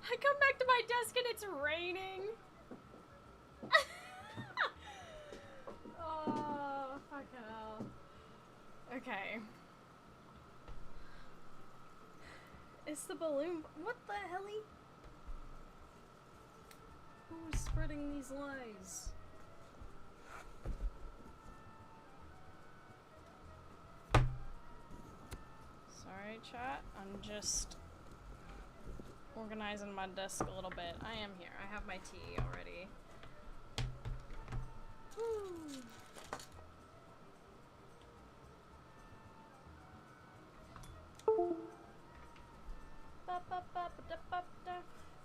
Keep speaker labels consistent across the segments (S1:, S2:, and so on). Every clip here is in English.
S1: I come back to my desk and it's raining. Oh, fuck hell. Okay. It's the balloon. What the helly? Who's spreading these lies? Sorry, chat. I'm just organizing my desk a little bit. I am here. I have my tea already. Woo.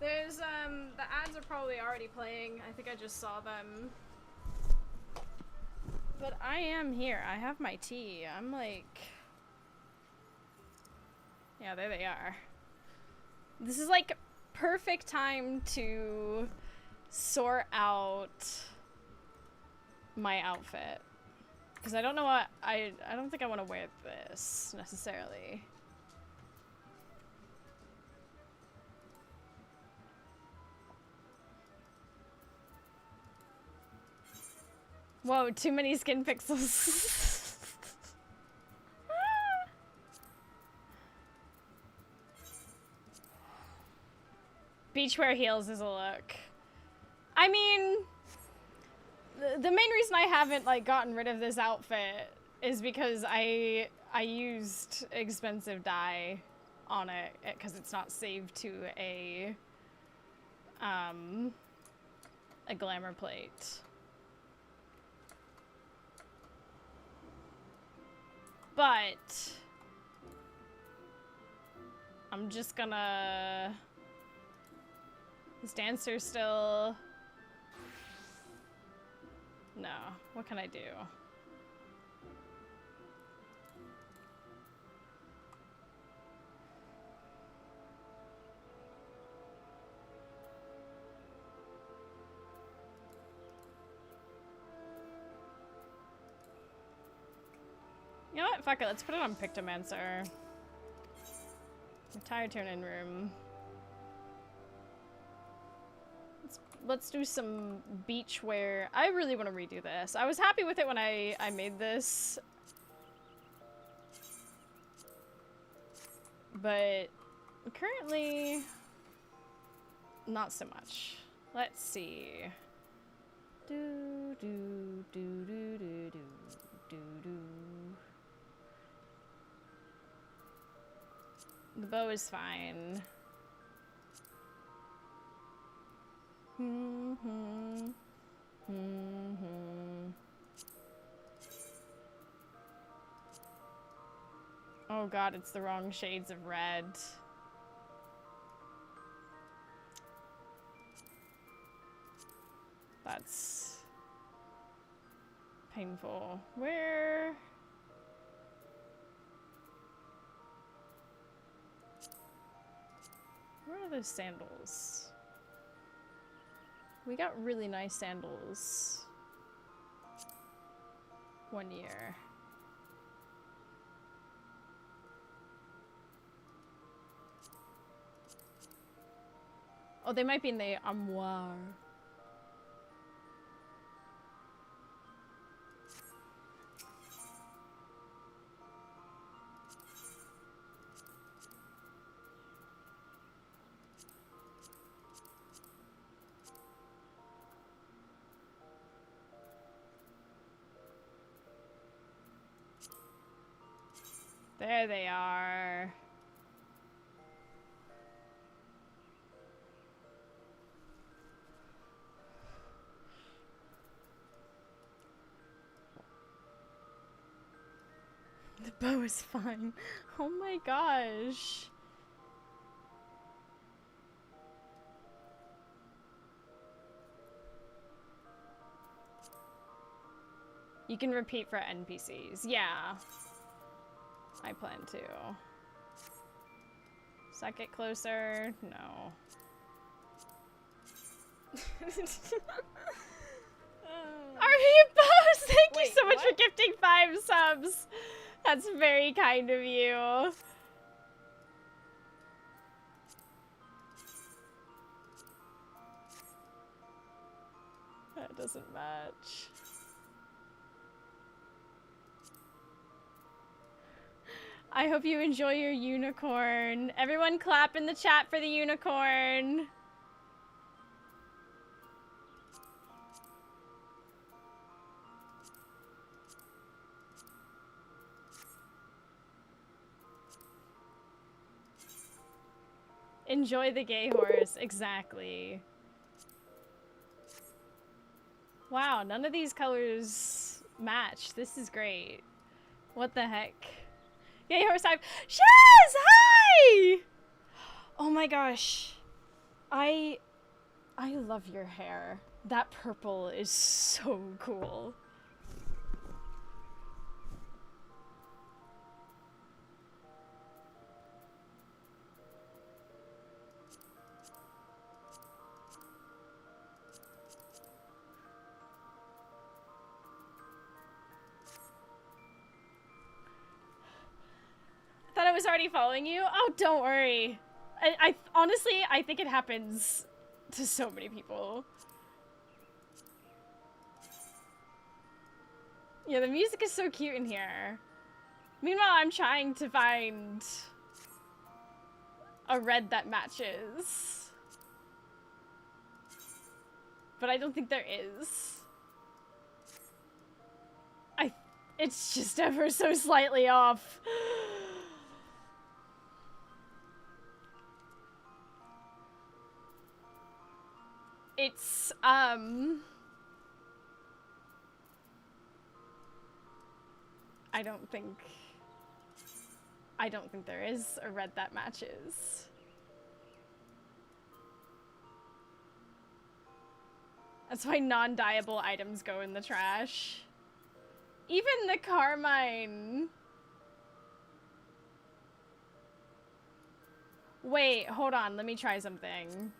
S1: There's, the ads are probably already playing. I think I just saw them. But I am here. I have my tea. I'm like... Yeah, there they are. This is like perfect time to sort out my outfit. Because I don't know what... I don't think I want to wear this, necessarily. Whoa, too many skin pixels. Beachwear heels is a look. I mean, the main reason I haven't like gotten rid of this outfit is because I used expensive dye on it because it's not saved to a glamour plate. But I'm just gonna... This dancer still... No. What can I do? You know what? Fuck it. Let's put it on Pictomancer. Retire turn in room. Let's do some beach wear. I really want to redo this. I was happy with it when I made this. But currently, not so much. Let's see. Do do do do do do do do. The bow is fine. Oh god, it's the wrong shades of red. That's painful. Where are those sandals? We got really nice sandals one year. Oh, they might be in the armoire. There they are. The bow is fine. Oh my gosh. You can repeat for NPCs. Yeah. I plan to. Suck it closer? No. Boss, thank you so much for gifting 5 subs. That's very kind of you. doesn't match. I hope you enjoy your unicorn. Everyone clap in the chat for the unicorn. Enjoy the gay horse, exactly. Wow, none of these colors match. This is great. What the heck? Gay horse type. Shaz, hi! Oh my gosh. I love your hair. That purple is so cool. I thought I was already following you. Oh, don't worry. I honestly, I think it happens to so many people. Yeah, the music is so cute in here. Meanwhile, I'm trying to find a red that matches. But I don't think there is. It's just ever so slightly off. It's, I don't think there is a red that matches. That's why non-dyeable items go in the trash. Even the carmine. Wait, hold on, let me try something.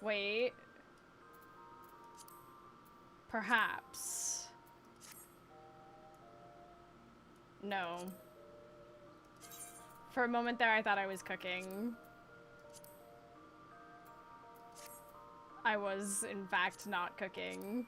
S1: Wait. Perhaps. No. For a moment there, I thought I was cooking. I was, in fact, not cooking.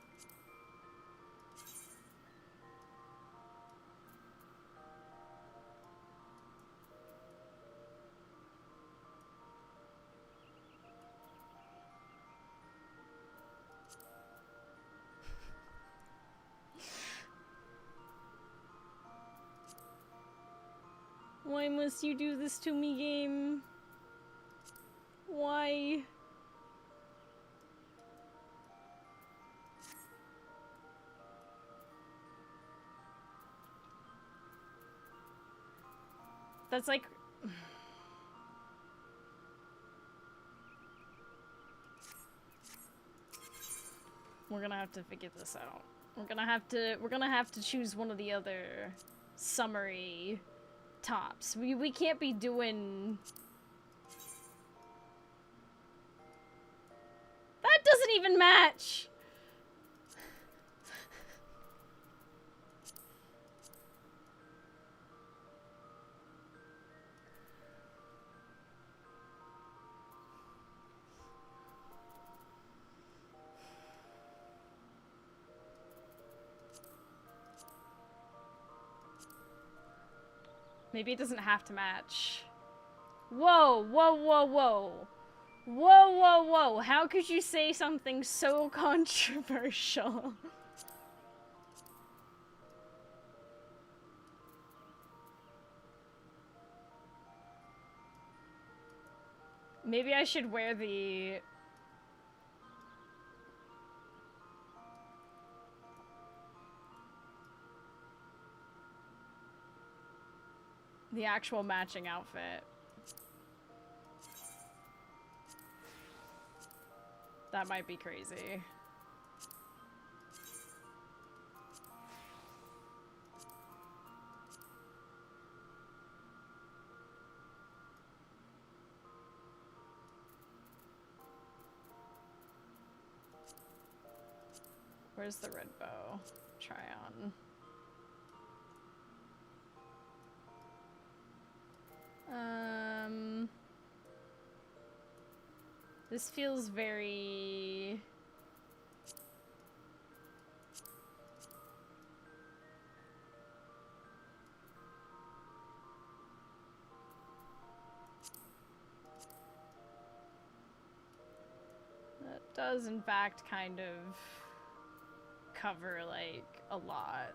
S1: Why must you do this to me, game? Why? That's like... We're gonna have to figure this out. We're gonna have to choose one of the other summery tops. We can't be doing... That doesn't even match! Maybe it doesn't have to match. Whoa, whoa, whoa, whoa. Whoa, whoa, whoa. How could you say something so controversial? Maybe I should wear the actual matching outfit. That might be crazy. Where's the red bow? Try on. This feels very... does in fact kind of cover like a lot.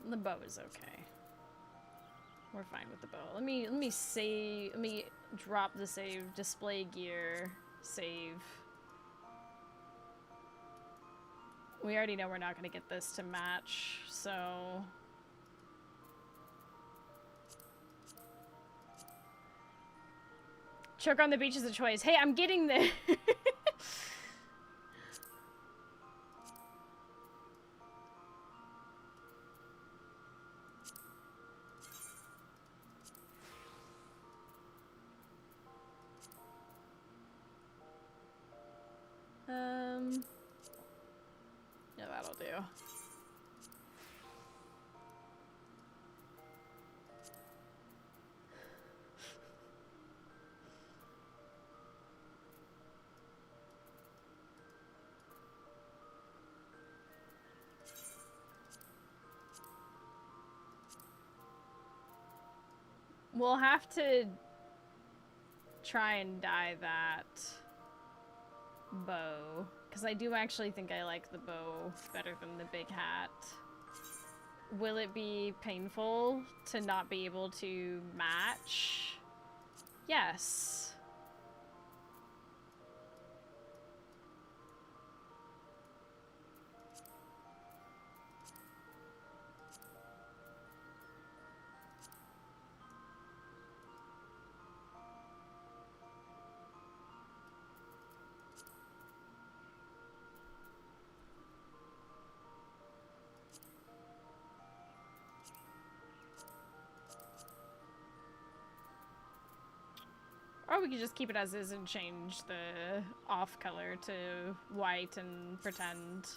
S1: The bow is okay. We're fine with the bow. Let me drop the save, display gear, save. We already know we're not gonna get this to match, so choke on the beach is a choice. Hey, I'm getting there. Yeah, that'll do. We'll have to try and dye that bow, because I do actually think I like the bow better than the big hat. Will it be painful to not be able to match? Yes. Or we could just keep it as is and change the off color to white and pretend.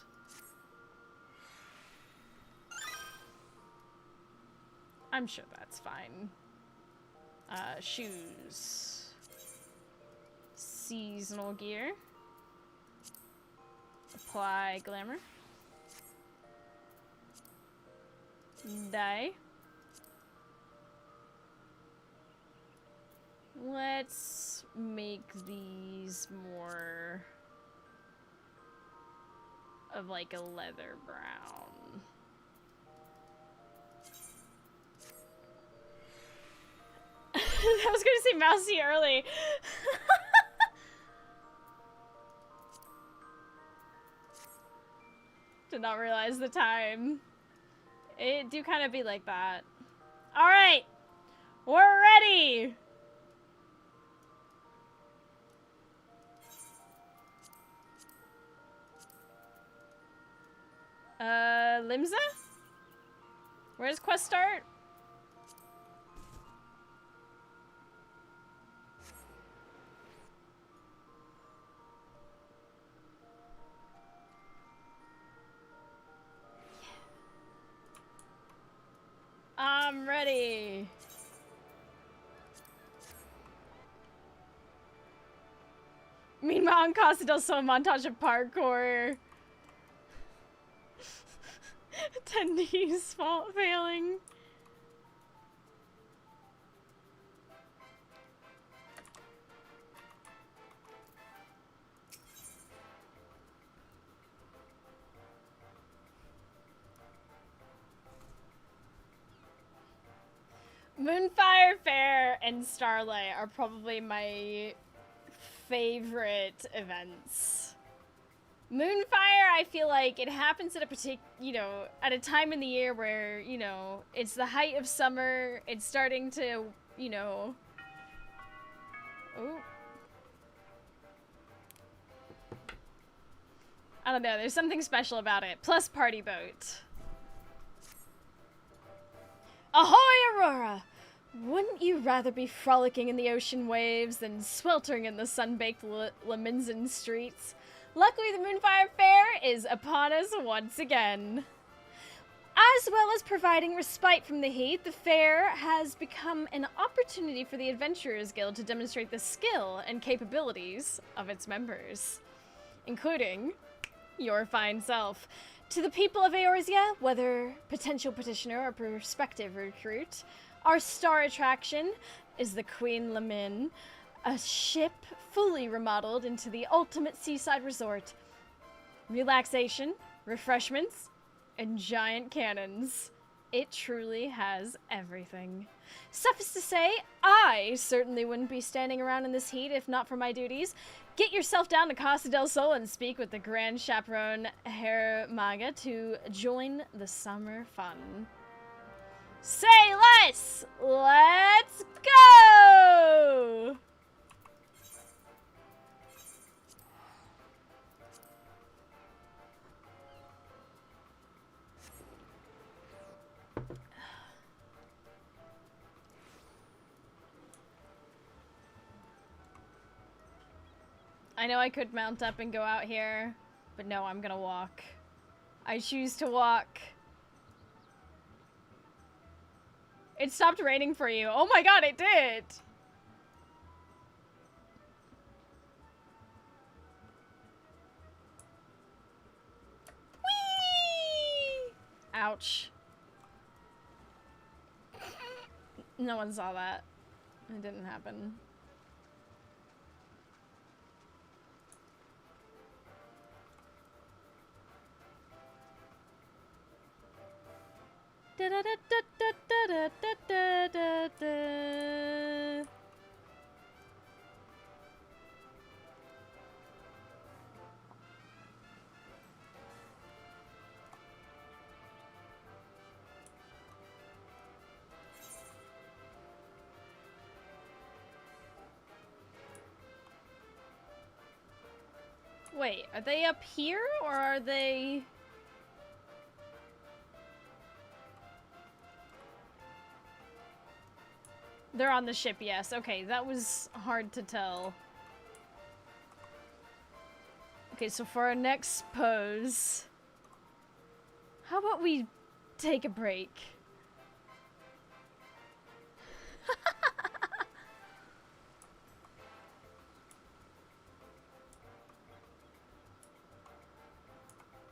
S1: I'm sure that's fine. Shoes. Seasonal gear. Apply glamour. Dye. Let's make these more of like a leather brown. I was gonna say mousy early. Did not realize the time. It do kind of be like that. All right, we're ready. Limsa? Where does quest start? I'm ready. Meanwhile, in Casa del Sol montage of parkour. Attendees fault failing. Moonfire Faire and Starlight are probably my favorite events. Moonfire, I feel like it happens at at a time in the year where, it's the height of summer, it's starting to, oh. I don't know, there's something special about it. Plus party boat. Ahoy, Aurora! Wouldn't you rather be frolicking in the ocean waves than sweltering in the sun-baked Leminzen streets? Luckily, the Moonfire Faire is upon us once again. As well as providing respite from the heat, the fair has become an opportunity for the Adventurers Guild to demonstrate the skill and capabilities of its members, including Your fine self. To the people of Eorzea, whether potential petitioner or prospective recruit, our star attraction is the Queen Lamin, a ship fully remodeled into the ultimate seaside resort. Relaxation, refreshments, and giant cannons. It truly has everything. Suffice to say, I certainly wouldn't be standing around in this heat if not for my duties. Get yourself down to Casa del Sol and speak with the Grand Chaperone Herr Maga to join the summer fun. Say less! Let's go! I know I could mount up and go out here, but no, I'm gonna walk. I choose to walk. It stopped raining for you. Oh my god, it did! Whee! Ouch. No one saw that. It didn't happen. Da da da da da da da da da. Wait, are they up here or are they... They're on the ship, yes. Okay, that was hard to tell. Okay, so for our next pose, how about we take a break?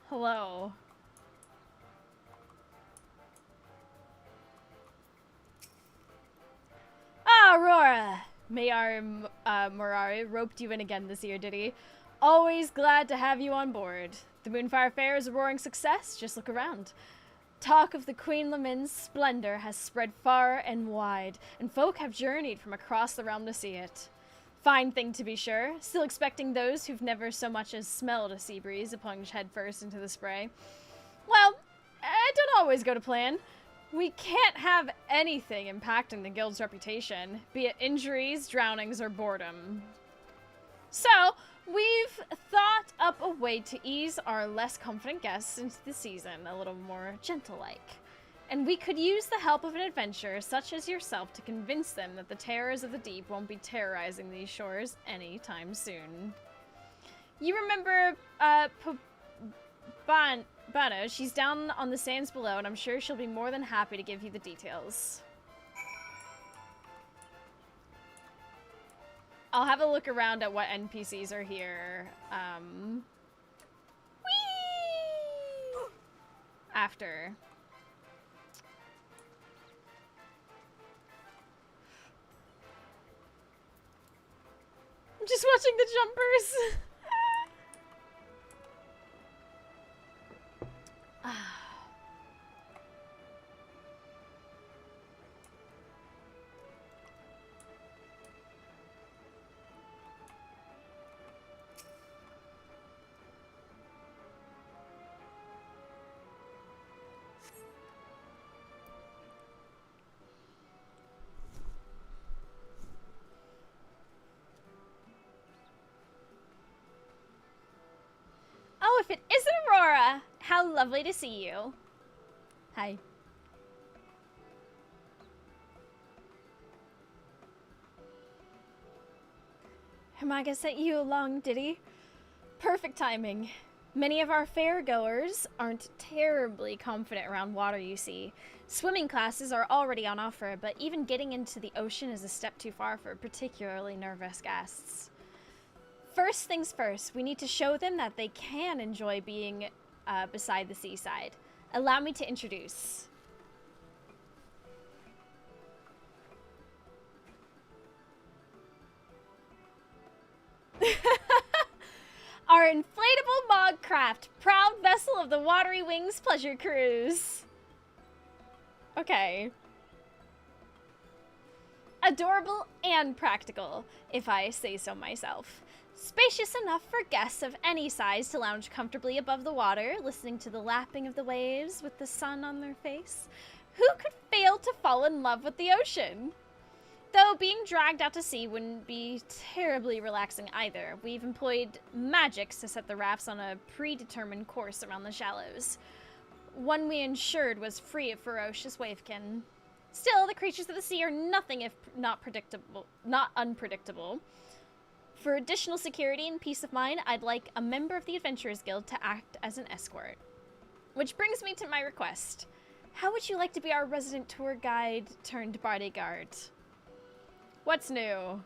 S1: Hello. Ah, Aurora! May our Morari roped you in again this year, did he? Always glad to have you on board. The Moonfire Faire is a roaring success. Just look around. Talk of the Queen Lamin's splendor has spread far and wide, and folk have journeyed from across the realm to see it. Fine thing to be sure. Still expecting those who've never so much as smelled a sea breeze to plunge headfirst into the spray. Well, it don't always go to plan. We can't have anything impacting the guild's reputation, be it injuries, drownings, or boredom. So, we've thought up a way to ease our less confident guests into the season a little more gentle-like. And we could use the help of an adventurer such as yourself to convince them that the terrors of the deep won't be terrorizing these shores anytime soon. You remember, Bano, she's down on the sands below, and I'm sure she'll be more than happy to give you the details. I'll have a look around at what NPCs are here, whee! After. I'm just watching the jumpers. Oh, if it isn't Aurora! How lovely to see you. Hi. Hermaga sent you along, did he? Perfect timing. Many of our fair goers aren't terribly confident around water, you see. Swimming classes are already on offer, but even getting into the ocean is a step too far for particularly nervous guests. first things first, we need to show them that they can enjoy being beside the seaside. Allow me to introduce. Our inflatable Mog Craft, proud vessel of the Watery Wings Pleasure Cruise. Okay. Adorable and practical, if I say so myself. Spacious enough for guests of any size to lounge comfortably above the water, listening to the lapping of the waves with the sun on their face. Who could fail to fall in love with the ocean? Though being dragged out to sea wouldn't be terribly relaxing either. We've employed magics to set the rafts on a predetermined course around the shallows. One we ensured was free of ferocious wavekin. Still, the creatures of the sea are nothing if not unpredictable. For additional security and peace of mind, I'd like a member of the Adventurers Guild to act as an escort. Which brings me to my request. How would you like to be our resident tour guide turned bodyguard? What's new?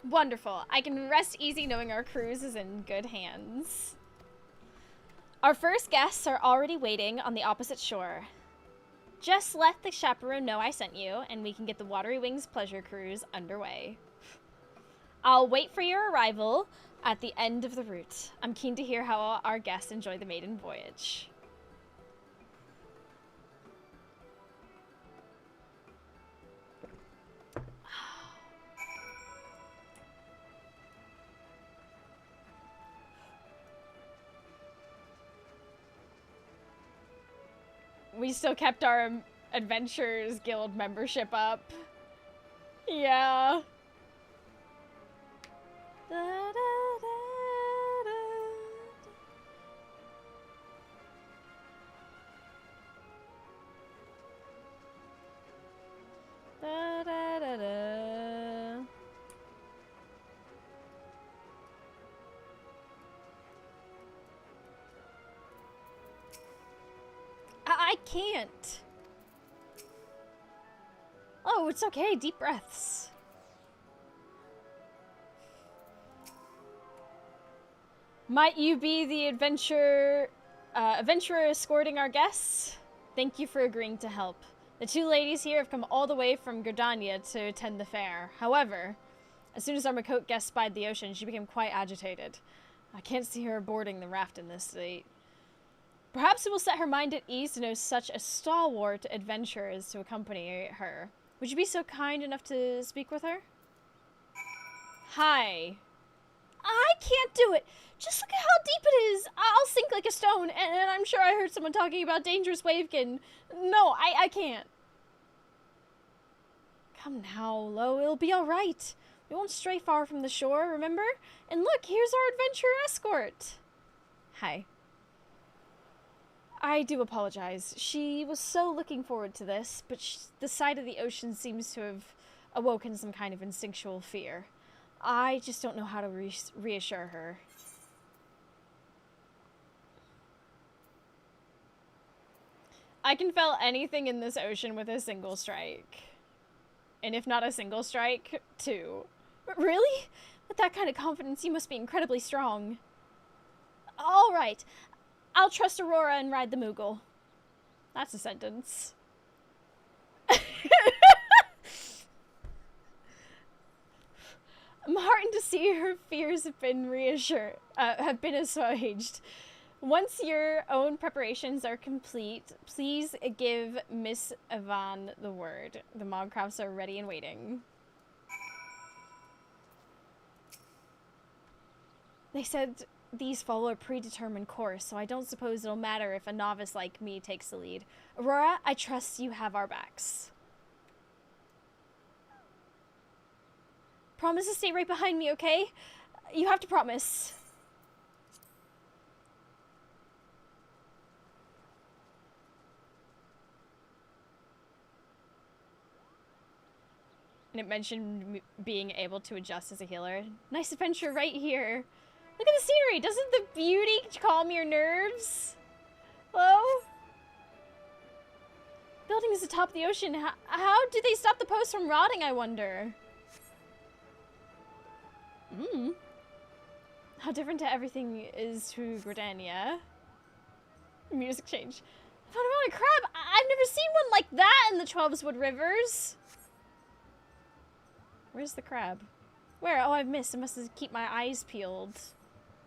S1: Wonderful. I can rest easy knowing our cruise is in good hands. Our first guests are already waiting on the opposite shore. Just let the chaperone know I sent you, and we can get the Watery Wings Pleasure Cruise underway. I'll wait for your arrival at the end of the route. I'm keen to hear how our guests enjoy the maiden voyage. We still kept our Adventurers Guild membership up. Yeah. I can't. Oh, it's okay. Deep breaths. Might you be the adventurer escorting our guests? Thank you for agreeing to help. The two ladies here have come all the way from Gardania to attend the fair. However, as soon as our Makot guest spied the ocean, she became quite agitated. I can't see her boarding the raft in this state. Perhaps it will set her mind at ease to know such a stalwart adventurer is to accompany her. Would you be so kind enough to speak with her? Hi. I can't do it. Just look at how deep it is. I'll sink like a stone, and I'm sure I heard someone talking about dangerous wavekin. No, I can't. Come now, Lo. It'll be all right. We won't stray far from the shore, remember? And look, here's our adventurer escort. Hi. I do apologize. She was so looking forward to this, but the sight of the ocean seems to have awoken some kind of instinctual fear. I just don't know how to reassure her. I can fell anything in this ocean with a single strike. And if not a single strike, two. Really? With that kind of confidence, you must be incredibly strong. All right. I'll trust Aurora and ride the Moogle. That's a sentence. I'm heartened to see her fears have been assuaged. Once your own preparations are complete, please give Miss Yvonne the word. The Mogcrafts are ready and waiting. They said these follow a predetermined course, so I don't suppose it'll matter if a novice like me takes the lead. Aurora, I trust you have our backs. Promise to stay right behind me, okay? You have to promise. And it mentioned being able to adjust as a healer. Nice adventure right here. Look at the scenery. Doesn't the beauty calm your nerves? Hello? Buildings atop the ocean. How do they stop the posts from rotting, I wonder? How different to everything is to Gridania. Music change. I found a crab. I've never seen one like that in the 12wood Rivers. Where's the crab? Where? Oh, I've missed. I must have keep my eyes peeled.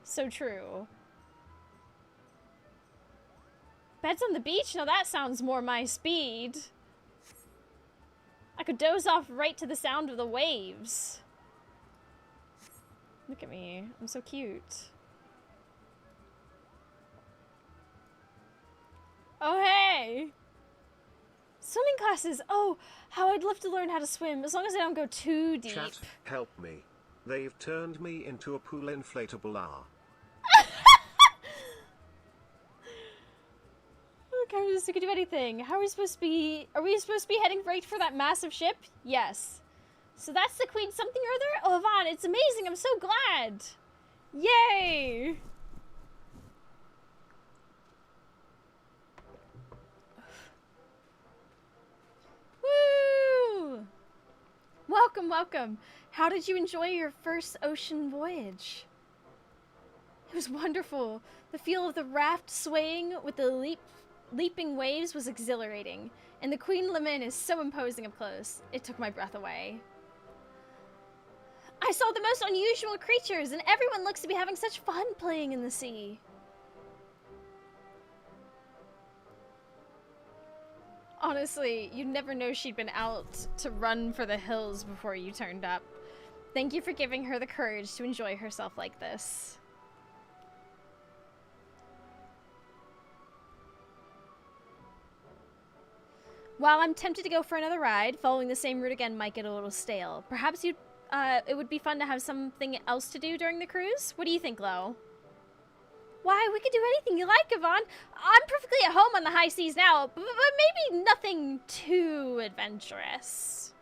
S1: So true. Beds on the beach? Now that sounds more my speed. I could doze off right to the sound of the waves. Look at me. I'm so cute. Oh, hey! Swimming classes! Oh, how I'd love to learn how to swim, as long as I don't go too deep.
S2: Chat, help me. They've turned me into a pool inflatable R.
S1: Okay, so we could do anything. How are we supposed to be... Are we supposed to be heading right for that massive ship? Yes. So that's the Queen something or other? Oh, Yvonne, it's amazing. I'm so glad. Yay! Woo! Welcome, welcome. How did you enjoy your first ocean voyage? It was wonderful. The feel of the raft swaying with the leaping waves was exhilarating, and the Queen Lemon is so imposing up close. It took my breath away. I saw the most unusual creatures, and everyone looks to be having such fun playing in the sea. Honestly, you'd never know she'd been out to run for the hills before you turned up. Thank you for giving her the courage to enjoy herself like this. While I'm tempted to go for another ride, following the same route again might get a little stale. Perhaps it would be fun to have something else to do during the cruise? What do you think, Lo? Why, we could do anything you like, Yvonne. I'm perfectly at home on the high seas now, but maybe nothing too adventurous.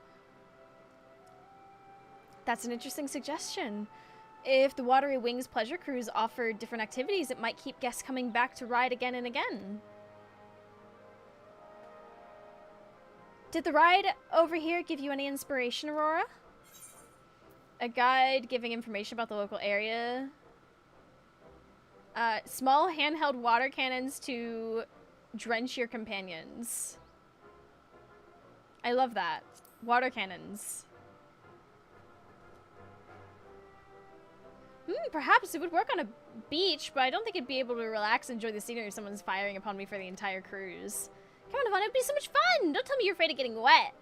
S1: That's an interesting suggestion. If the Watery Wings Pleasure Cruise offered different activities, it might keep guests coming back to ride again and again. Did the ride over here give you any inspiration, Aurora? A guide giving information about the local area. Small handheld water cannons to drench your companions. I love that. Water cannons. Perhaps it would work on a beach, but I don't think I'd be able to relax and enjoy the scenery if someone's firing upon me for the entire cruise. Come on, Yvonne, it'd be so much fun! Don't tell me you're afraid of getting wet.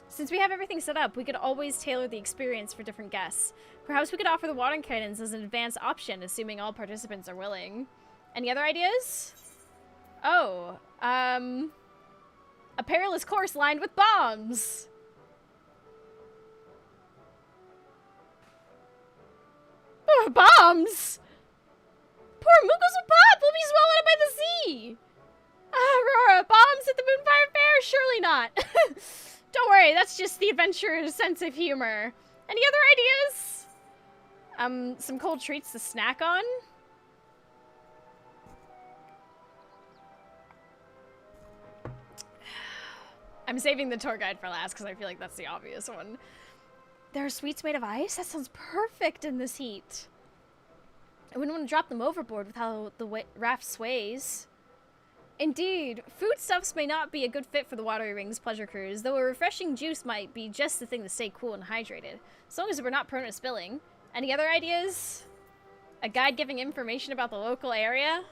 S1: Since we have everything set up, we could always tailor the experience for different guests. Perhaps we could offer the water cannons as an advanced option, assuming all participants are willing. Any other ideas? Oh, a perilous course lined with bombs! Oh, bombs! Poor Moogles will pop! We'll be swallowed up by the sea! Aurora, bombs at the Moonfire Faire? Surely not. Don't worry, that's just the adventurer's sense of humor. Any other ideas? Some cold treats to snack on? I'm saving the tour guide for last because I feel like that's the obvious one. There are sweets made of ice? That sounds perfect in this heat. I wouldn't want to drop them overboard with how the raft sways. Indeed, foodstuffs may not be a good fit for the Watery Wings Pleasure Cruise, though a refreshing juice might be just the thing to stay cool and hydrated, as long as we're not prone to spilling. Any other ideas? A guide giving information about the local area?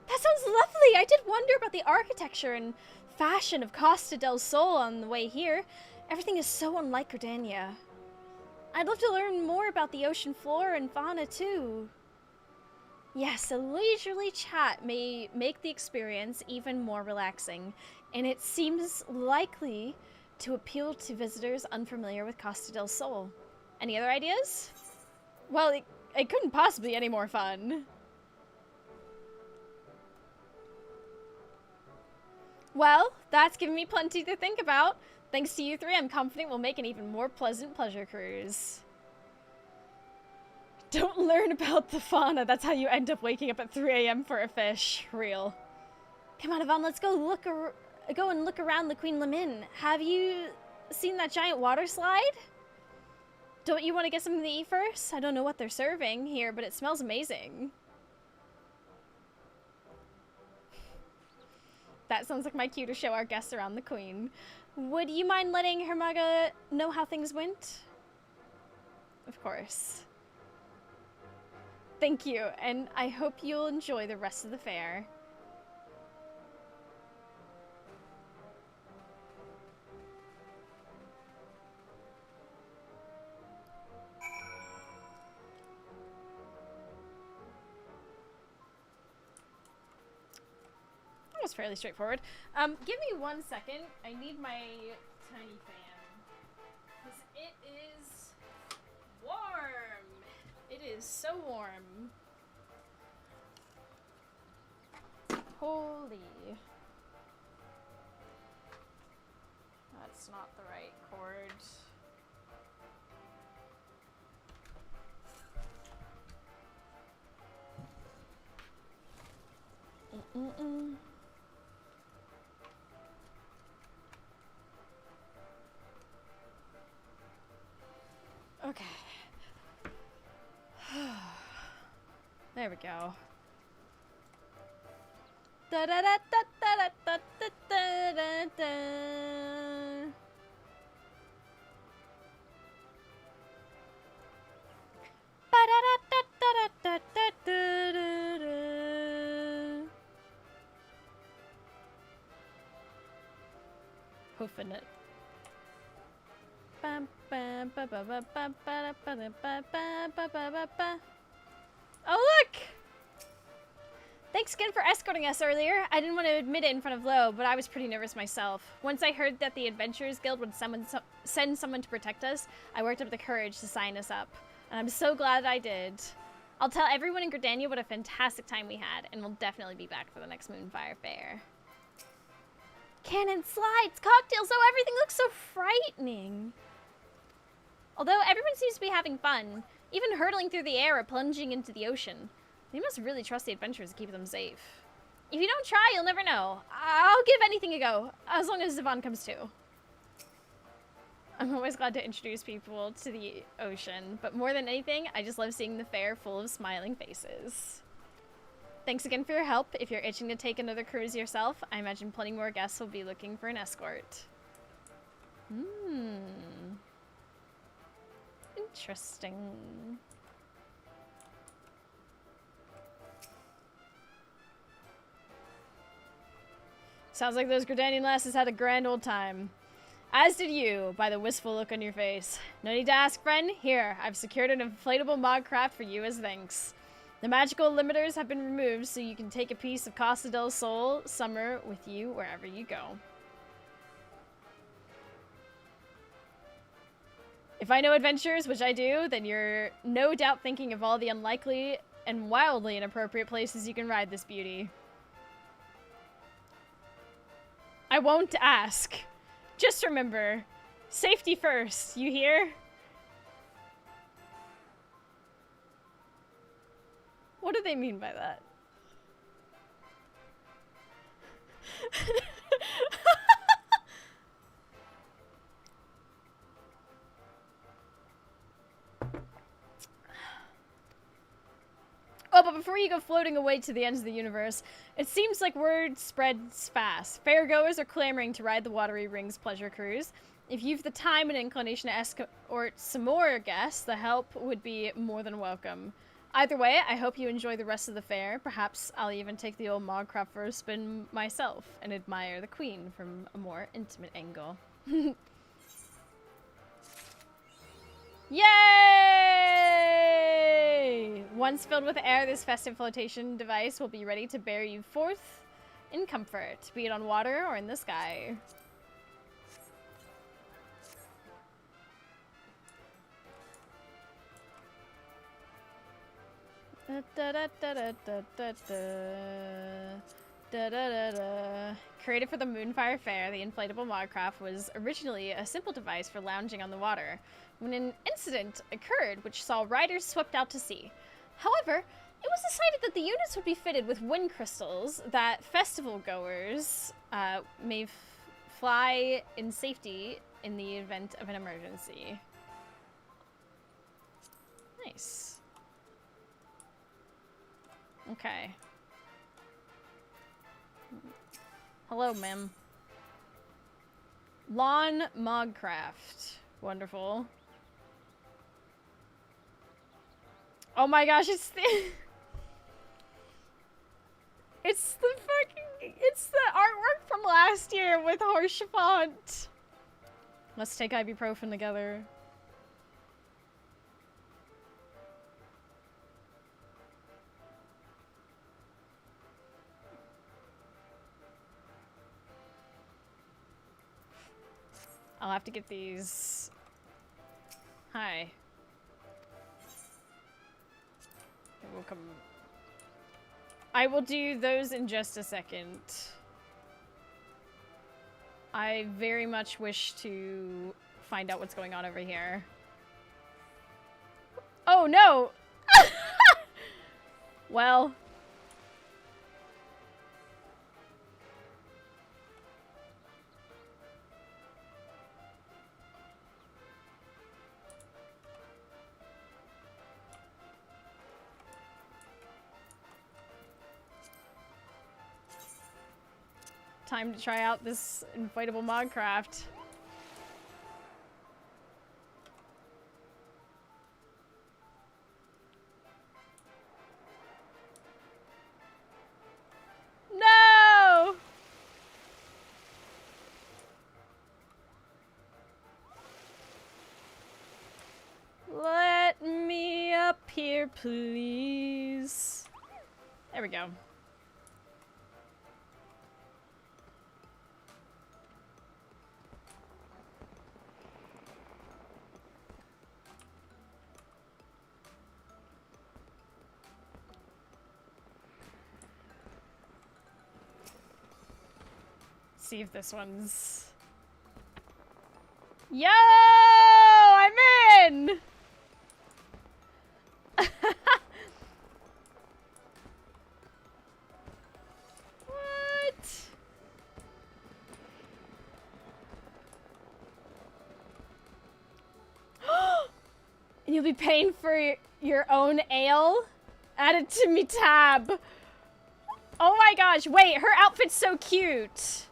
S1: That sounds lovely! I did wonder about the architecture and fashion of Costa del Sol on the way here. Everything is so unlike Gridania. I'd love to learn more about the ocean flora and fauna, too. Yes, a leisurely chat may make the experience even more relaxing, and it seems likely to appeal to visitors unfamiliar with Costa del Sol. Any other ideas? Well, it couldn't possibly be any more fun. Well, that's given me plenty to think about. Thanks to you three, I'm confident we'll make an even more pleasant pleasure cruise. Don't learn about the fauna. That's how you end up waking up at 3 a.m. for a fish. Real. Come on, Yvonne, let's go and look around the Queen Lamin. Have you seen that giant water slide? Don't you want to get something to eat first? I don't know what they're serving here, but it smells amazing. That sounds like my cue to show our guests around the Queen. Would you mind letting Hermaga know how things went? Of course. Thank you, and I hope you'll enjoy the rest of the fair. That was fairly straightforward. Give me 1 second. I need my tiny fan. Because it is warm. It is so warm. Holy. That's not the right cord. Okay. There we go. Da da da da da da da da da da. Ba da da da da da da da da da. Hoofing it. Oh, look! Thanks again for escorting us earlier. I didn't want to admit it in front of Lo, but I was pretty nervous myself. Once I heard that the Adventurers Guild would send someone to protect us, I worked up the courage to sign us up. And I'm so glad I did. I'll tell everyone in Gridania what a fantastic time we had, and we'll definitely be back for the next Moonfire Faire. Cannon slides, cocktails, oh, everything looks so frightening. Although everyone seems to be having fun, even hurtling through the air or plunging into the ocean. They must really trust the adventurers to keep them safe. If you don't try, you'll never know. I'll give anything a go, as long as Yvonne comes too. I'm always glad to introduce people to the ocean, but more than anything, I just love seeing the fair full of smiling faces. Thanks again for your help. If you're itching to take another cruise yourself, I imagine plenty more guests will be looking for an escort. Interesting. Sounds like those Gridanian lasses had a grand old time. As did you, by the wistful look on your face. No need to ask, friend. Here, I've secured an inflatable mod craft for you as thanks. The magical limiters have been removed, so you can take a piece of Costa del Sol summer with you wherever you go. If I know adventures, which I do, then you're no doubt thinking of all the unlikely and wildly inappropriate places you can ride this beauty. I won't ask. Just remember, safety first, you hear? What do they mean by that? Oh, but before you go floating away to the ends of the universe, it seems like word spreads fast. Fairgoers are clamoring to ride the Watery Rings pleasure cruise. If you've the time and inclination to escort some more guests, the help would be more than welcome. Either way, I hope you enjoy the rest of the fair. Perhaps I'll even take the old Mogcraft for a spin myself and admire the Queen from a more intimate angle. Yay! Once filled with air, this festive flotation device will be ready to bear you forth in comfort, be it on water or in the sky. Da, da, da, da, da, da, da. Da da da da. Created for the Moonfire Faire, the inflatable modcraft was originally a simple device for lounging on the water when an incident occurred which saw riders swept out to sea. However, it was decided that the units would be fitted with wind crystals that festival goers may fly in safety in the event of an emergency. Nice. Okay. Hello, ma'am. Lawn Mogcraft. Wonderful. Oh my gosh, it's the... it's the fucking... It's the artwork from last year with harsh font. Let's take ibuprofen together. I'll have to get these. Hi. We'll come. I will do those in just a second. I very much wish to find out what's going on over here. Oh no! Well. Time to try out this inflatable modcraft. No! Let me up here, please. There we go. See if this one's... Yo! I'm in! What? And you'll be paying for your own ale? Add it to me tab. Oh my gosh, wait, her outfit's so cute.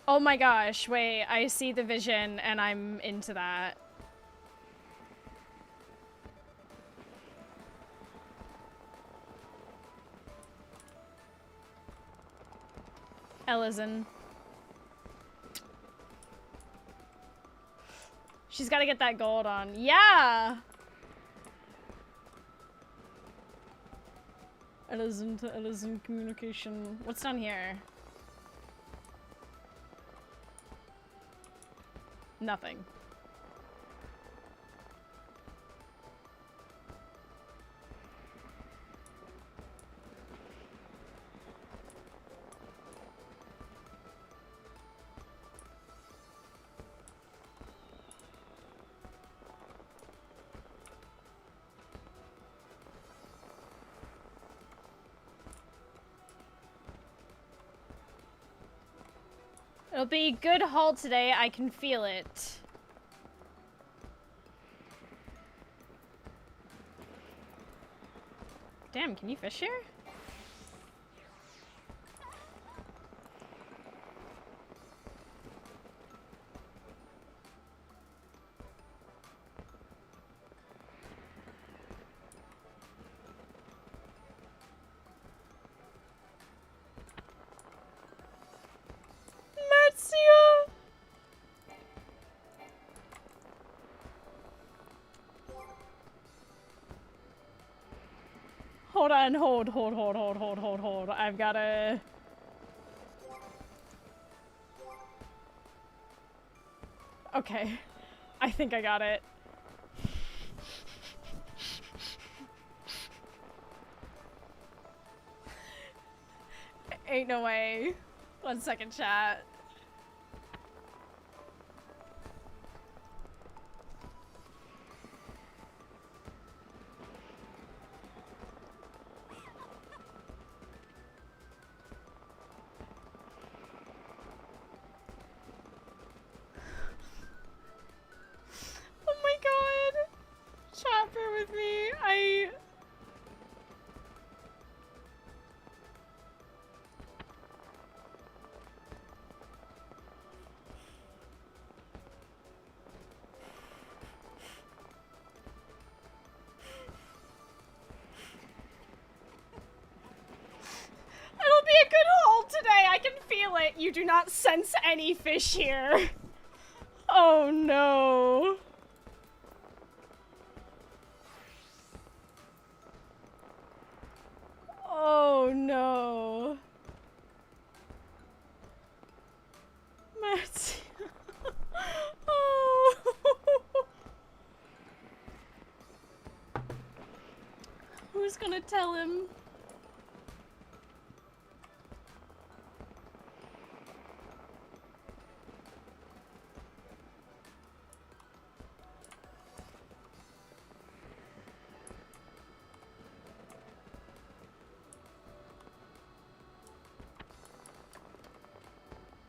S1: Oh my gosh, wait, I see the vision and I'm into that. Ellison. She's gotta get that gold on. Yeah! Ellison to Ellison communication. What's down here? Nothing. It'll be a good haul today, I can feel it. Damn, can you fish here? Hold on, hold. I've gotta... Okay. I think I got it. Ain't no way. 1 second, chat. Oh my god. Chat, bear with me. It'll be a good haul today. I can feel it. You do not sense any fish here. Oh no. Oh no. Matt. Oh. Who's gonna tell him?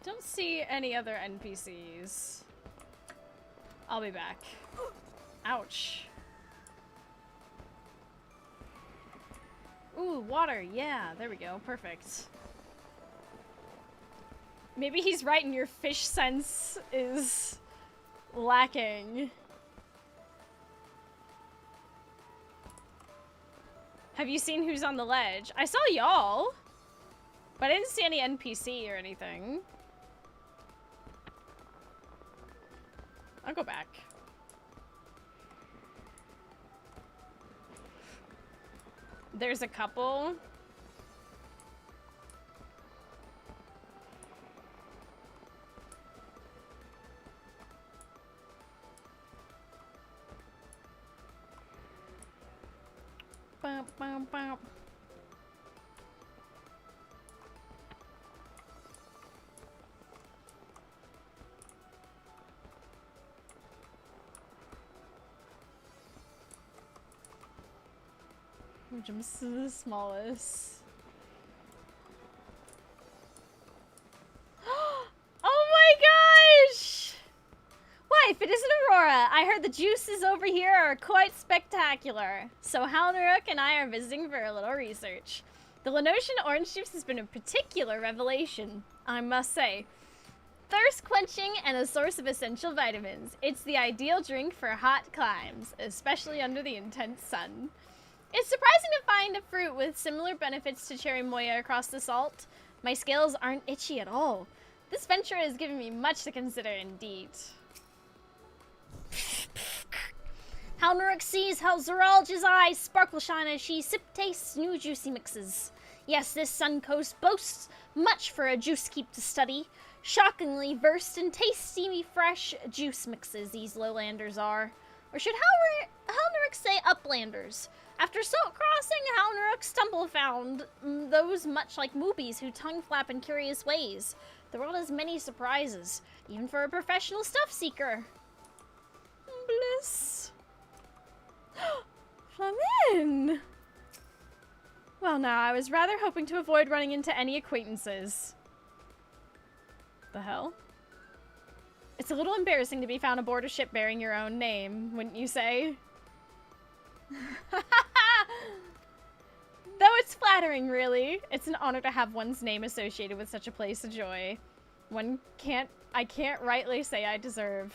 S1: Don't see any other NPCs. I'll be back. Ouch. Ooh, water. Yeah, there we go. Perfect. Maybe he's right and your fish sense is lacking. Have you seen who's on the ledge? I saw y'all, but I didn't see any NPC or anything. I'll go back. There's a couple. Bum, bum, bum. Which I'm the smallest. Oh my gosh! Wife, it isn't Aurora. I heard the juices over here are quite spectacular. So Halnarook and I are visiting for a little research. The Lenosian orange juice has been a particular revelation, I must say. Thirst quenching and a source of essential vitamins. It's the ideal drink for hot climes, especially under the intense sun. It's surprising to find a fruit with similar benefits to cherry moya across the salt. My scales aren't itchy at all. This venture has given me much to consider indeed. Halnarook sees how Zoralja's eyes sparkle shine as she tastes new juicy mixes. Yes, this sun coast boasts much for a juice keep to study. Shockingly versed in tasty, fresh juice mixes, these lowlanders are. Or should Halnarook say uplanders? After salt crossing, Halnarook stumble found those much like moobies who tongue flap in curious ways. The world has many surprises, even for a professional stuff seeker. Bliss. Flamin! Well now, I was rather hoping to avoid running into any acquaintances. The hell? It's a little embarrassing to be found aboard a ship bearing your own name, wouldn't you say? Though it's flattering, really. It's an honor to have one's name associated with such a place of joy. I can't rightly say I deserve.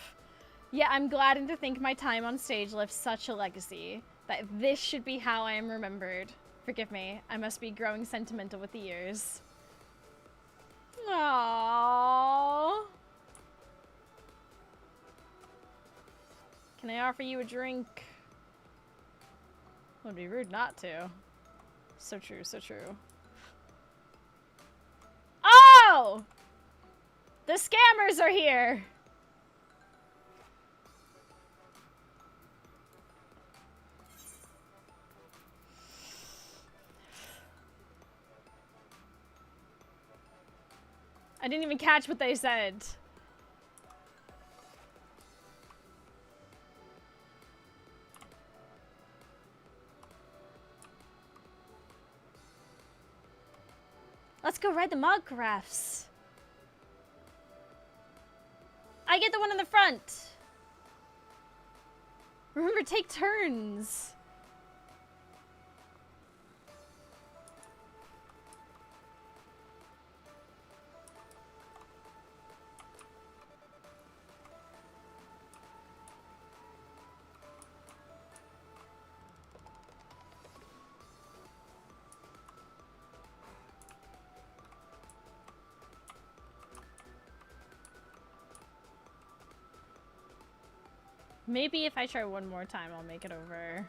S1: Yeah, I'm gladdened to think my time on stage left such a legacy. That this should be how I am remembered. Forgive me, I must be growing sentimental with the years. Aww. Can I offer you a drink? Would be rude not to. So true, so true. Oh! The scammers are here! I didn't even catch what they said. Let's go ride the mog crafts. I get the one in the front. Remember, take turns. Maybe if I try one more time, I'll make it over.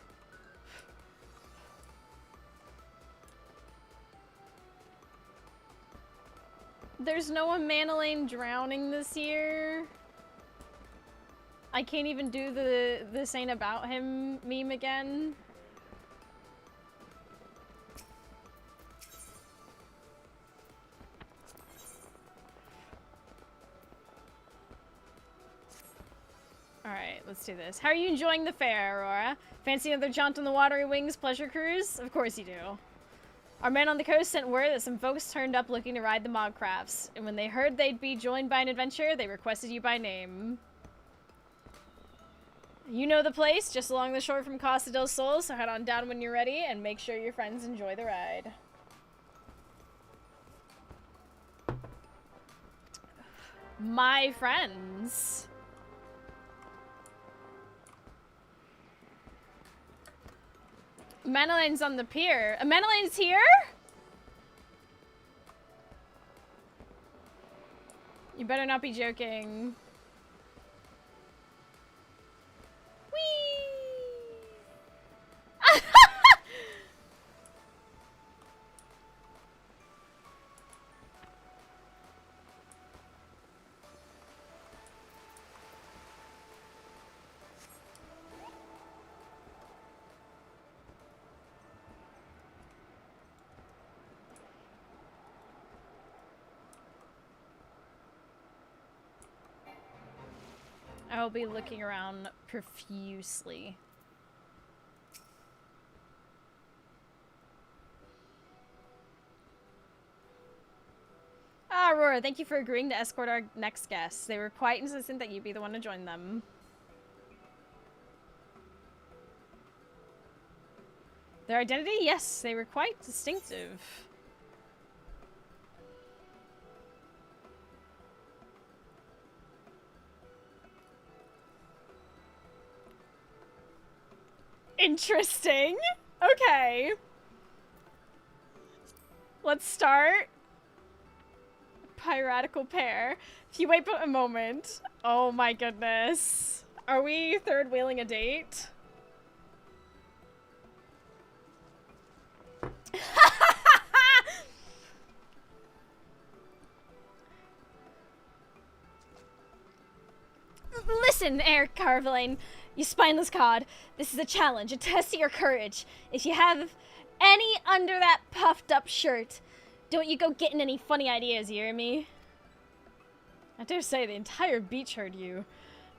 S1: There's no one Mana Lane drowning this year. I can't even do the "this ain't about him" meme again. Alright, let's do this. How are you enjoying the fair, Aurora? Fancy another jaunt on the watery wings pleasure cruise? Of course you do. Our man on the coast sent word that some folks turned up looking to ride the mog crafts, and when they heard they'd be joined by an adventure, they requested you by name. You know the place, just along the shore from Costa del Sol, so head on down when you're ready, and make sure your friends enjoy the ride. My friends. Mana Lane's on the pier. Mana Lane's here? You better not be joking. Whee! I'll be looking around profusely. Ah, Aurora, thank you for agreeing to escort our next guests. They were quite insistent that you be the one to join them. Their identity? Yes, they were quite distinctive. Interesting. Okay. Let's start. Piratical pair. If you wait a moment. Oh my goodness. Are we third wheeling a date? Listen, Eric Carveline, you spineless cod. This is a challenge, a test of your courage. If you have any under that puffed up shirt, don't you go getting any funny ideas, you hear me? I dare say the entire beach heard you.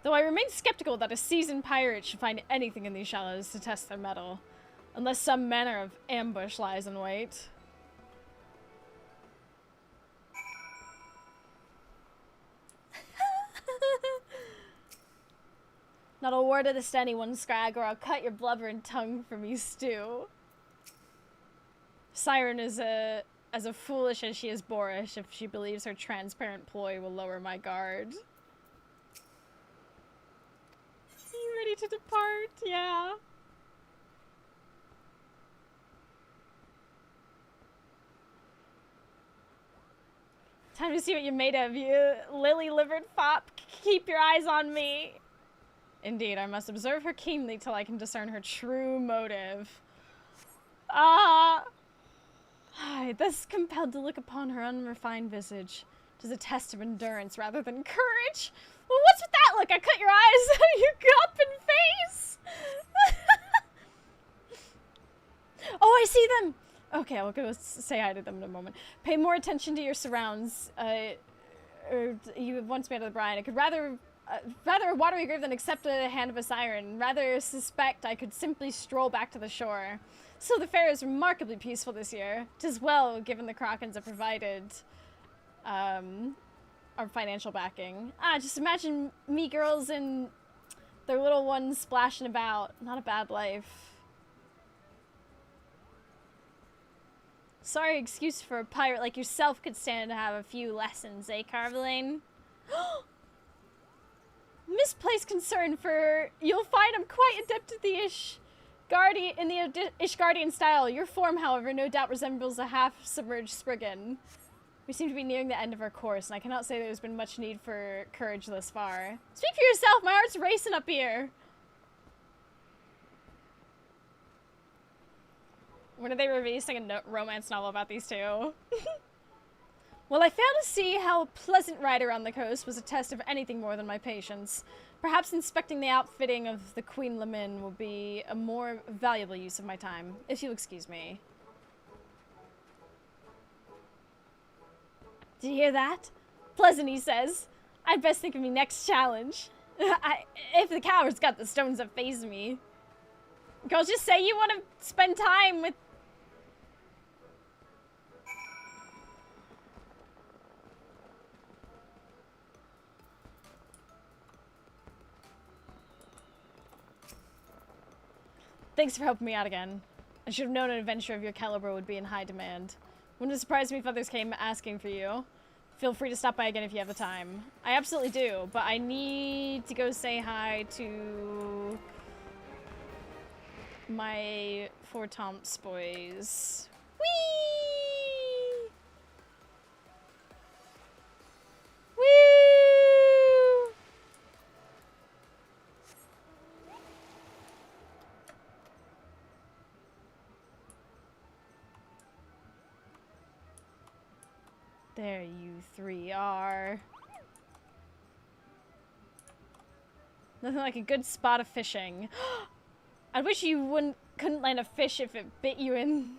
S1: Though I remain skeptical that a seasoned pirate should find anything in these shallows to test their mettle. Unless some manner of ambush lies in wait. Not a word of this to anyone, Scrag, or I'll cut your blubbering tongue from you stew. Siren is as foolish as she is boorish if she believes her transparent ploy will lower my guard. Are you ready to depart? Yeah. Time to see what you're made of, you lily-livered fop. Keep your eyes on me. Indeed, I must observe her keenly till I can discern her true motive. I thus compelled to look upon her unrefined visage. 'Tis a test of endurance rather than courage. Well, what's with that look? I cut your eyes out of your gulping face. Oh, I see them. Okay, I'll go say hi to them in a moment. Pay more attention to your surrounds. you have once made of the brine. I could rather a watery grave than accept the hand of a siren. Rather suspect I could simply stroll back to the shore. So the fair is remarkably peaceful this year. 'Tis well, given the Krakens have provided our financial backing. Just imagine me girls and their little ones splashing about. Not a bad life. Sorry excuse for a pirate like yourself could stand to have a few lessons, eh, Carveline? Misplaced concern for... You'll find I'm quite adept at the Ishgardian style. Your form, however, no doubt resembles a half-submerged Spriggan. We seem to be nearing the end of our course, and I cannot say there's been much need for courage thus far. Speak for yourself, my heart's racing up here! When are they releasing a romance novel about these two? Well, I fail to see how a pleasant ride around the coast was a test of anything more than my patience. Perhaps inspecting the outfitting of the Queen Lamin will be a more valuable use of my time, if you'll excuse me. Did you hear that? Pleasant, he says. I'd best think of me next challenge. If the coward's got the stones that faze me. Girls, just say you want to spend time with... Thanks for helping me out again. I should have known an adventure of your caliber would be in high demand. Wouldn't it surprise me if others came asking for you. Feel free to stop by again if you have the time. I absolutely do, but I need to go say hi to my Four Tomps boys. Whee! Woo! There you three are. Nothing like a good spot of fishing. I wish you couldn't land a fish if it bit you in.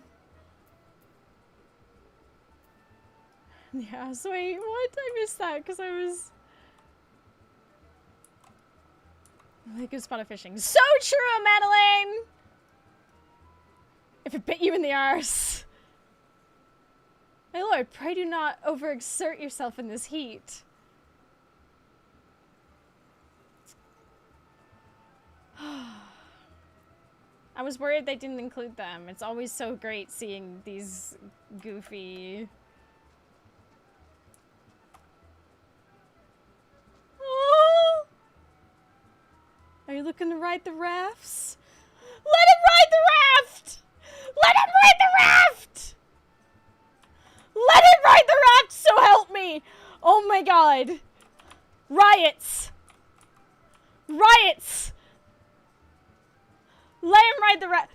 S1: Yeah, so wait, what? I missed that because I was... Like a good spot of fishing. So true, Madeline! If it bit you in the arse. My lord, pray do not overexert yourself in this heat. I was worried they didn't include them. It's always so great seeing these goofy... Oh! Are you looking to ride the rafts? Let him ride the raft! Let him ride the raft! Let him ride the raft, so help me! Oh my god. Riots! Riots! Let him ride the raft.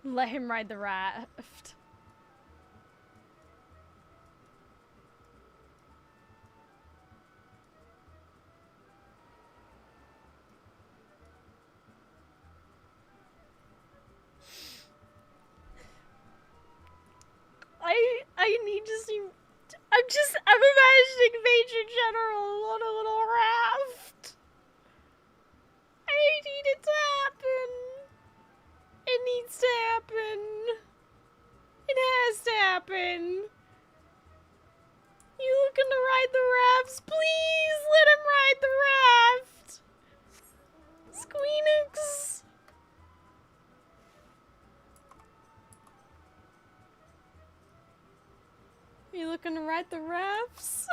S1: Let him ride the raft. I need to see... I'm imagining Major General on a little raft. I need it to happen. It needs to happen. It has to happen. You looking to ride the rafts? Please let him ride the raft. Squeenix. You looking to ride the rafts?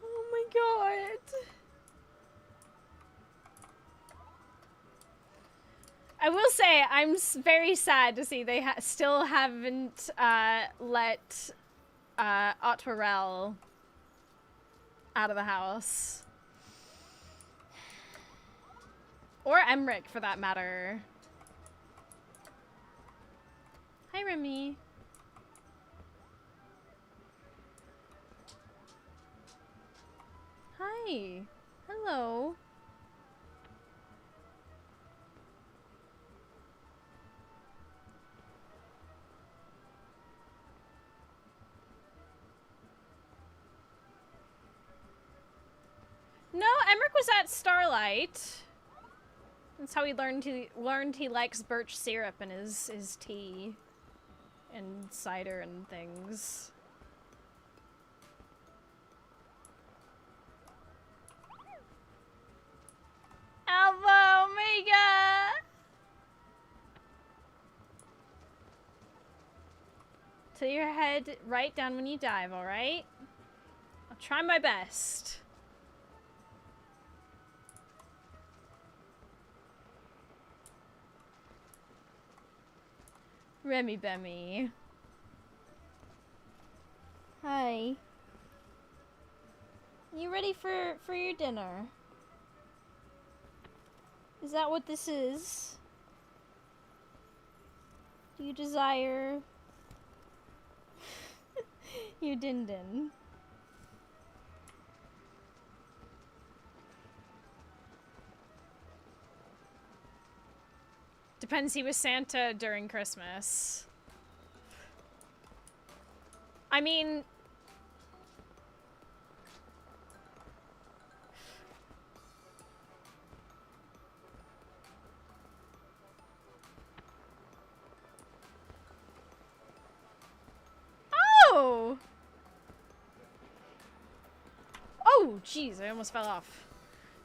S1: Oh my god. I will say, I'm very sad to see they still haven't let Otwarel out of the house. Or Emmerich, for that matter. Hi, Remy. Hi. Hello. No, Emmerich was at Starlight. That's how he learned he likes birch syrup in his tea and cider and things. Alpha Omega! Till your head right down when you dive, alright? I'll try my best. Remy Bemmy. Hi. You ready for your dinner? Is that what this is? Do you desire your din-din? Depends, he was Santa during Christmas. I mean... Oh! Oh, jeez, I almost fell off.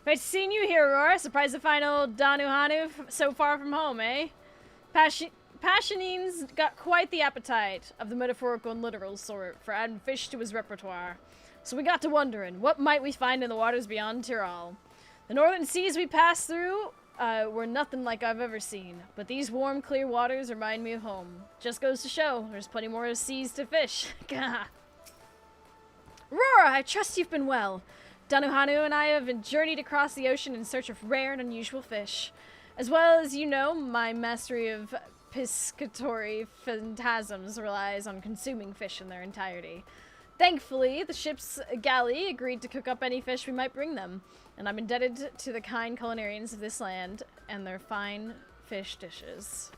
S1: Great seeing you here, Aurora. Surprised to find old Danuhanu so far from home, eh? Passionines got quite the appetite, of the metaphorical and literal sort, for adding fish to his repertoire. So we got to wondering, what might we find in the waters beyond Tyrol? The northern seas we passed through were nothing like I've ever seen, but these warm, clear waters remind me of home. Just goes to show, there's plenty more seas to fish. Aurora, I trust you've been well. Danuhanu and I have journeyed across the ocean in search of rare and unusual fish. As well as you know, my mastery of piscatory phantasms relies on consuming fish in their entirety. Thankfully, the ship's galley agreed to cook up any fish we might bring them, and I'm indebted to the kind culinarians of this land and their fine fish dishes.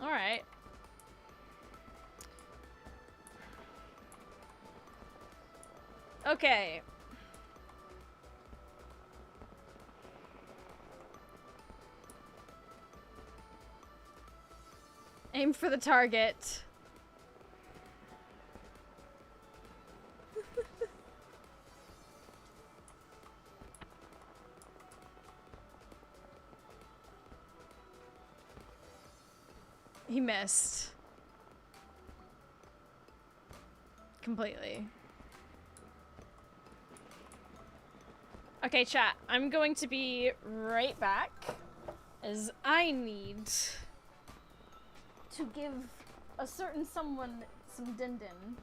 S1: Alright. Okay. Aim for the target. He missed. Completely. Okay, chat. I'm going to be right back, as I need to give a certain someone some din-din.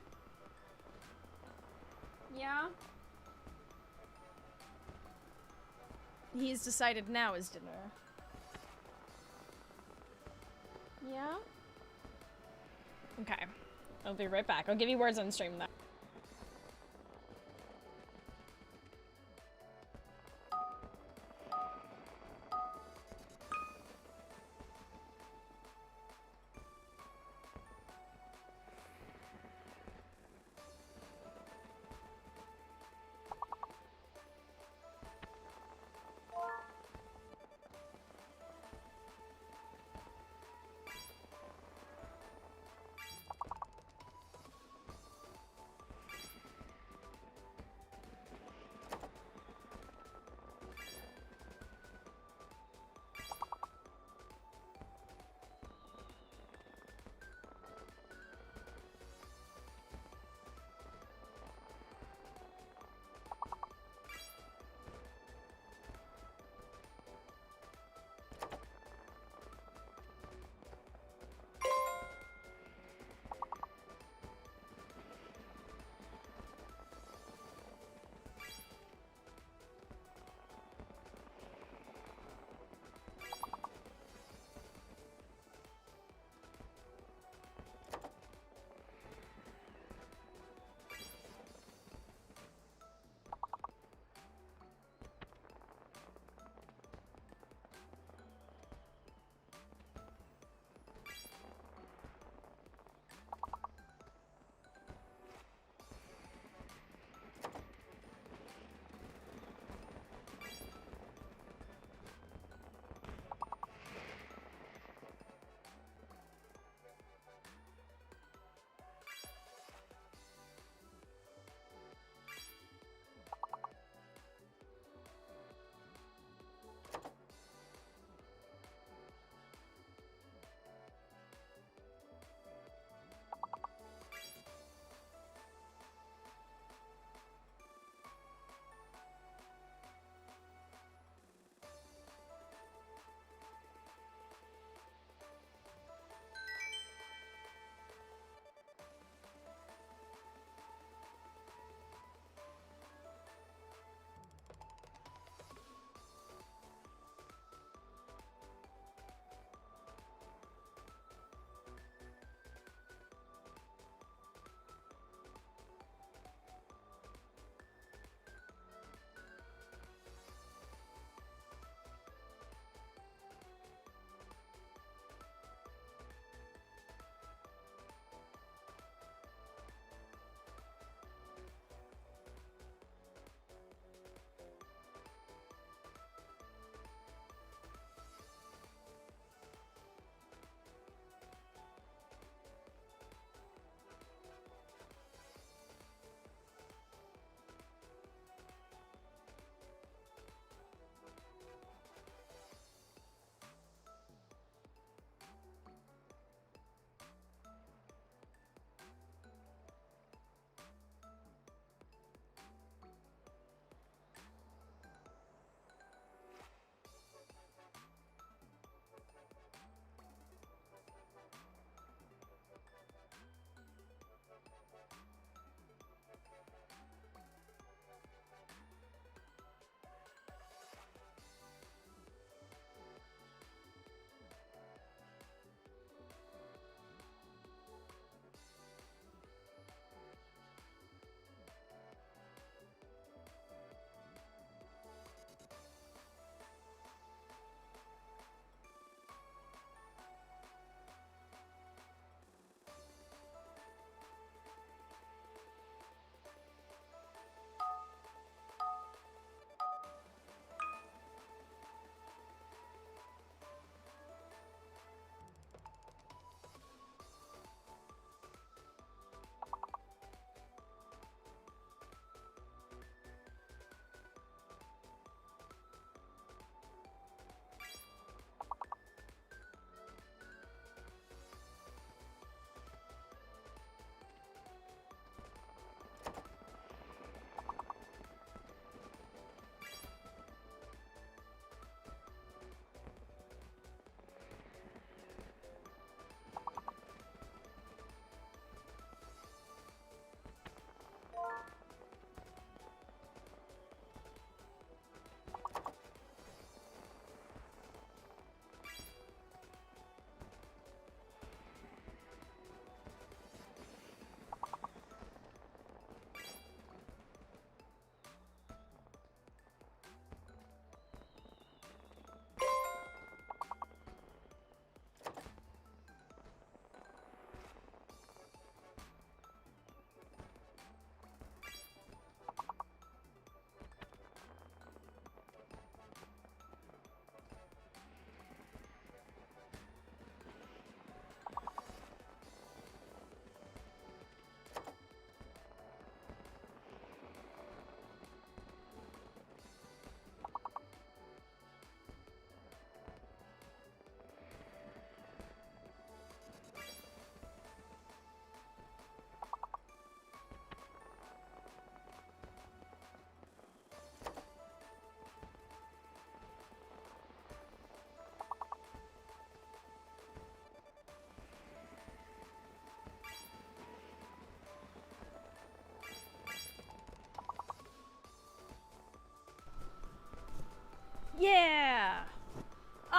S1: Yeah? He's decided now is dinner. Yeah? Okay. I'll be right back. I'll give you words on stream though.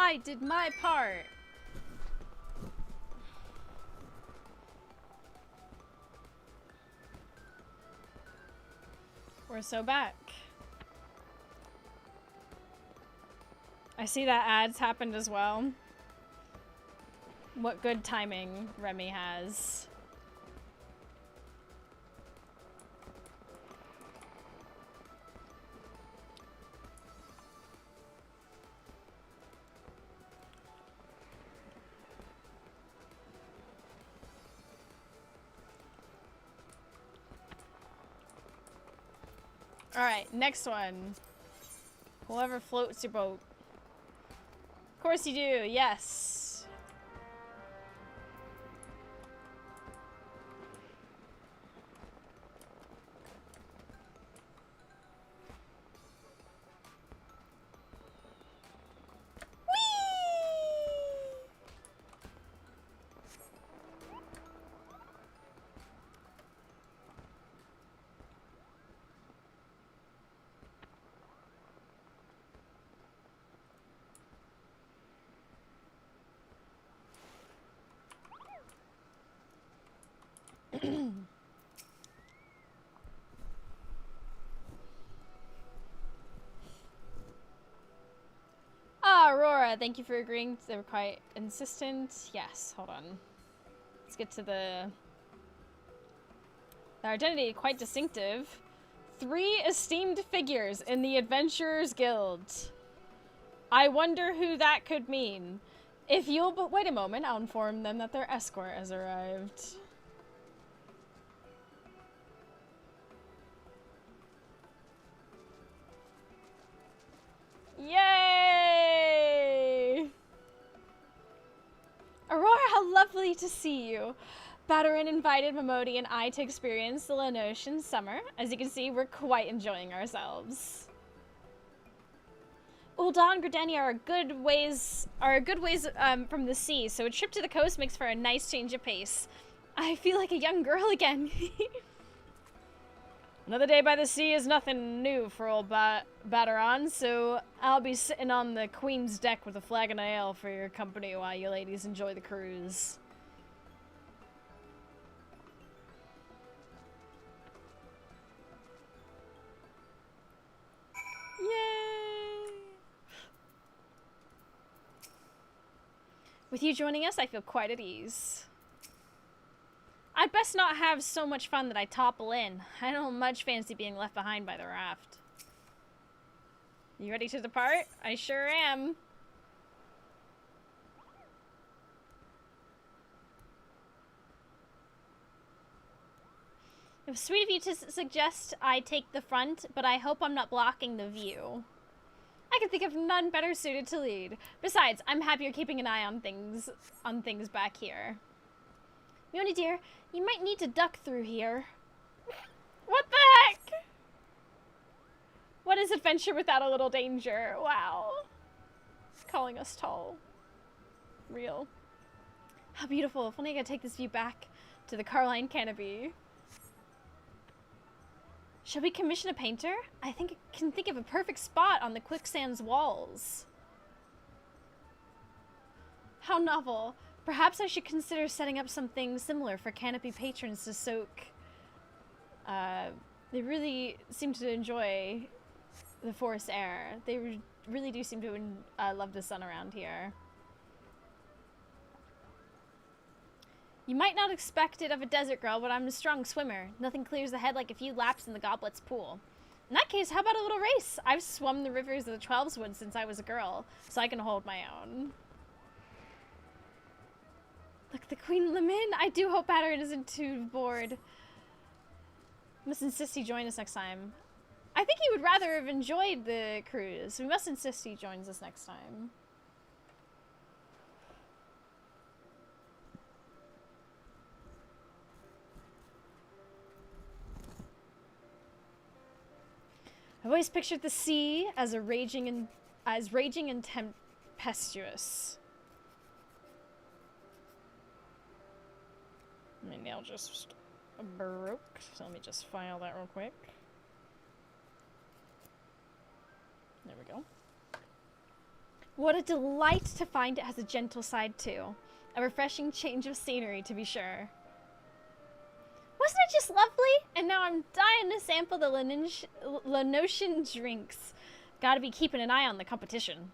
S1: I did my part. We're so back. I see that ads happened as well. What good timing Remy has. Alright, next one. Whoever floats your boat. Of course you do, yes. Ah, Aurora, thank you for agreeing. They were quite insistent. Yes, hold on. Let's get to the identity, quite distinctive. 3 esteemed figures in the Adventurers Guild. I wonder who that could mean. If you'll but wait a moment, I'll inform them that their escort has arrived. Yay! Aurora, how lovely to see you. Badarin invited Momodi and I to experience the Lenosian summer. As you can see, we're quite enjoying ourselves. Ul'dah and Gridania are a good ways from the sea, so a trip to the coast makes for a nice change of pace. I feel like a young girl again. Another day by the sea is nothing new for old Badarin, so I'll be sitting on the Queen's deck with a flagon of ale for your company while you ladies enjoy the cruise. Yay! With you joining us, I feel quite at ease. I'd best not have so much fun that I topple in. I don't much fancy being left behind by the raft. You ready to depart? I sure am. It was sweet of you to suggest I take the front, but I hope I'm not blocking the view. I can think of none better suited to lead. Besides, I'm happier keeping an eye on things back here. Mione dear, you might need to duck through here. What the heck? What is adventure without a little danger? Wow. Calling us tall. Real. How beautiful. If only I could take this view back to the Carline canopy. Shall we commission a painter? I can think of a perfect spot on the quicksand's walls. How novel. Perhaps I should consider setting up something similar for canopy patrons to soak. They really seem to enjoy the forest air. They really do seem to love the sun around here. You might not expect it of a desert girl, but I'm a strong swimmer. Nothing clears the head like a few laps in the Goblet's pool. In that case, how about a little race? I've swum the rivers of the Twelveswood since I was a girl, so I can hold my own. Look, the Queen Lemin. I do hope Badarin isn't too bored. Must insist he join us next time. I think he would rather have enjoyed the cruise. We must insist he joins us next time. I've always pictured the sea as raging and tempestuous. My nail just broke, so let me just file that real quick. There we go. What a delight to find it has a gentle side too. A refreshing change of scenery, to be sure. Wasn't it just lovely? And now I'm dying to sample the Lenosian drinks. Gotta be keeping an eye on the competition.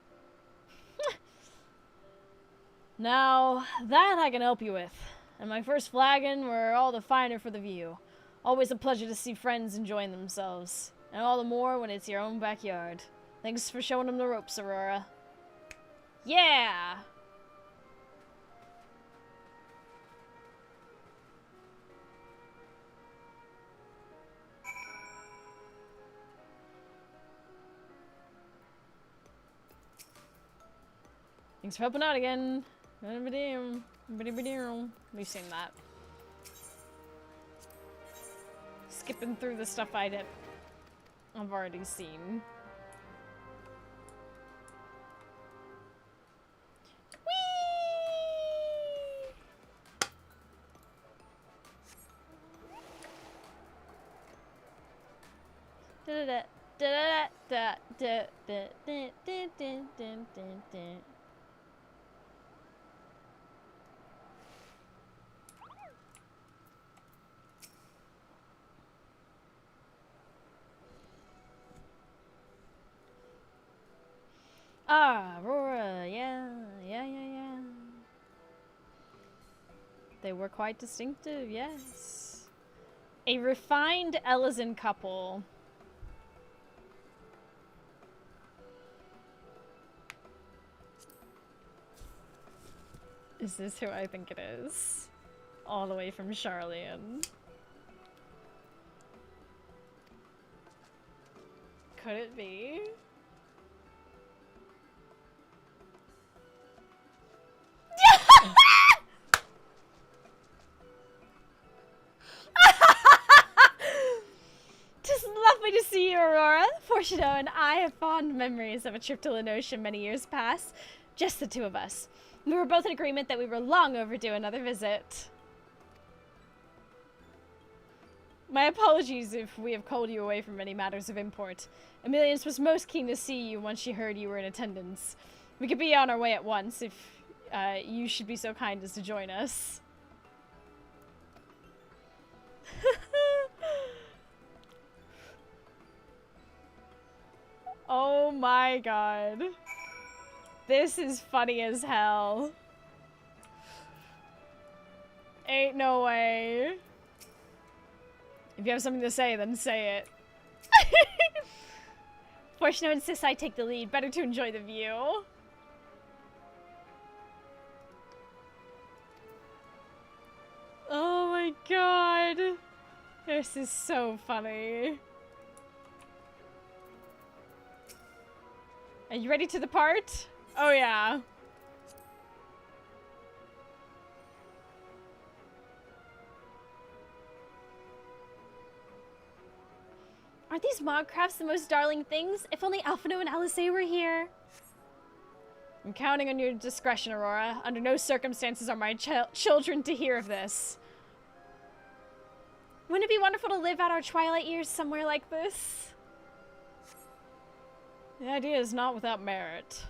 S1: Now, that I can help you with. And my first flagon were all the finer for the view. Always a pleasure to see friends enjoying themselves. And all the more when it's your own backyard. Thanks for showing them the ropes, Aurora. Yeah! Thanks for helping out again. We've seen that. Skipping through the stuff I've already seen. Ah, Aurora, yeah. They were quite distinctive, yes. A refined Ellison couple. Is this who I think it is? All the way from Charlian. Could it be? Just lovely to see you, Aurora. Fortuno and I have fond memories of a trip to Lenosha many years past. Just the two of us. We were both in agreement that we were long overdue another visit. My apologies if we have called you away from any matters of import. Emilius was most keen to see you once she heard you were in attendance. We could be on our way at once if you should be so kind as to join us. Oh my god. This is funny as hell. Ain't no way. If you have something to say, then say it. Fortuno insists I take the lead. Better to enjoy the view. Oh my god. This is so funny. Are you ready to depart? Oh yeah. Aren't these mod crafts the most darling things? If only Alphino and Alice were here. I'm counting on your discretion, Aurora. Under no circumstances are my children to hear of this. Wouldn't it be wonderful to live out our twilight years somewhere like this? The idea is not without merit.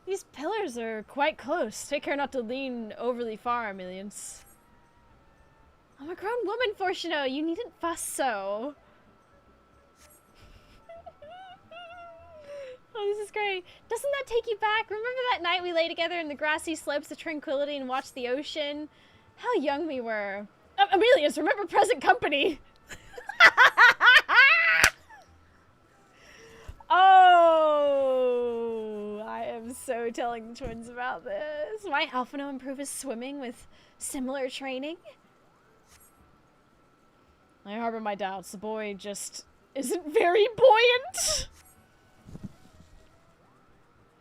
S1: These pillars are quite close. Take care not to lean overly far, Emilius. I'm a grown woman, Fortuno. You needn't fuss so. Oh, this is great. Doesn't that take you back? Remember that night we lay together in the grassy slopes of tranquility and watched the ocean? How young we were. Emilius, remember present company. Oh, I am so telling the twins about this. Might Alphino improve his swimming with similar training? I harbor my doubts. The boy just isn't very buoyant.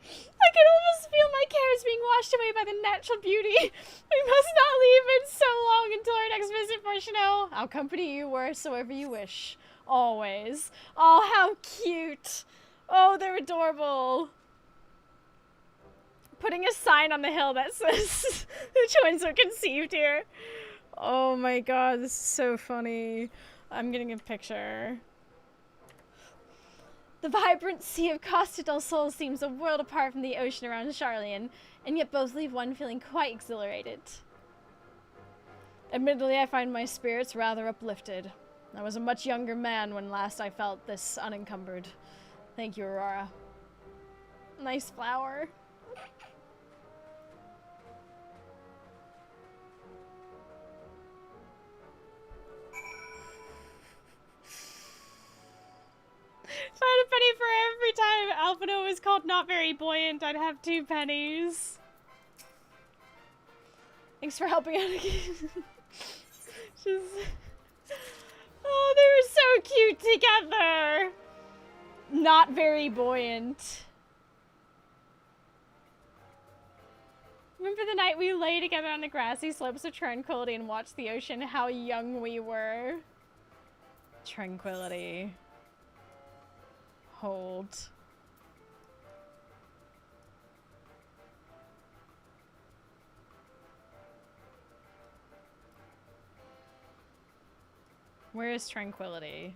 S1: I can almost feel my cares being washed away by the natural beauty. We must not leave it so long until our next visit, Fortuno. I'll accompany you wheresoever you wish. Always. Oh, how cute. Oh, they're adorable. Putting a sign on the hill that says the twins were conceived here. Oh my god, this is so funny. I'm getting a picture. The vibrant sea of Costa del Sol seems a world apart from the ocean around Charlian, and yet both leave one feeling quite exhilarated. Admittedly, I find my spirits rather uplifted. I was a much younger man when last I felt this unencumbered. Thank you, Aurora. Nice flower. If I had a penny for every time Alphino was called not very buoyant, I'd have 2 pennies. Thanks for helping out again. Just... Oh, they were so cute together. Not very buoyant. Remember the night we lay together on the grassy slopes of Tranquility and watched the ocean? How young we were. Tranquility. Hold. Where is Tranquility?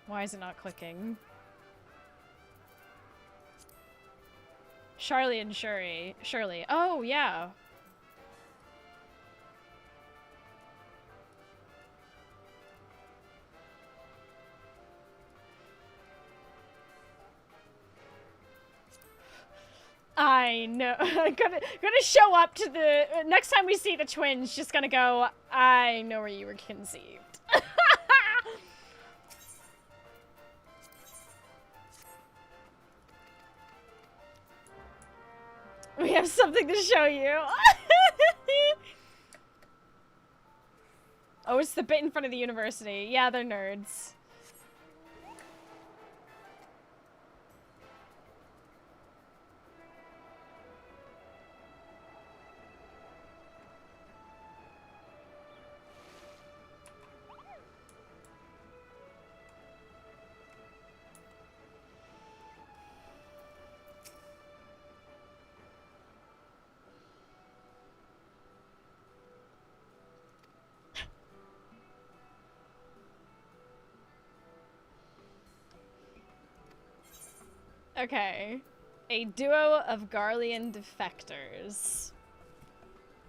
S1: Why is it not clicking? Charlie and Shirley. Oh, yeah. I know. gonna show up to the next time we see the twins. Just gonna go. I know where you were conceived. We have something to show you. Oh, it's the bit in front of the university. Yeah, they're nerds. Okay. A duo of Garlean defectors.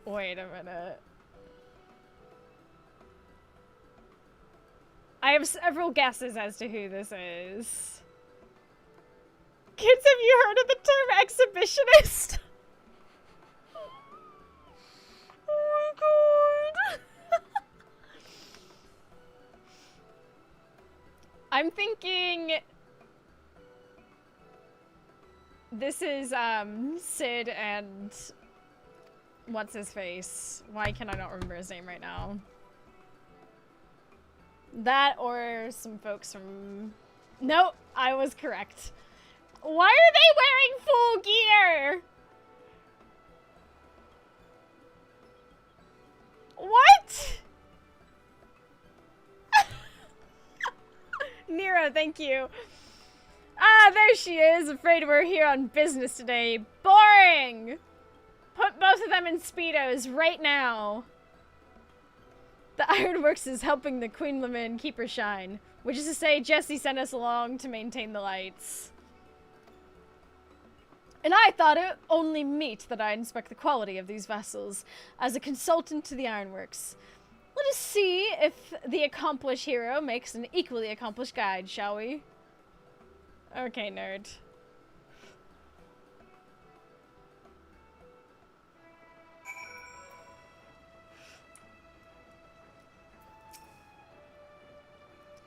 S1: Wait a minute. I have several guesses as to who this is. Kids, have you heard of the term exhibitionist? Oh my god. I'm thinking... This is, Sid and... What's his face? Why can I not remember his name right now? That or some folks from... Nope, I was correct. Why are they wearing full gear? What? Nero, thank you. Ah, there she is. Afraid we're here on business today. Boring! Put both of them in Speedos right now. The Ironworks is helping the Queen Lamin keep her shine. Which is to say, Jesse sent us along to maintain the lights. And I thought it only meet that I inspect the quality of these vessels as a consultant to the Ironworks. Let us see if the accomplished hero makes an equally accomplished guide, shall we? Okay, nerd.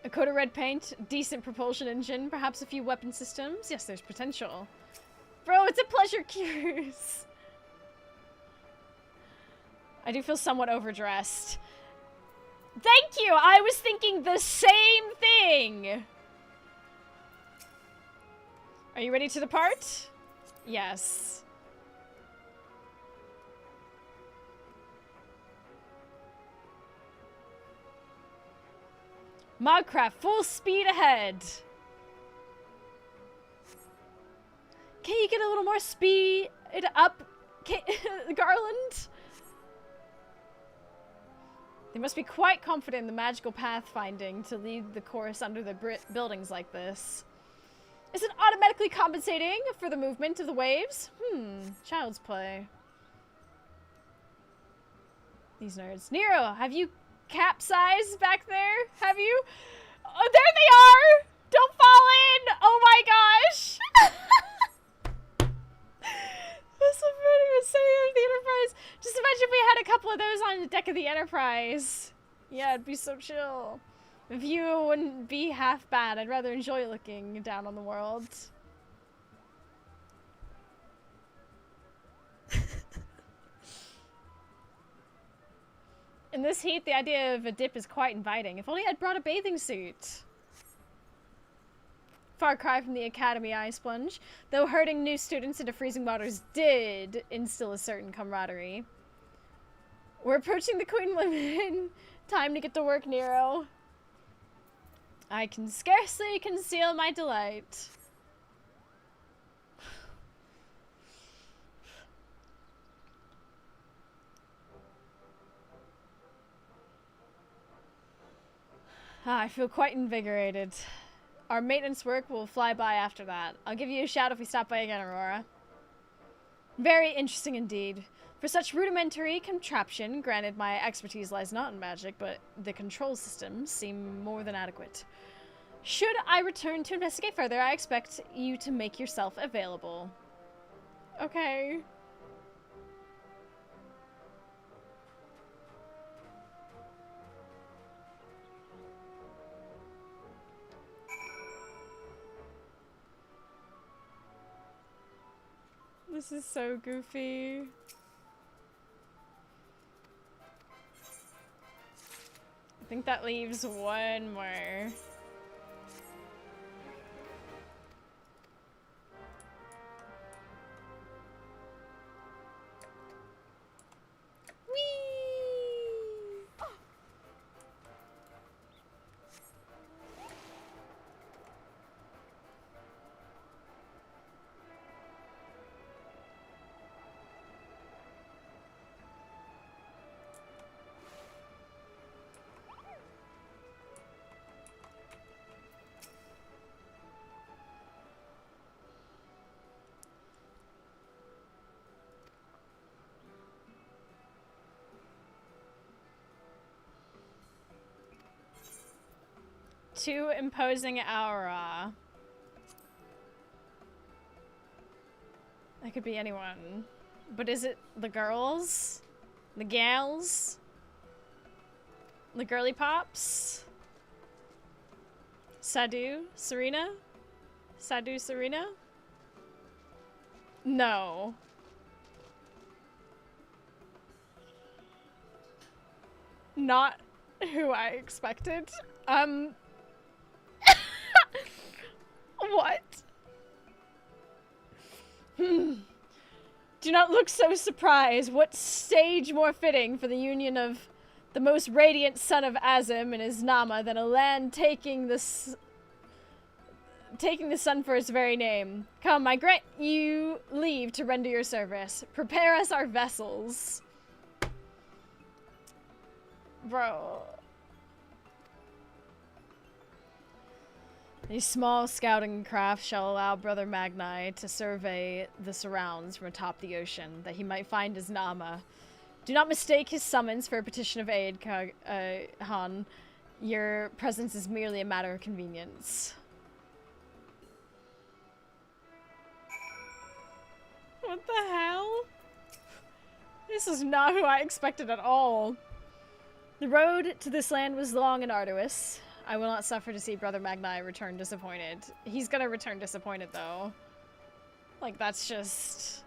S1: A coat of red paint, decent propulsion engine, perhaps a few weapon systems. Yes, there's potential. Bro, it's a pleasure cruise. I do feel somewhat overdressed. Thank you! I was thinking the same thing! Are you ready to depart? Yes. Modcraft, full speed ahead. Can you get a little more speed up, Garland? They must be quite confident in the magical pathfinding to lead the course under the buildings like this. Is it automatically compensating for the movement of the waves? Child's play. These nerds. Nero, have you capsized back there? Have you? Oh, there they are! Don't fall in! Oh my gosh! That's so funny to say of the Enterprise. Just imagine if we had a couple of those on the deck of the Enterprise. Yeah, it'd be so chill. The view wouldn't be half bad. I'd rather enjoy looking down on the world. In this heat, the idea of a dip is quite inviting. If only I'd brought a bathing suit. Far cry from the Academy Ice Plunge, though herding new students into freezing waters did instill a certain camaraderie. We're approaching the Queen limit. Time to get to work, Nero. I can scarcely conceal my delight. I feel quite invigorated. Our maintenance work will fly by after that. I'll give you a shout if we stop by again, Aurora. Very interesting indeed. For such rudimentary contraption, granted my expertise lies not in magic, but the control systems seem more than adequate. Should I return to investigate further, I expect you to make yourself available. Okay. This is so goofy. I think that leaves one more. Too imposing aura. That could be anyone. But is it the girls? The gals? The girly pops? Sadu? Serena? Sadu Serena? No. Not who I expected. What? Do not look so surprised. What stage more fitting for the union of the most radiant son of Azim and his Nama than a land taking the sun for its very name? Come, I grant you leave to render your service. Prepare us our vessels. Bro. A small scouting craft shall allow Brother Magni to survey the surrounds from atop the ocean, that he might find his Nama. Do not mistake his summons for a petition of aid, Han. Your presence is merely a matter of convenience. What the hell? This is not who I expected at all. The road to this land was long and arduous. I will not suffer to see Brother Magni return disappointed. He's gonna return disappointed, though. Like, that's just...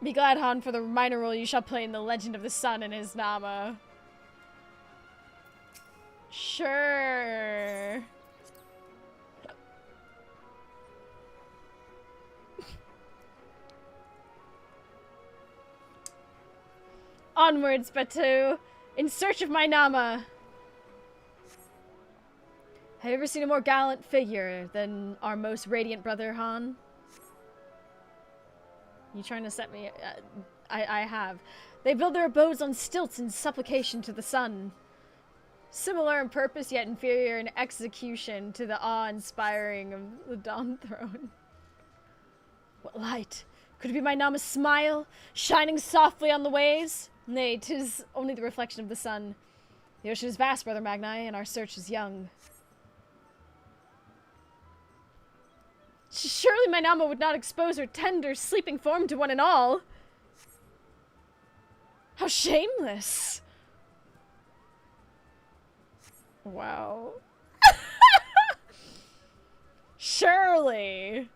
S1: Be glad, Han, for the minor role you shall play in the Legend of the Sun and his Nama. Sure. Onwards, Batu, in search of my Nama. Have you ever seen a more gallant figure than our most radiant brother, Han? You trying to set me... I have. They build their abodes on stilts in supplication to the sun. Similar in purpose, yet inferior in execution to the awe-inspiring of the Dawn Throne. What light? Could it be my Nama's smile, shining softly on the waves? Nay, 'tis only the reflection of the sun. The ocean is vast, Brother Magni, and our search is young. Surely my Nama would not expose her tender, sleeping form to one and all. How shameless! Wow. Surely!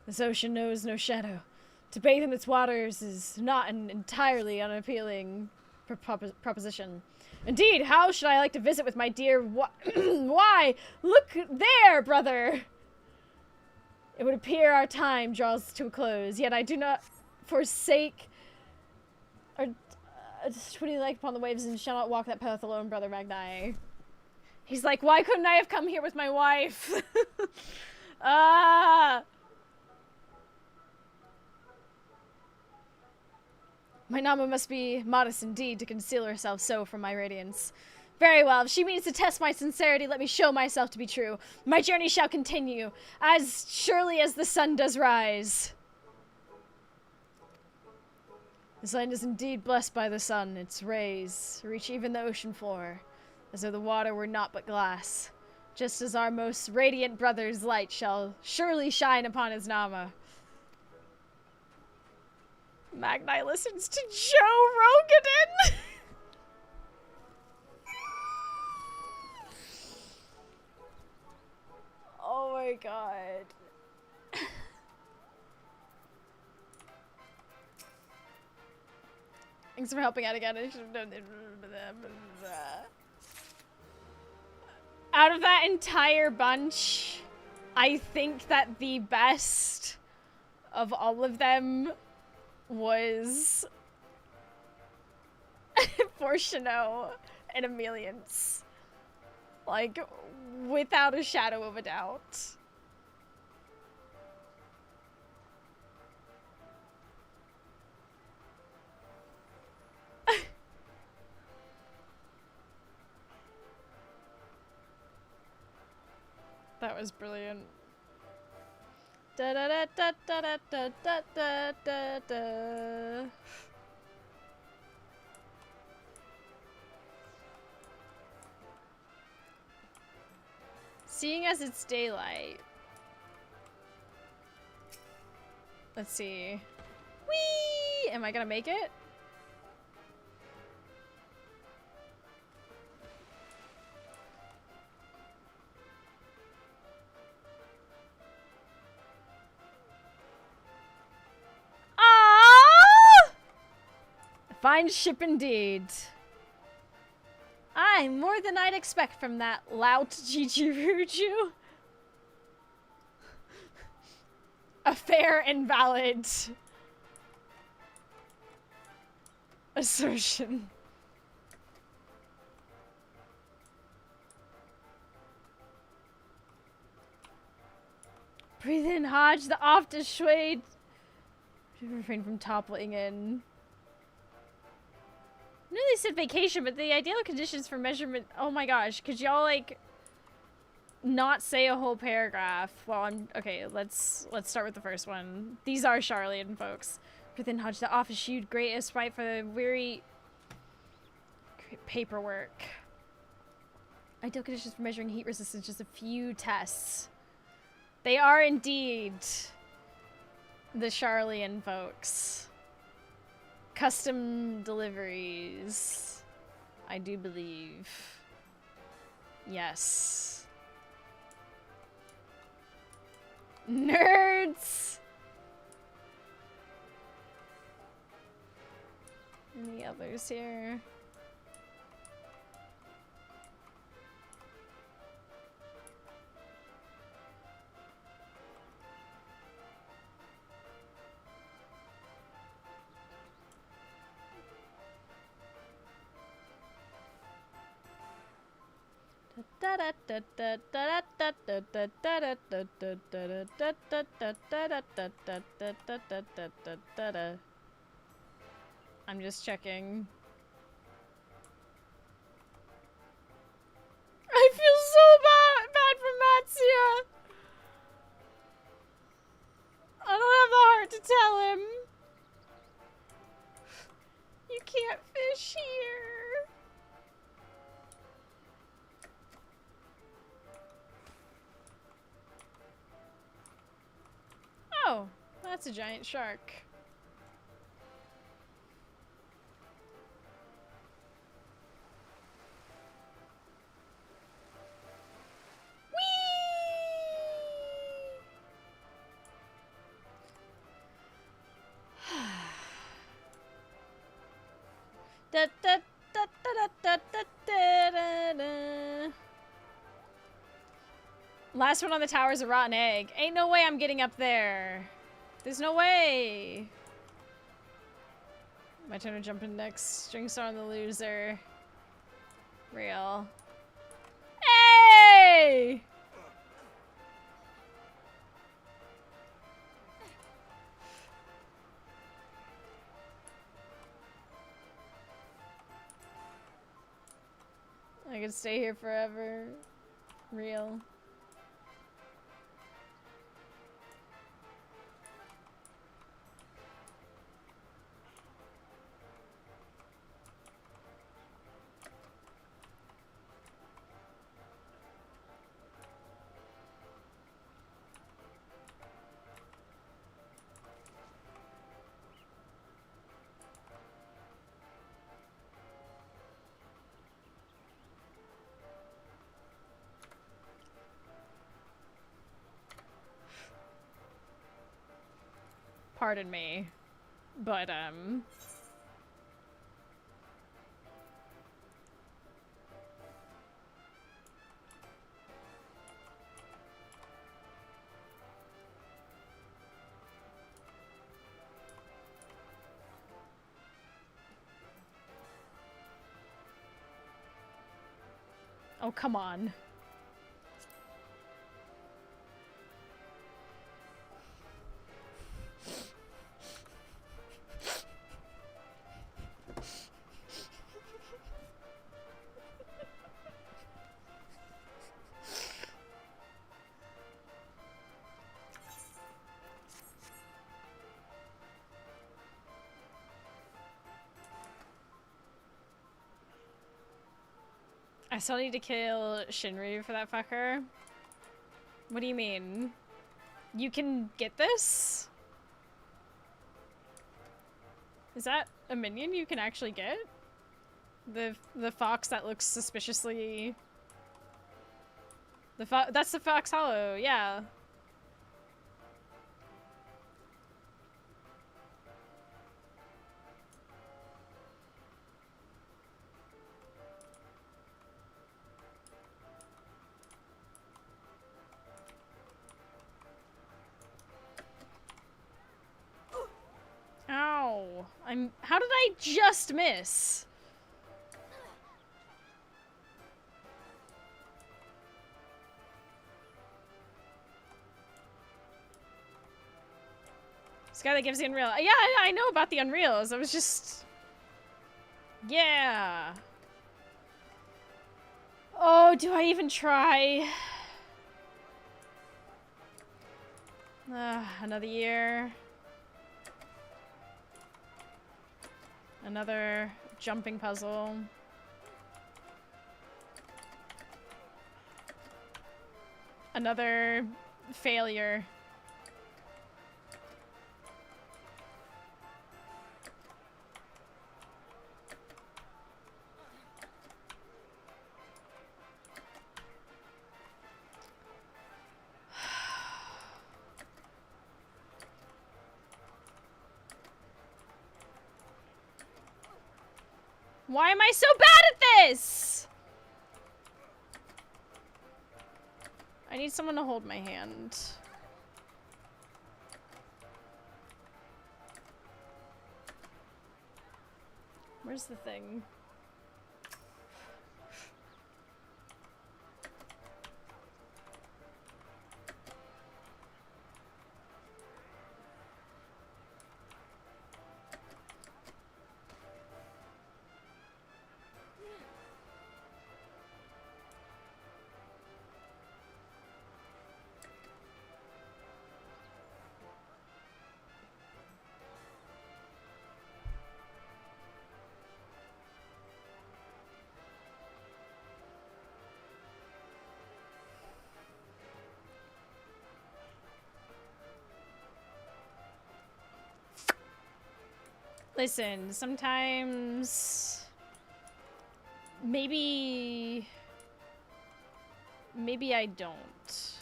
S1: This ocean knows no shadow. To bathe in its waters is not an entirely unappealing proposition. Indeed, how should I like to visit with my dear Why, look there, brother! It would appear our time draws to a close, yet I do not forsake or twitty like upon the waves and shall not walk that path alone, Brother Magni. He's like, why couldn't I have come here with my wife? Ah! My Nama must be modest indeed to conceal herself so from my radiance. Very well, if she means to test my sincerity, let me show myself to be true. My journey shall continue, as surely as the sun does rise. This land is indeed blessed by the sun. Its rays reach even the ocean floor, as though the water were naught but glass. Just as our most radiant brother's light shall surely shine upon his Nama. Magni listens to Joe Rogan. Oh my god. Thanks for helping out again. I should have done it. Out of that entire bunch, I think that the best of all of them was for Chanel and Emilience. Like, without a shadow of a doubt. That was brilliant. Da da da da da da da da da da. Seeing as it's daylight. Let's see. Whee! Am I gonna make it? Fine ship indeed. Aye, more than I'd expect from that lout Jijiruju. A fair and valid assertion. Breathe in, Hodge. The oft is swayed. Refrain from toppling in. I know they said vacation, but the ideal conditions for measurement... Oh my gosh, could y'all, like, not say a whole paragraph? Well, okay, let's start with the first one. These are Charlian, folks. Within Hodge, the office shewed great spite for the weary paperwork. Ideal conditions for measuring heat resistance, just a few tests. They are indeed the Charlian folks. Custom deliveries, I do believe. Yes. Nerds! Any others here? I'm just checking. I feel so bad for Matsuya. I don't have the heart to tell him. You can't fish here. Oh, that's a giant shark. Da, da, da, da, da, da, da, da. Last one on the tower is a rotten egg. Ain't no way I'm getting up there. There's no way. My turn to jump in next. String star on the loser. Real. Hey! I could stay here forever. Real. Pardon me, but, oh, come on. I still need to kill Shinryu for that fucker. What do you mean? You can get this? Is that a minion you can actually get? The fox that looks suspiciously... That's the Fox Hollow, yeah. Ow. How did I just miss? This guy that gives the Unreal. Yeah, I know about the Unreals. I was just... Yeah. Oh, do I even try? Another year. Another jumping puzzle. Another failure. Why am I so bad at this? I need someone to hold my hand. Where's the thing? Listen, sometimes... Maybe I don't.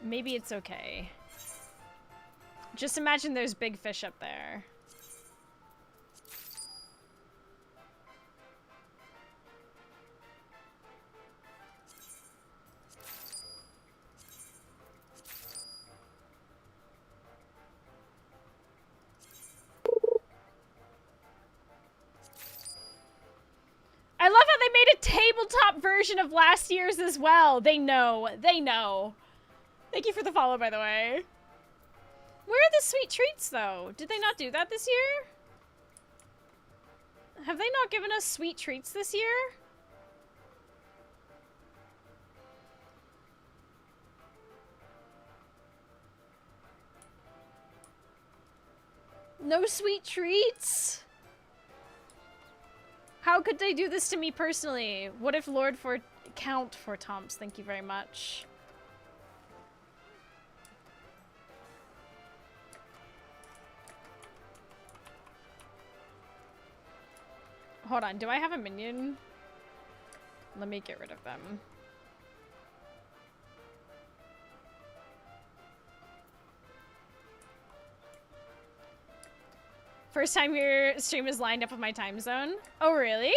S1: Maybe it's okay. Just imagine there's big fish up there. I love how they made a tabletop version of last year's as well. They know. They know. Thank you for the follow, by the way. Where are the sweet treats, though? Did they not do that this year? Have they not given us sweet treats this year? No sweet treats? How could they do this to me personally? What if Count for Tomps? Thank you very much. Hold on, do I have a minion? Let me get rid of them. First time your stream is lined up with my time zone. Oh, really?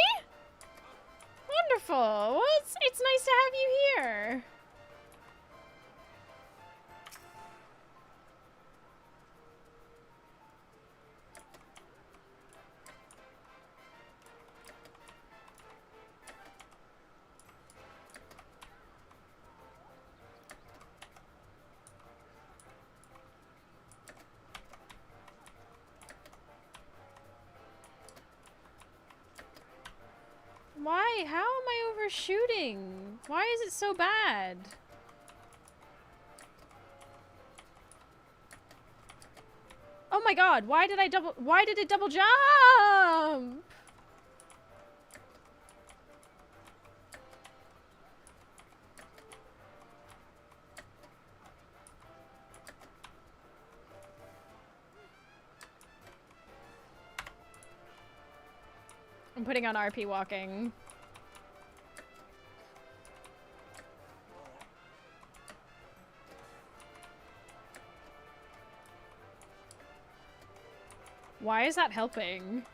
S1: Wonderful. Well, it's nice to have you here. Why? How am I overshooting? Why is it so bad? Oh my god, why did it double jump? I'm putting on RP walking. Why is that helping?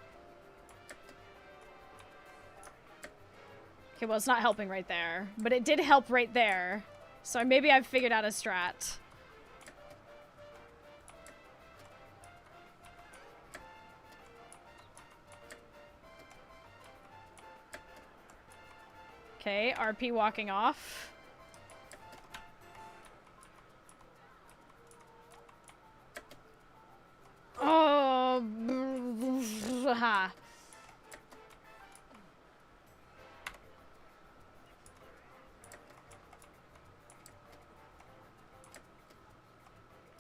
S1: Okay, well, it's not helping right there, but it did help right there. So maybe I've figured out a strat. Okay, RP walking off. Oh, ha.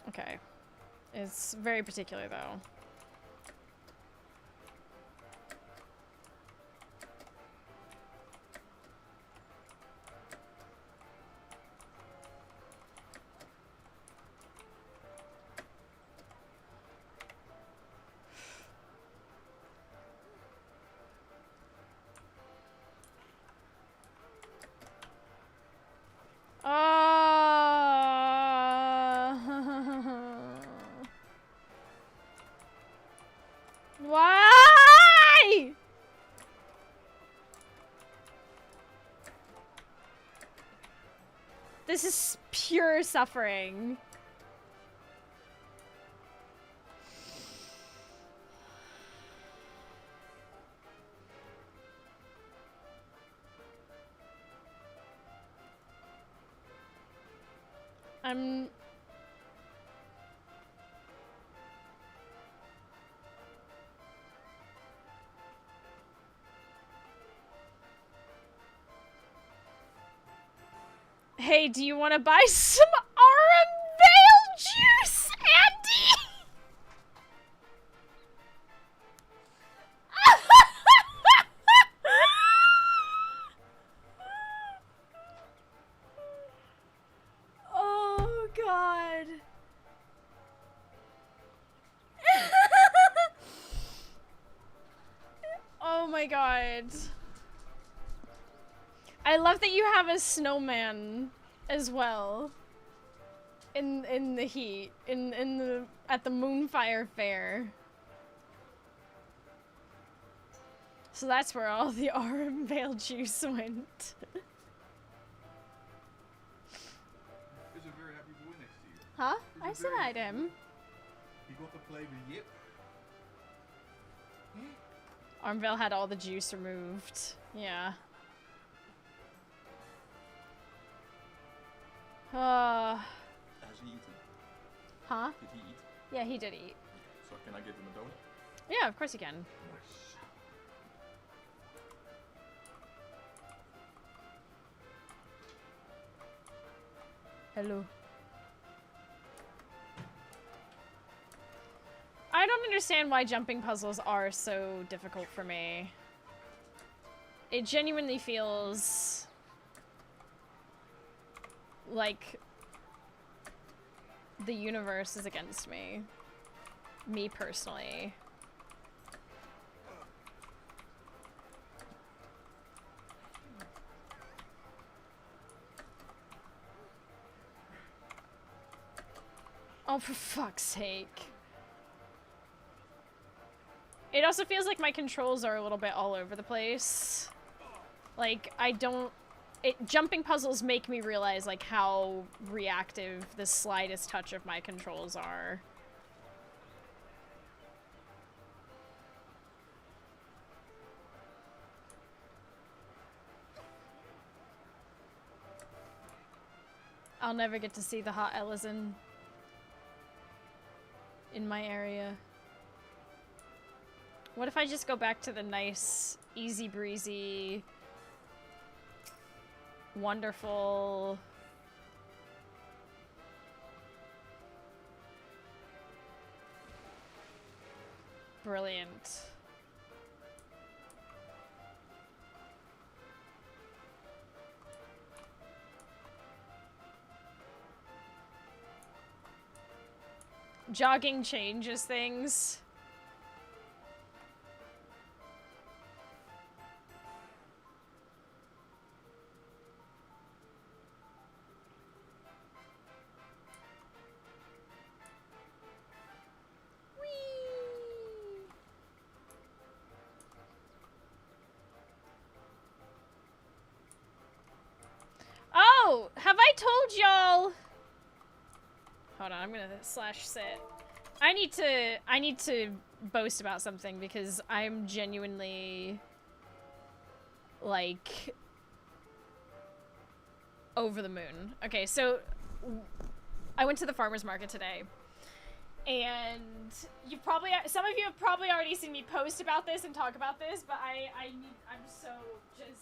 S1: Okay. It's very particular, though. Why? This is pure suffering. Hey, do you want to buy some Aramvale juice, Andy? Oh, God. good. I love that you have a snowman as well. In the heat. At the Moonfire Faire. So that's where all the Aurum Vale juice went.
S3: There's a very happy boy next to you.
S1: Huh? I said hi to him.
S3: He got to play the yip.
S1: Aurum Vale had all the juice removed. Yeah.
S3: Has he eaten?
S1: Huh?
S3: Did he eat?
S1: Yeah, he did eat.
S3: So can I give him a donut?
S1: Yeah, of course you can.
S3: Nice.
S1: Hello. I don't understand why jumping puzzles are so difficult for me. It genuinely feels like the universe is against me. Me personally. Oh, for fuck's sake. It also feels like my controls are a little bit all over the place. Like, jumping puzzles make me realize, like, how reactive the slightest touch of my controls are. I'll never get to see the hot Ellison in my area. What if I just go back to the nice, easy breezy, wonderful... brilliant. Jogging changes things. Oh, have I told y'all? Hold on, I'm gonna /sit. I need to boast about something because I'm genuinely like over the moon. Okay, so I went to the farmer's market today. And some of you have probably already seen me post about this and talk about this, but I'm so just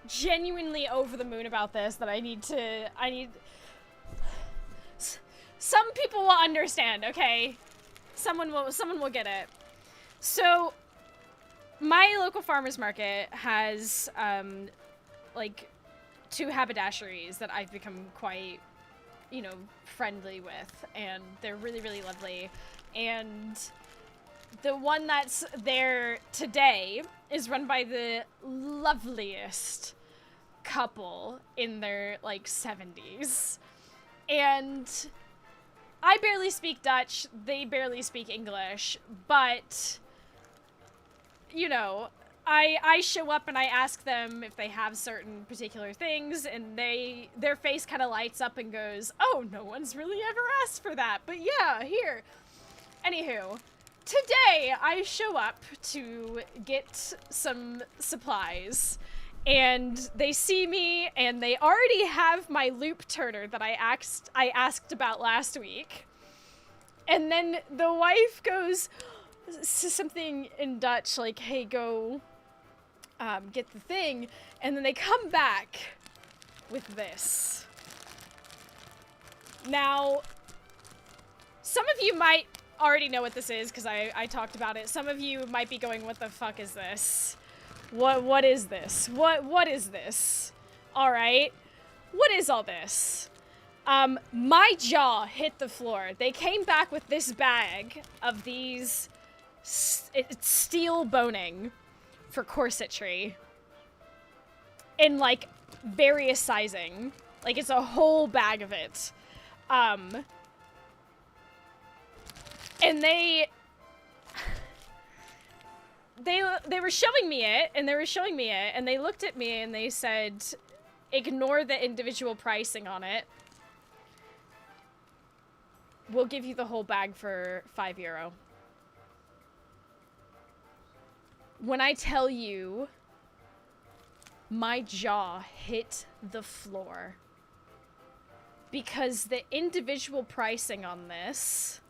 S1: genuinely over the moon about this that some people will understand, okay? Someone will get it. So my local farmers market has like 2 haberdasheries that I've become quite, you know, friendly with, and they're really, really lovely. And the one that's there today is run by the loveliest couple in their, like, 70s. And I barely speak Dutch, they barely speak English, but, you know, I show up and I ask them if they have certain particular things, and their face kind of lights up and goes, oh, no one's really ever asked for that, but yeah, here. Anywho, today I show up to get some supplies, and they see me, and they already have my loop turner that I asked about last week. And then the wife goes something in Dutch, like, hey, go get the thing. And then they come back with this. Now, some of you might already know what this is, because I talked about it. Some of you might be going, what the fuck is this? What is this? What is this? All right. What is all this? My jaw hit the floor. They came back with this bag of these it's steel boning for corsetry in like various sizing. Like it's a whole bag of it. And they were showing me it, and they looked at me and they said, ignore the individual pricing on it. We'll give you the whole bag for €5. When I tell you, my jaw hit the floor. Because the individual pricing on this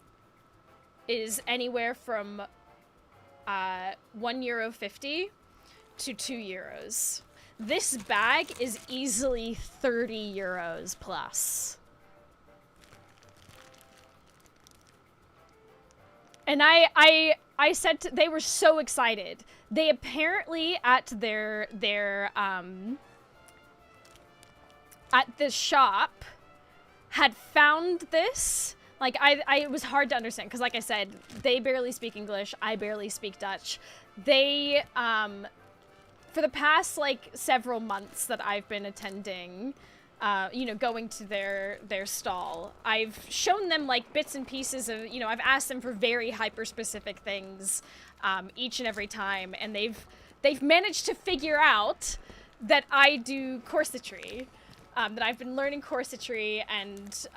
S1: is anywhere from €1.50 to €2. This bag is easily €30 plus. And I said they were so excited. They apparently at their at the shop had found this. Like it was hard to understand because, like I said, they barely speak English. I barely speak Dutch. They for the past like several months that I've been attending, you know, going to their stall, I've shown them like bits and pieces of, you know, I've asked them for very hyper specific things each and every time, and they've managed to figure out that I do corsetry, that I've been learning corsetry and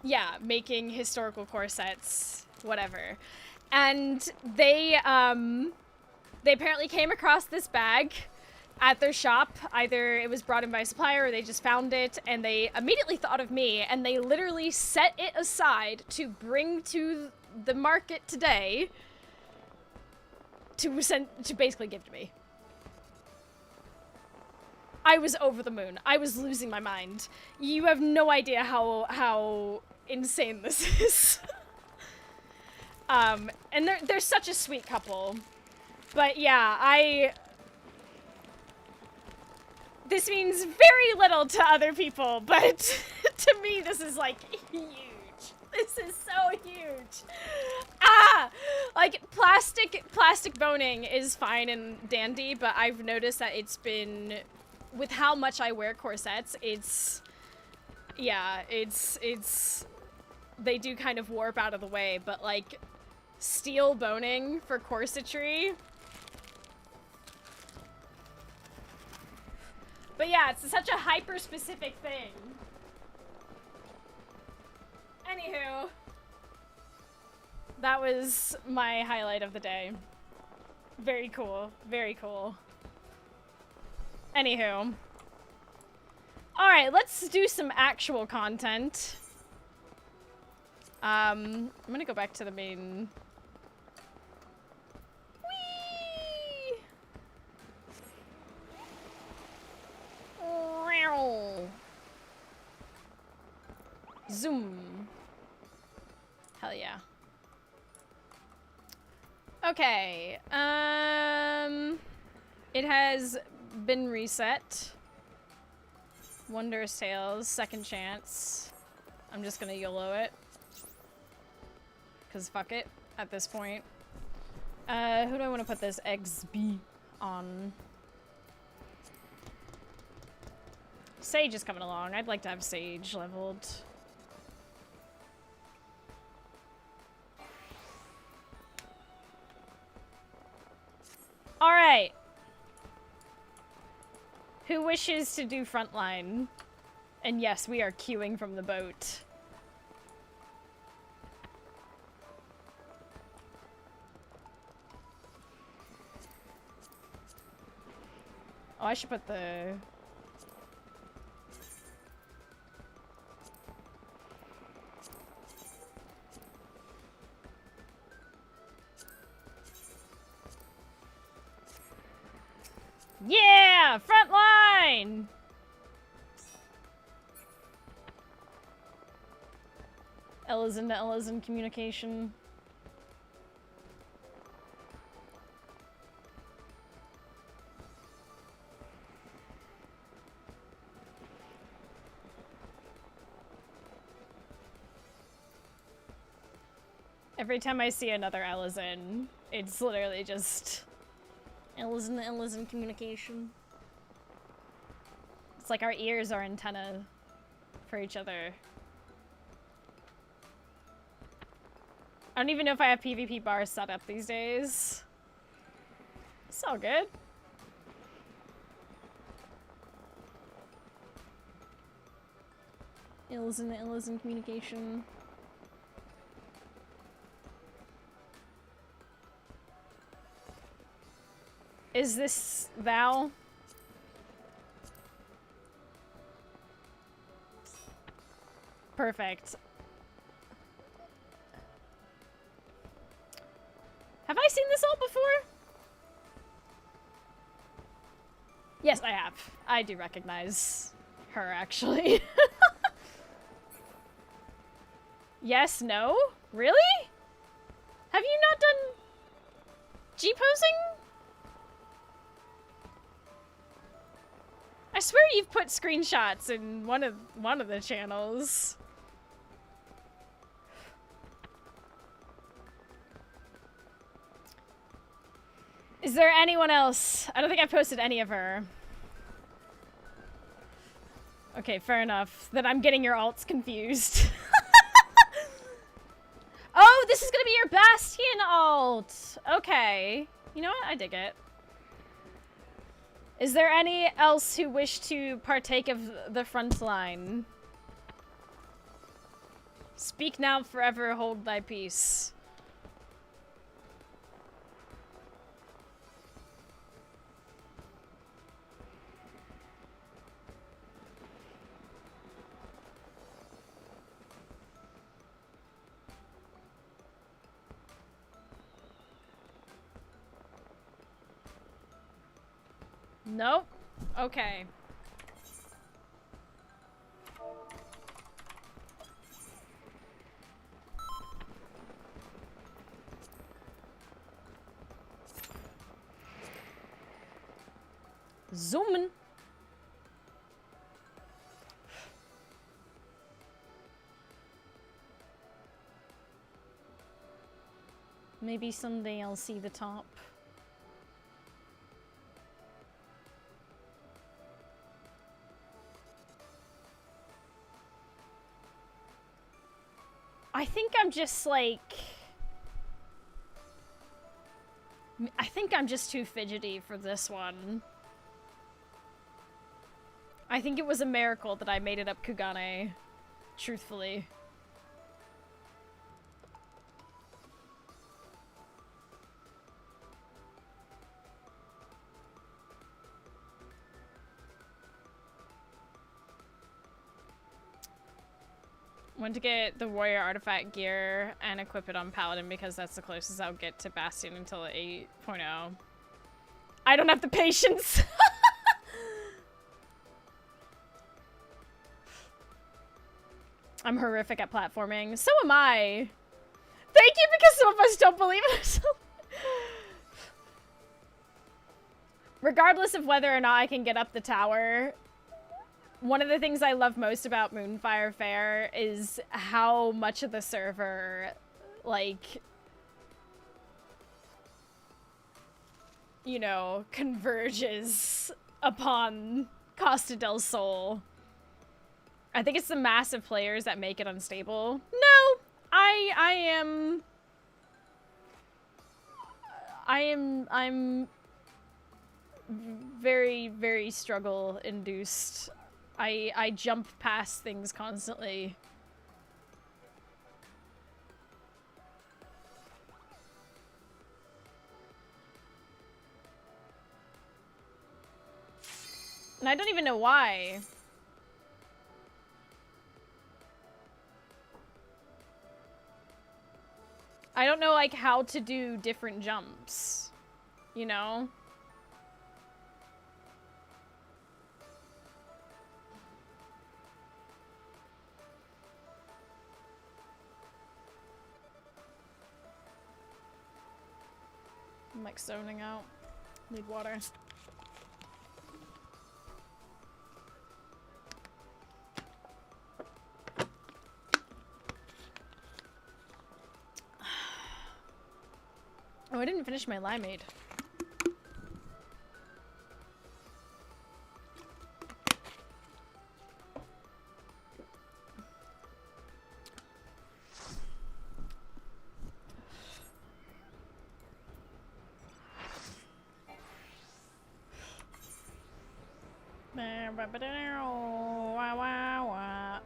S1: yeah, making historical corsets, whatever. And they apparently came across this bag at their shop. Either it was brought in by a supplier or they just found it, and they immediately thought of me, and they literally set it aside to bring to the market today to basically give to me. I was over the moon. I was losing my mind. You have no idea how insane this is. And they're such a sweet couple. But yeah, this means very little to other people, but to me this is like huge. This is so huge. Like plastic boning is fine and dandy, but I've noticed that it's been, with how much I wear corsets, they do kind of warp out of the way, but like steel boning for corsetry. But yeah, it's such a hyper-specific thing. Anywho, that was my highlight of the day. Very cool. Very cool. Anywho. Alright, let's do some actual content. I'm gonna go back to the main... Whee! Zoom. Hell yeah. Okay. It has been reset. Wondrous Tales, second chance. I'm just gonna YOLO it. Cause fuck it, at this point. Who do I want to put this XB on? Sage is coming along. I'd like to have Sage leveled. Alright. Who wishes to do frontline? And yes, we are queuing from the boat. Oh, I should put the... Yeah! Frontline! Ella's in communication. Every time I see another Ellison, it's literally just Ellison communication. It's like our ears are antenna for each other. I don't even know if I have PvP bars set up these days. It's all good. Ellison communication. Is this Val? Perfect. Have I seen this all before? Yes, I have. I do recognize her, actually. Yes, no? Really? Have you not done G-posing? I swear you've put screenshots in one of the channels. Is there anyone else? I don't think I've posted any of her. Okay, fair enough. Then I'm getting your alts confused. Oh, this is gonna be your Bastion alt! Okay. You know what? I dig it. Is there any else who wish to partake of the front line? Speak now, forever hold thy peace. Nope. Okay. Zoomin'. Maybe someday I'll see the top. I think I'm just like... I think I'm just too fidgety for this one. I think it was a miracle that I made it up Kugane, truthfully. Want to get the warrior artifact gear and equip it on Paladin because that's the closest I'll get to Bastion until 8.0. I don't have the patience! I'm horrific at platforming. So am I. Thank you, because some of us don't believe in ourselves. Regardless of whether or not I can get up the tower, one of the things I love most about Moonfire Faire is how much of the server, like, you know, converges upon Costa del Sol. I think it's the massive players that make it unstable. No, I'm very, very struggle induced. I jump past things constantly. And I don't even know why. I don't know, like, how to do different jumps, you know? I'm, like, zoning out. Need water. I didn't finish my limeade.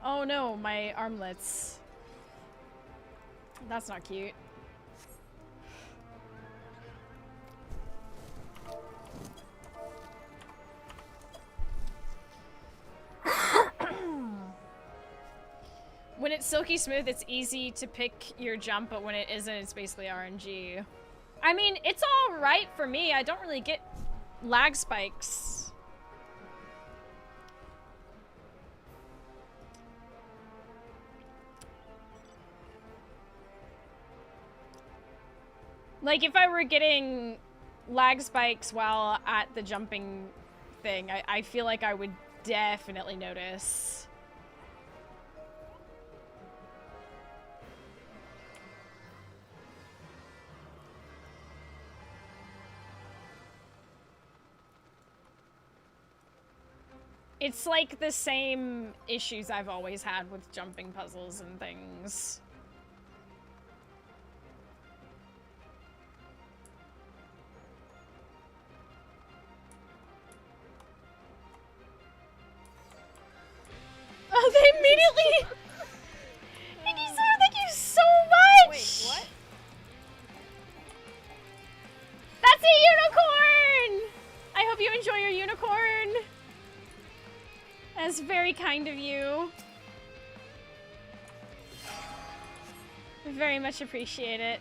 S1: Oh no, my armlets. That's not cute. When it's silky smooth, it's easy to pick your jump, but when it isn't, it's basically RNG. I mean, it's all right for me. I don't really get lag spikes. Like, if I were getting lag spikes while at the jumping thing, I feel like I would definitely notice. It's like the same issues I've always had with jumping puzzles and things. Oh, they immediately... Nikki, sir, thank you so much!
S4: Wait, what?
S1: That's a unicorn! I hope you enjoy your unicorn. That's very kind of you. I very much appreciate it.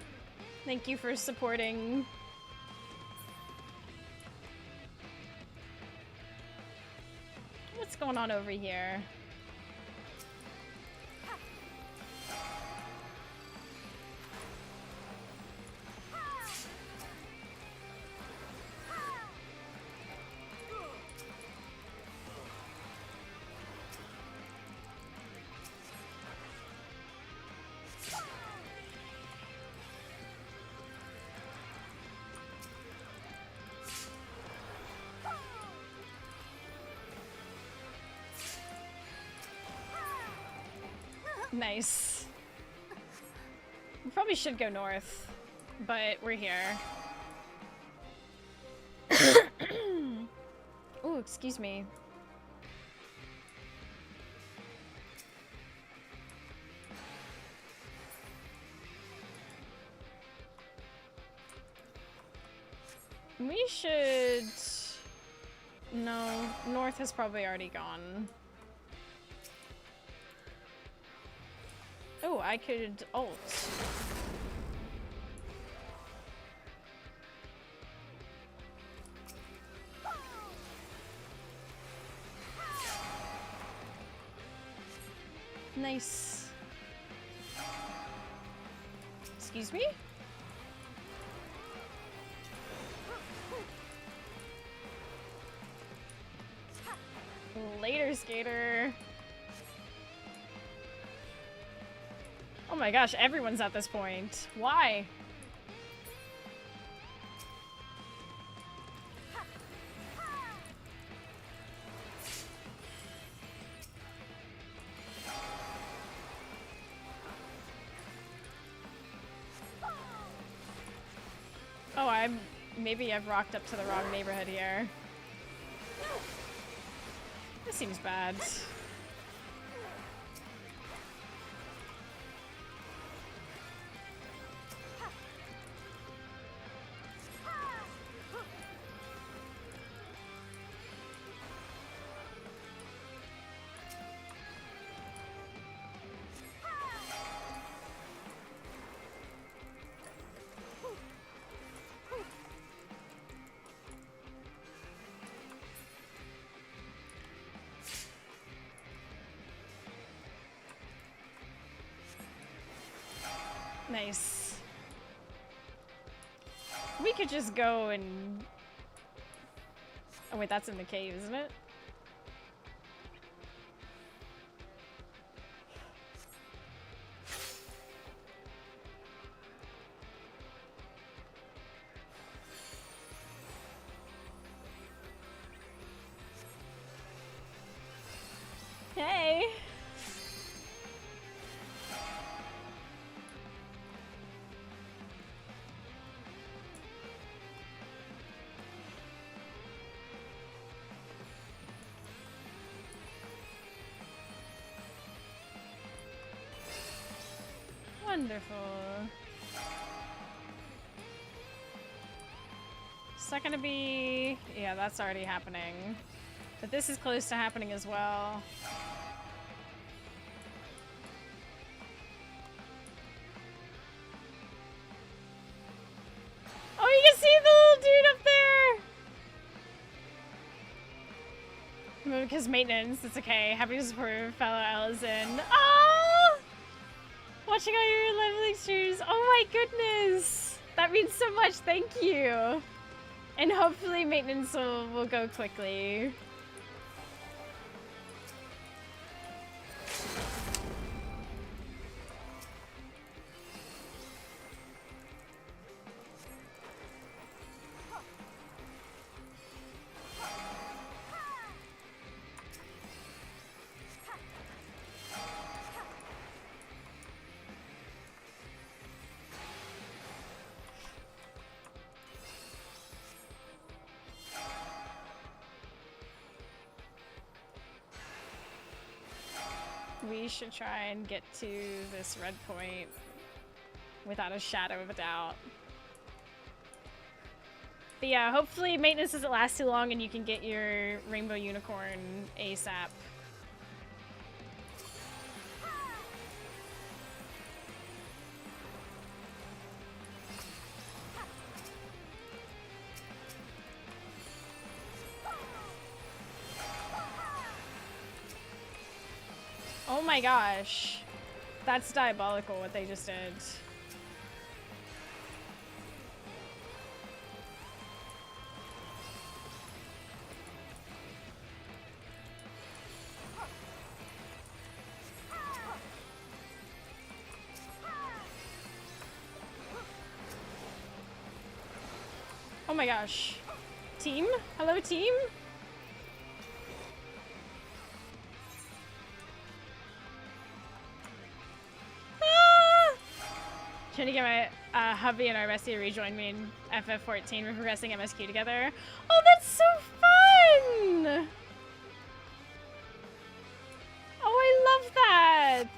S1: Thank you for supporting. What's going on over here? Nice. We probably should go north, but we're here. Ooh, excuse me. We should... No, north has probably already gone. Oh, I could ult. Nice. Excuse me? Later, skater. Oh my gosh, everyone's at this point. Why? Oh, maybe I've rocked up to the wrong neighborhood here. This seems bad. Nice. We could just go and... Oh wait, that's in the cave, isn't it? Wonderful. Is that gonna be... Yeah, that's already happening. But this is close to happening as well. Oh, you can see the little dude up there! Because maintenance, it's okay. Happy to support fellow Allison. Oh! Watching all your leveling streams. Oh my goodness! That means so much, thank you! And hopefully maintenance will go quickly. We should try and get to this red point without a shadow of a doubt. But yeah, hopefully maintenance doesn't last too long and you can get your rainbow unicorn ASAP. Oh my gosh. That's diabolical what they just did. Oh my gosh. Team? Hello, team? Trying to get my hubby and our bestie to rejoin me in FF14. We're progressing MSQ together. Oh, that's so fun! Oh, I love that!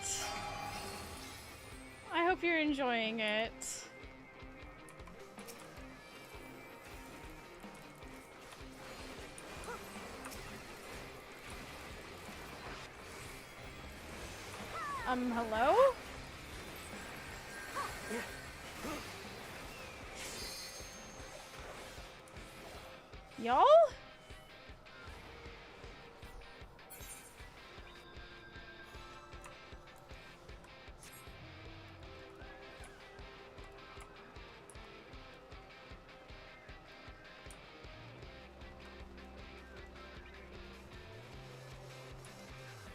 S1: I hope you're enjoying it. Hello? Y'all?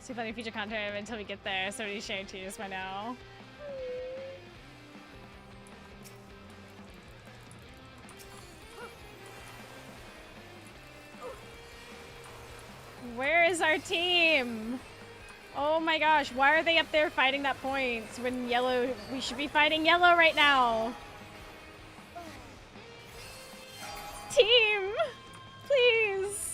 S1: See funny future content until we get there. Somebody's sharing to us by now. Where is our team? Oh my gosh, why are they up there fighting that point when yellow, we should be fighting yellow right now? Team, please.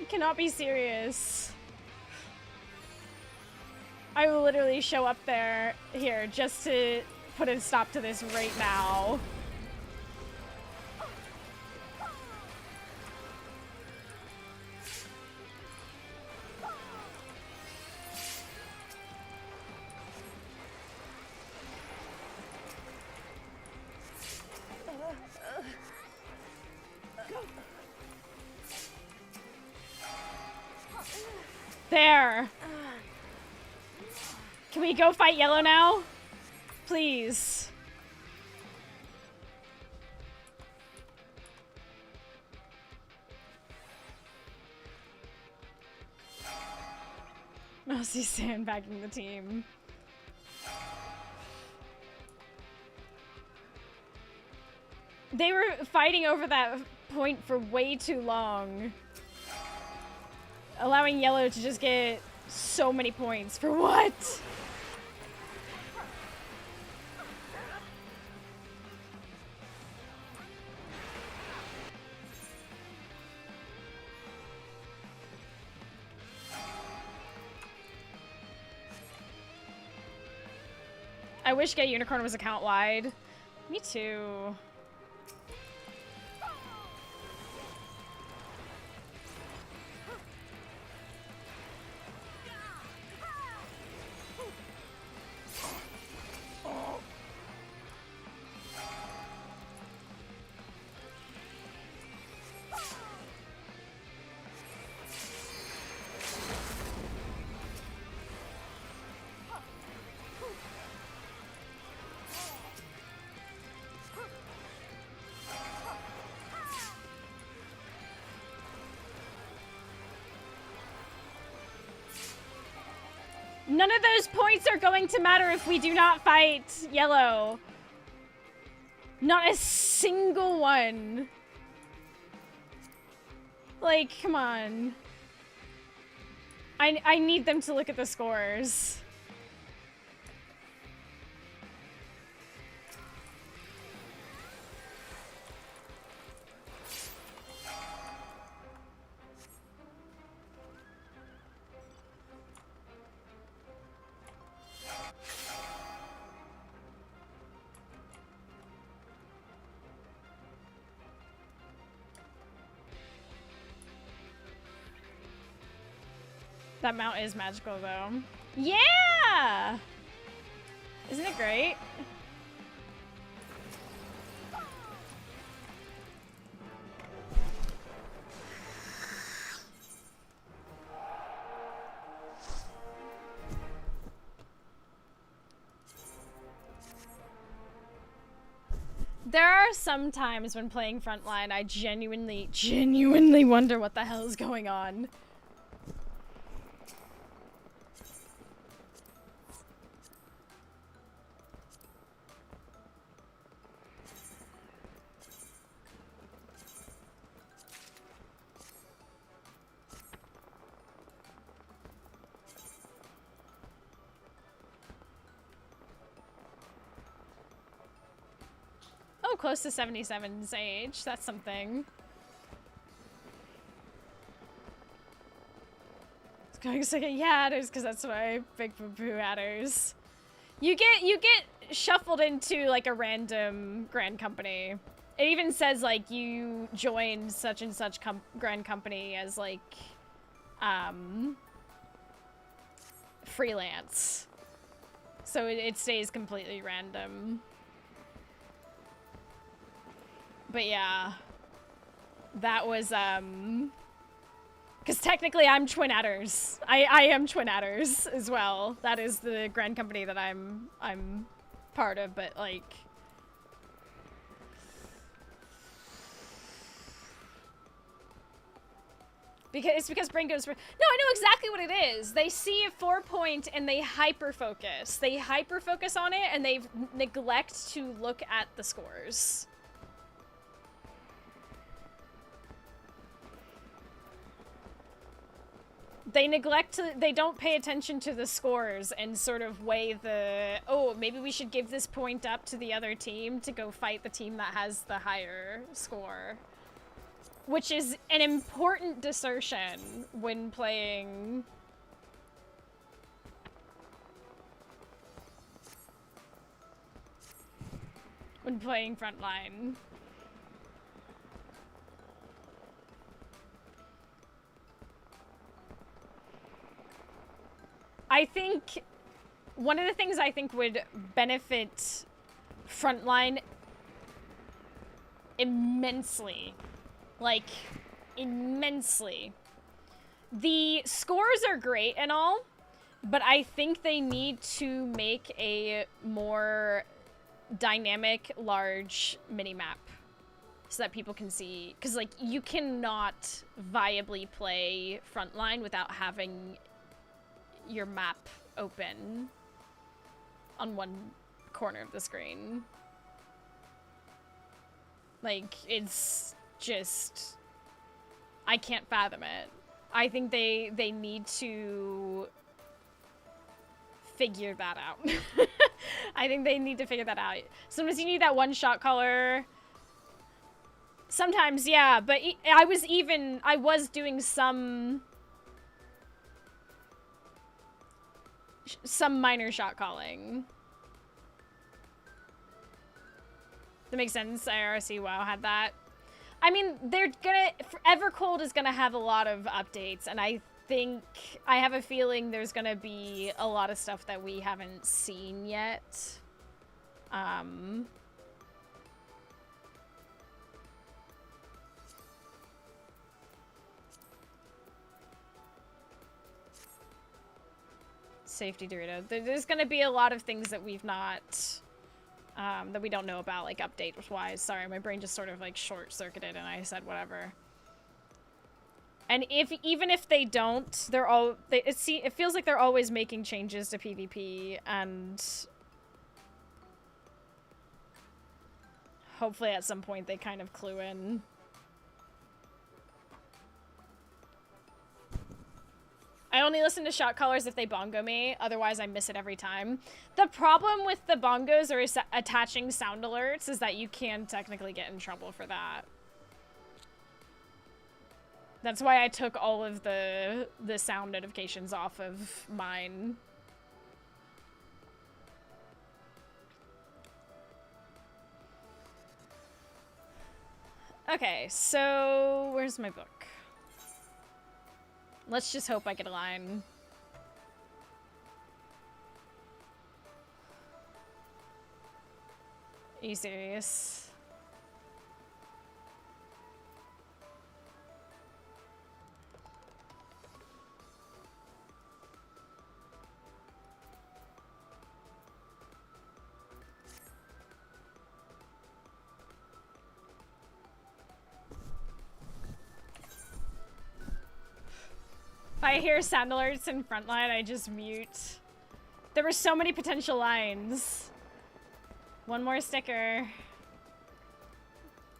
S1: Cannot be serious. I will literally show up there here just to put a stop to this right now. There. Can we go fight yellow now? Please. Oh, see sandbagging the team. They were fighting over that point for way too long. Allowing yellow to just get so many points. For what? I wish Gay Unicorn was account wide. Me too. None of those points are going to matter if we do not fight yellow. Not a single one. Like, come on. I need them to look at the scores. That mount is magical, though. Yeah! Isn't it great? There are some times when playing Frontline, I genuinely wonder what the hell is going on. Oh, close to 77's age. That's something. It's going to yeah, adders, because that's why big boo adders. You get shuffled into like a random grand company. It even says like you joined such and such grand company as like freelance. So it stays completely random. But yeah, that was, because technically I'm Twin Adders. I am Twin Adders as well. That is the grand company that I'm part of, but like, it's because brain goes, no, I know exactly what it is. They see a 4-point and they hyper-focus. They hyper-focus on it and they neglect to look at the scores. They don't pay attention to the scores and sort of weigh the, oh, maybe we should give this point up to the other team to go fight the team that has the higher score. Which is an important desertion when playing Frontline. I think one of the things I think would benefit Frontline immensely, like immensely. The scores are great and all, but I think they need to make a more dynamic, large minimap so that people can see, because like you cannot viably play Frontline without having your map open on one corner of the screen. Like, it's just, I can't fathom it. I think they need to figure that out. I think they need to figure that out. Sometimes you need that one shot caller. Sometimes, yeah, but I was doing some minor shot calling. makes sense. IRC WoW had that. I mean, they're gonna... Evercold is gonna have a lot of updates, and I have a feeling there's gonna be a lot of stuff that we haven't seen yet. Safety Dorito. There's gonna be a lot of things that we've not... that we don't know about, like, update-wise. Sorry, my brain just sort of, like, short-circuited and I said whatever. And even if they don't, it feels like they're always making changes to PvP, and hopefully at some point they kind of clue in. I only listen to shot callers if they bongo me, otherwise I miss it every time. The problem with the bongos or attaching sound alerts is that you can technically get in trouble for that. That's why I took all of the sound notifications off of mine. Okay, so where's my book? Let's just hope I get a line. Are you serious? If I hear sound alerts in Frontline, I just mute. There were so many potential lines. One more sticker.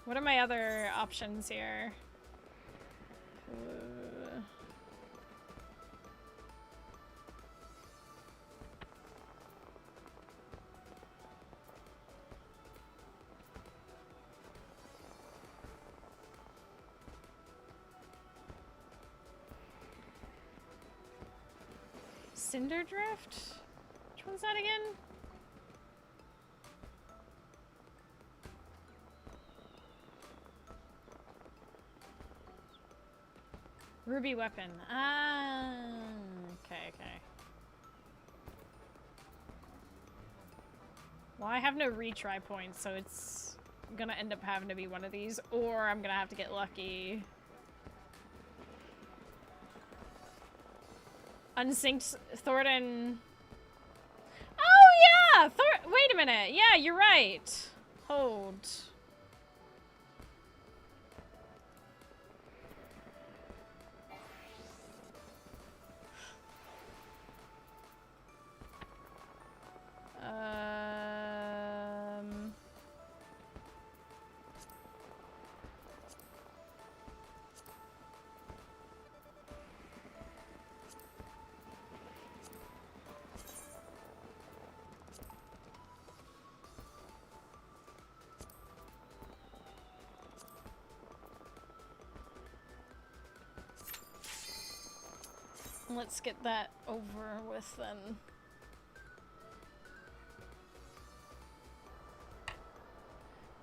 S1: What are my other options here? Cinder Drift? Which one's that again? Ruby Weapon. Ah, okay. Well, I have no retry points, so it's gonna end up having to be one of these, or I'm gonna have to get lucky. Unsynced Thornton. Oh yeah! Wait a minute. Yeah, you're right. Hold. Let's get that over with then.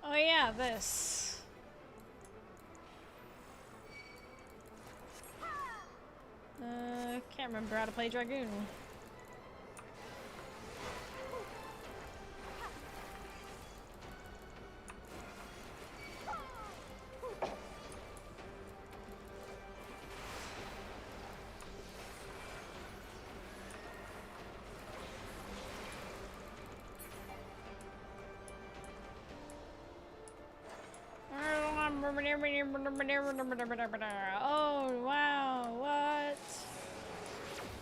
S1: Oh yeah, this. Can't remember how to play Dragoon. Oh, wow, what?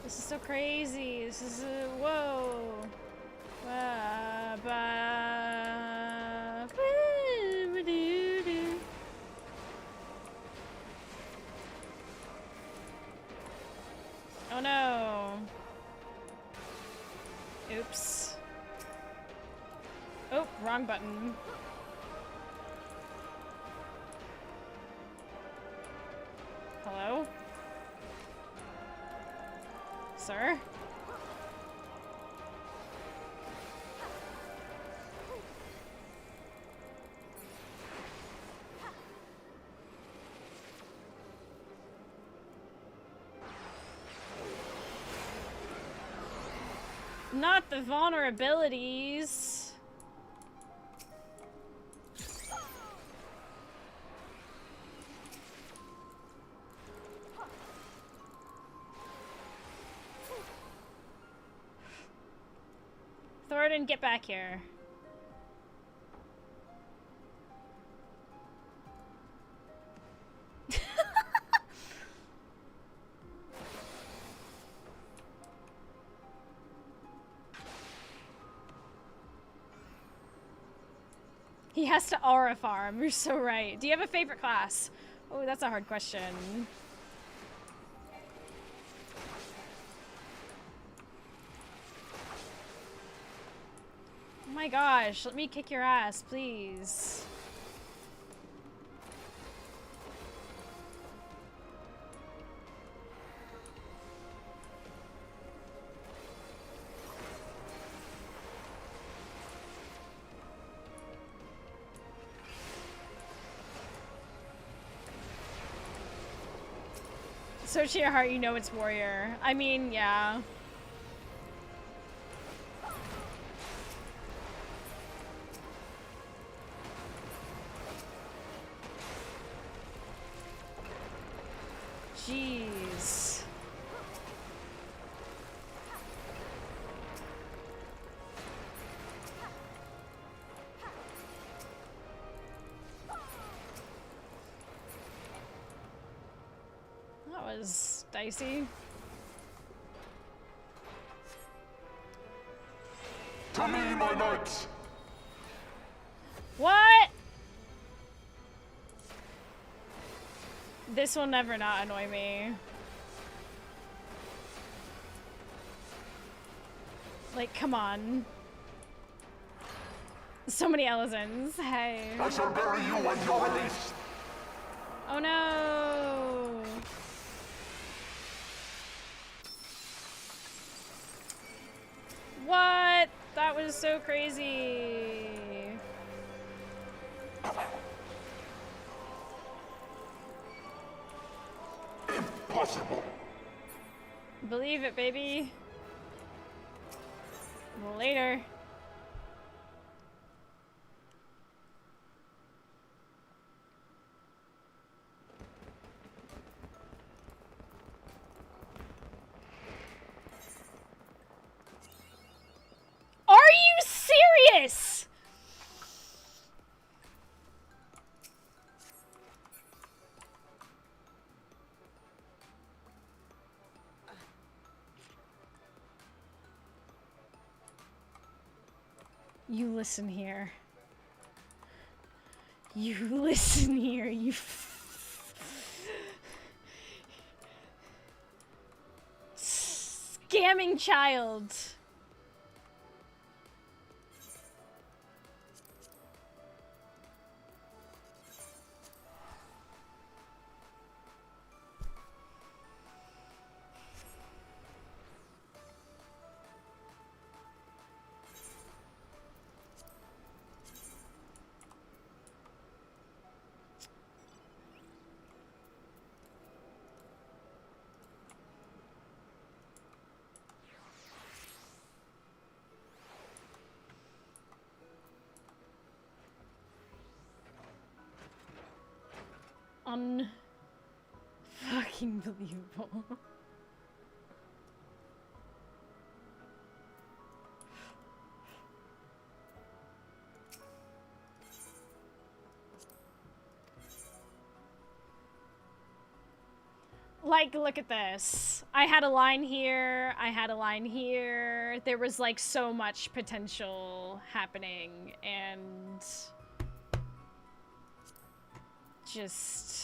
S1: This is so crazy. This is, whoa. Oh no. Oops. Oh, wrong button. Hello? Sir? Not the vulnerabilities. Thoradin, get back here. He has to aura farm. You're so right. Do you have a favorite class? Oh, that's a hard question. Oh my gosh, let me kick your ass, please. Search your heart, you know it's warrior. I mean, yeah. Jeez. That was dicey.
S4: To me, my knights!
S1: What? This will never not annoy me. Like, come on. So many Elizons. Hey.
S4: I shall bury you when you're released!
S1: Oh no. What? That was so crazy.
S4: Impossible!
S1: Believe it, baby. Later. Are you serious? You listen here. You listen here, you scamming child. Fucking believable. Like, look at this. I had a line here, I had a line here. There was like so much potential happening and just...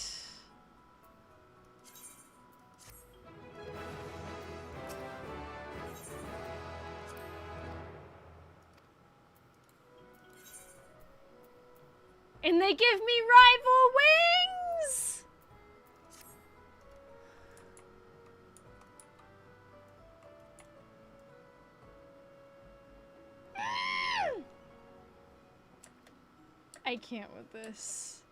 S1: And they give me rival wings! I can't with this.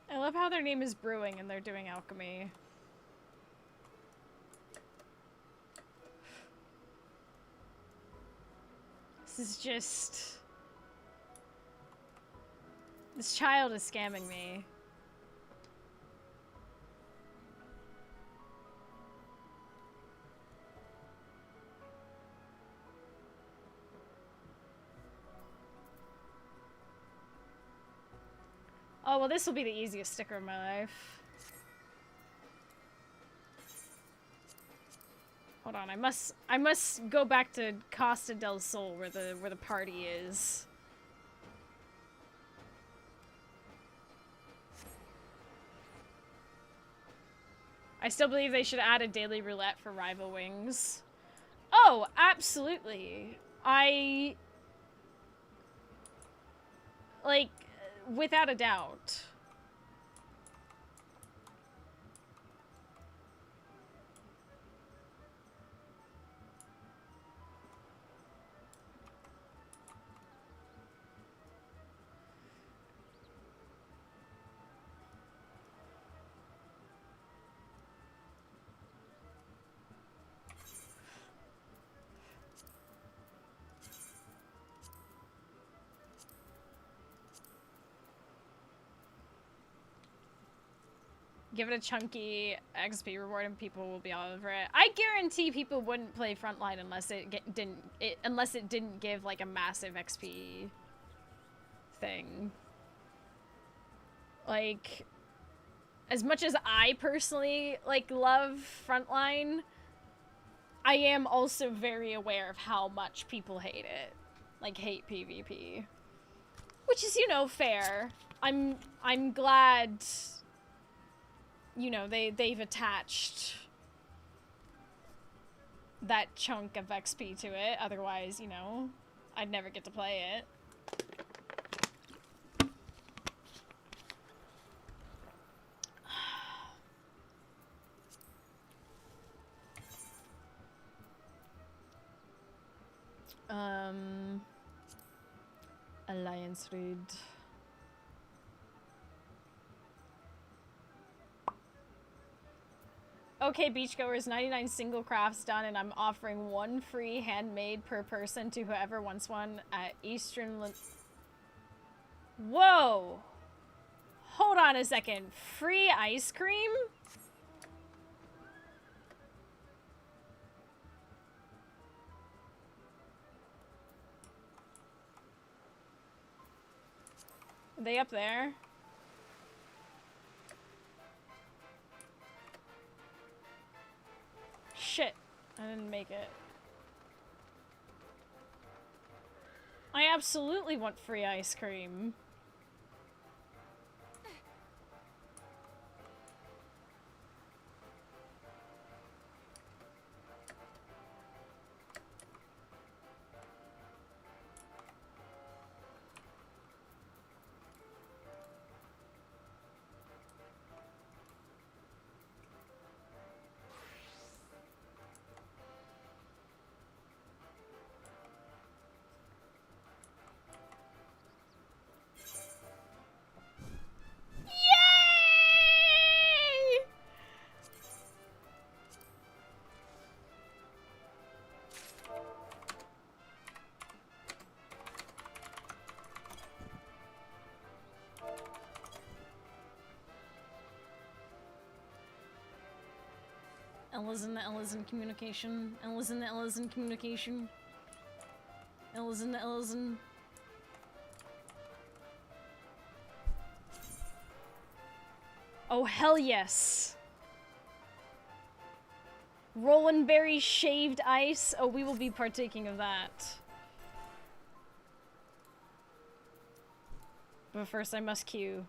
S1: I love how their name is Brewing and they're doing alchemy. This is just... This child is scamming me. Oh, well, this will be the easiest sticker of my life. Hold on, I must go back to Costa del Sol where the party is. I still believe they should add a daily roulette for rival wings. Oh, absolutely. Like, without a doubt. Give it a chunky XP reward and people will be all over it. I guarantee people wouldn't play Frontline unless it didn't give like a massive XP thing. Like, as much as I personally like love Frontline, I am also very aware of how much people hate it. Like, hate PvP. Which is, you know, fair. I'm glad, you know, they've attached that chunk of XP to it. Otherwise, you know, I'd never get to play it. Alliance read. Okay, beachgoers, 99 single crafts done, and I'm offering 1 free handmade per person to whoever wants one at Eastern... Whoa! Hold on a second. Free ice cream? Are they up there? Shit. I didn't make it. I absolutely want free ice cream. Ella's in communication. Ella's in communication. Ella's in. Oh, hell yes. Rollin' Berry shaved ice. Oh, we will be partaking of that. But first I must queue.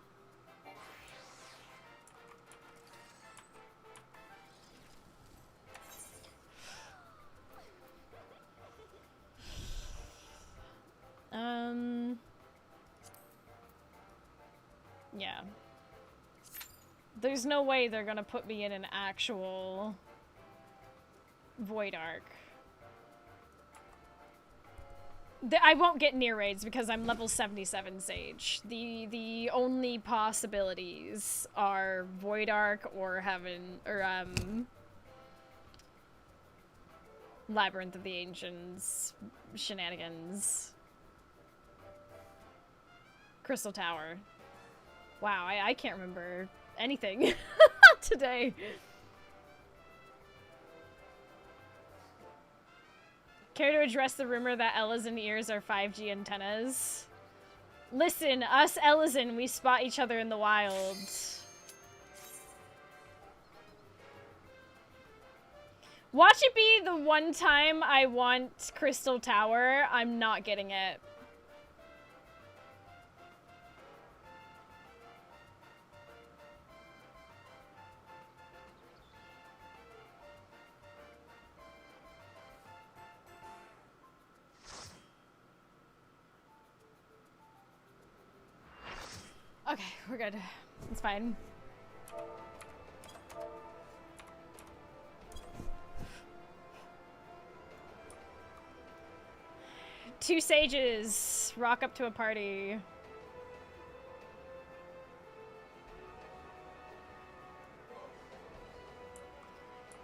S1: Yeah. There's no way they're gonna put me in an actual Void Arc. I won't get near raids because I'm level 77 Sage. The only possibilities are Void Arc or Heaven, or Labyrinth of the Ancients shenanigans. Crystal Tower. Wow, I can't remember anything today. Care to address the rumor that Ellison ears are 5G antennas? Listen, us Ellison, we spot each other in the wild. Watch it be the one time I want Crystal Tower. I'm not getting it. Okay, we're good. It's fine. Two sages rock up to a party.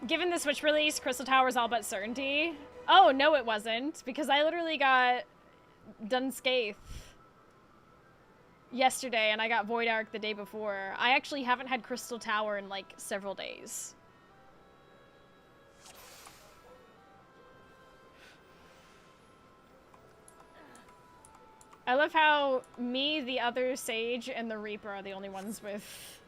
S1: Given the Switch release, Crystal Tower is all but certainty. Oh, no it wasn't, because I literally got done Scathe yesterday and I got Void Arc the day before. I actually haven't had Crystal Tower in like several days. I love how me, the other Sage, and the Reaper are the only ones with...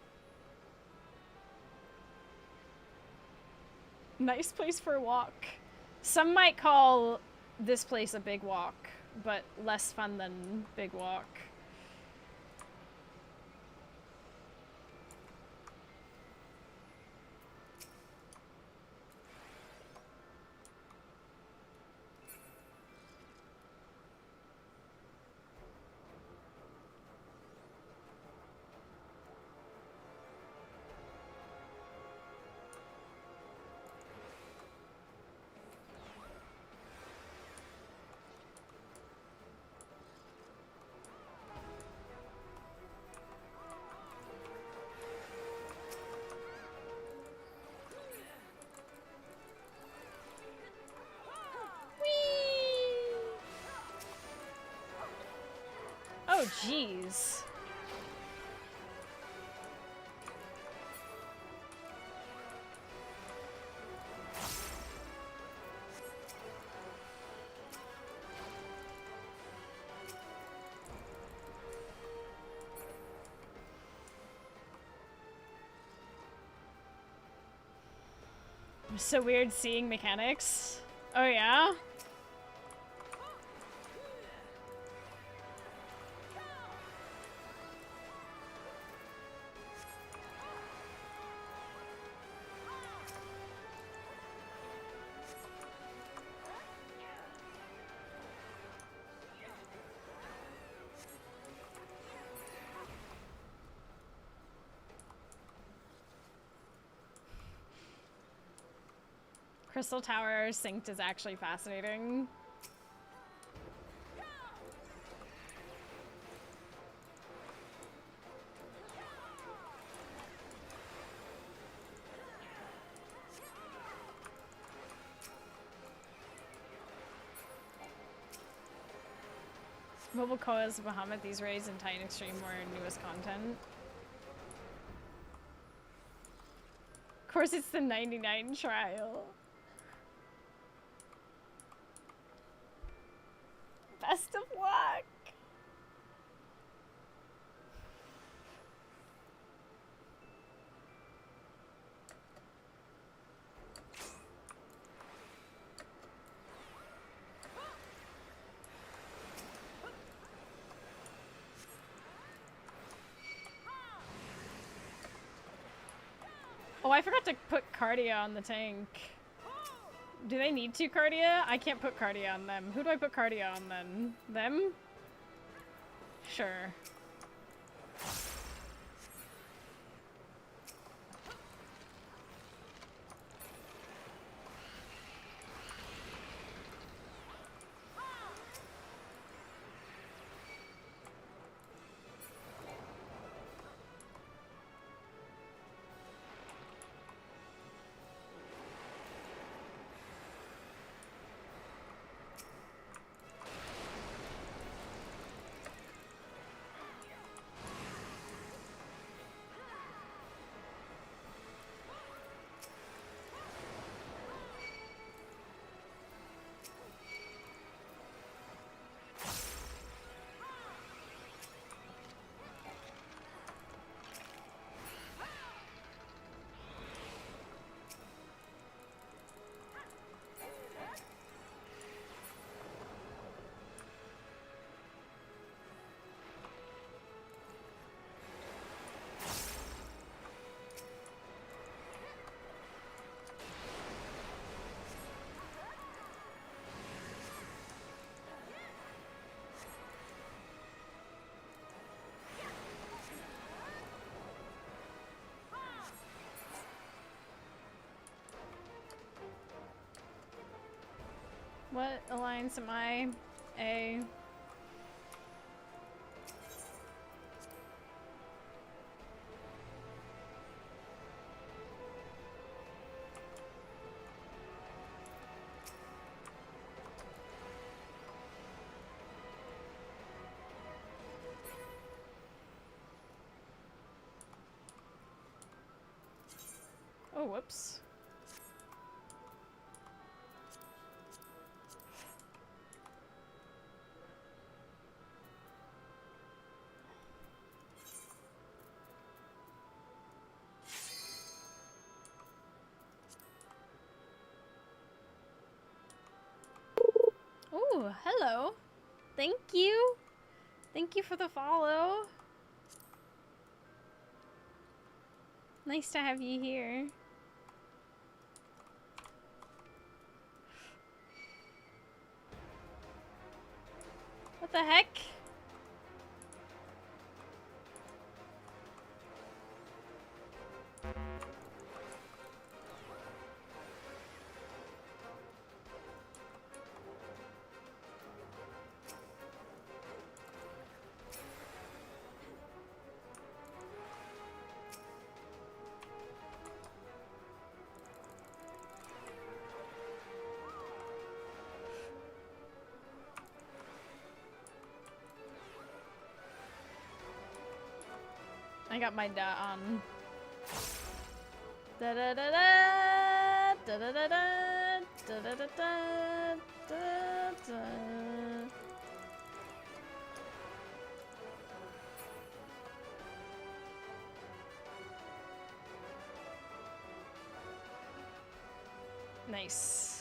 S1: Nice place for a walk. Some might call this place a big walk, but less fun than big walk. Oh, jeez. So weird seeing mechanics. Oh, yeah? Crystal Tower synced is actually fascinating. Mobile Coas, Bahamut, these raids, and Titan Extreme were newest content. Of course, it's the 99 trial. Best of luck. Oh, I forgot to put Cardia on the tank. Do they need to Cardia? I can't put Cardia on them. Who do I put Cardia on then? Them? Sure. What alliance am I? A. Oh, whoops. Ooh, hello. Thank you. Thank you for the follow. Nice to have you here. What the heck? I got my on. Da da da da da da da da da da da da da. Nice.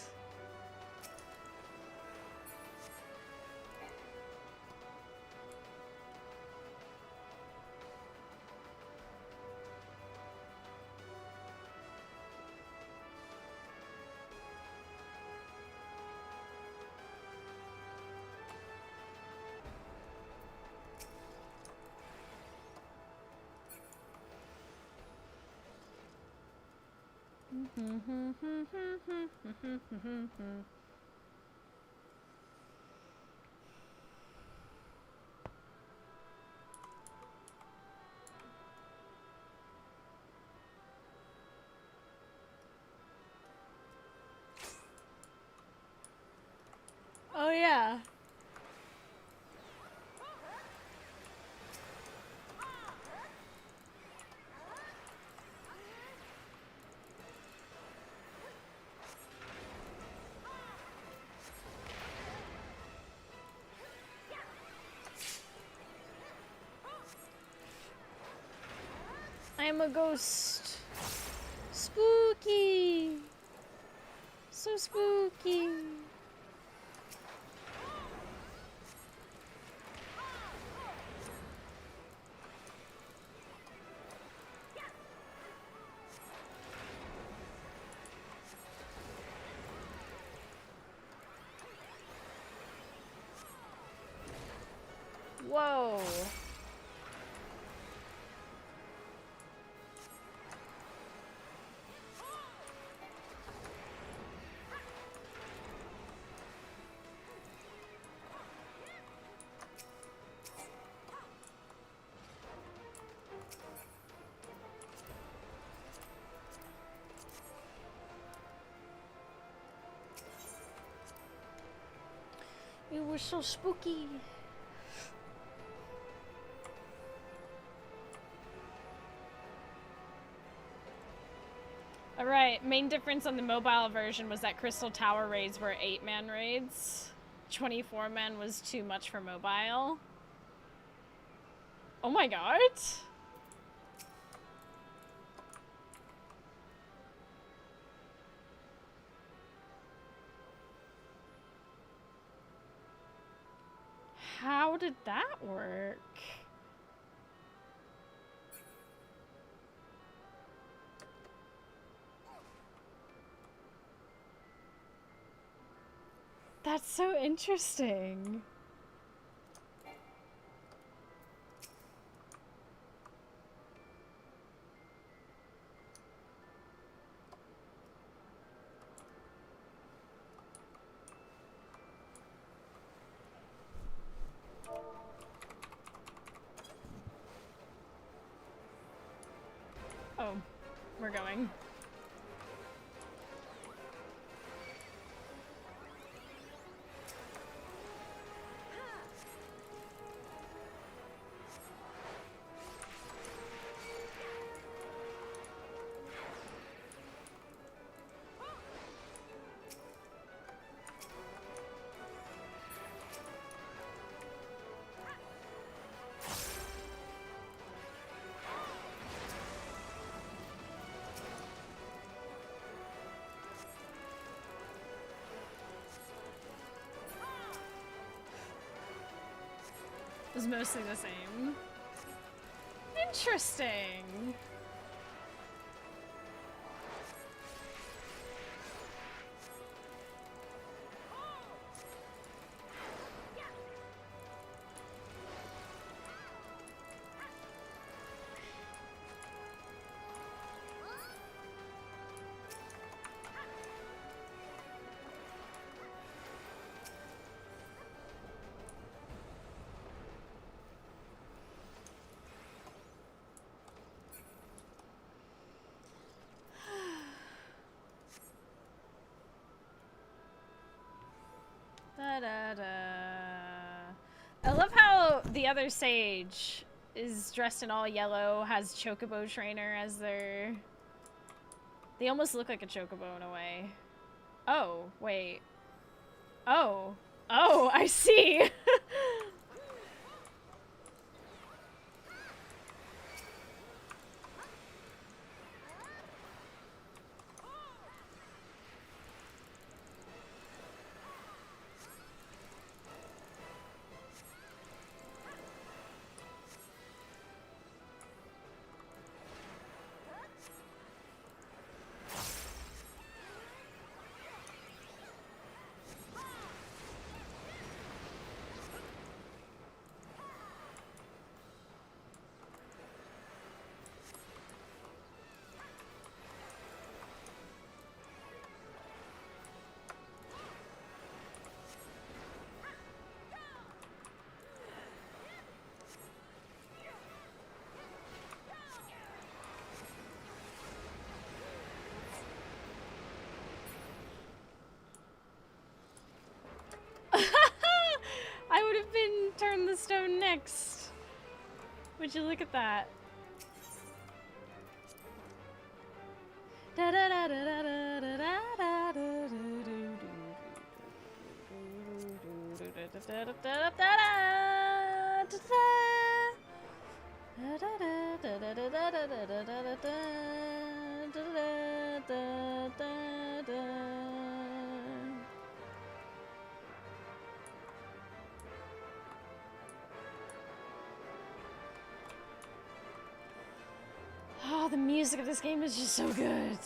S1: Oh yeah. I am a ghost. Spooky. So spooky. Whoa. It was so spooky. Alright, main difference on the mobile version was that Crystal Tower raids were 8-man raids. 24-man was too much for mobile. Oh my god! How did that work? That's so interesting. we're going. It was mostly the same. Interesting. I love how the other sage is dressed in all yellow, has Chocobo Trainer as their... They almost look like a Chocobo in a way. Oh, wait. Oh. Oh, I see! I would have been turn the stone next. Would you look at that? Oh, the music of this game is just so good.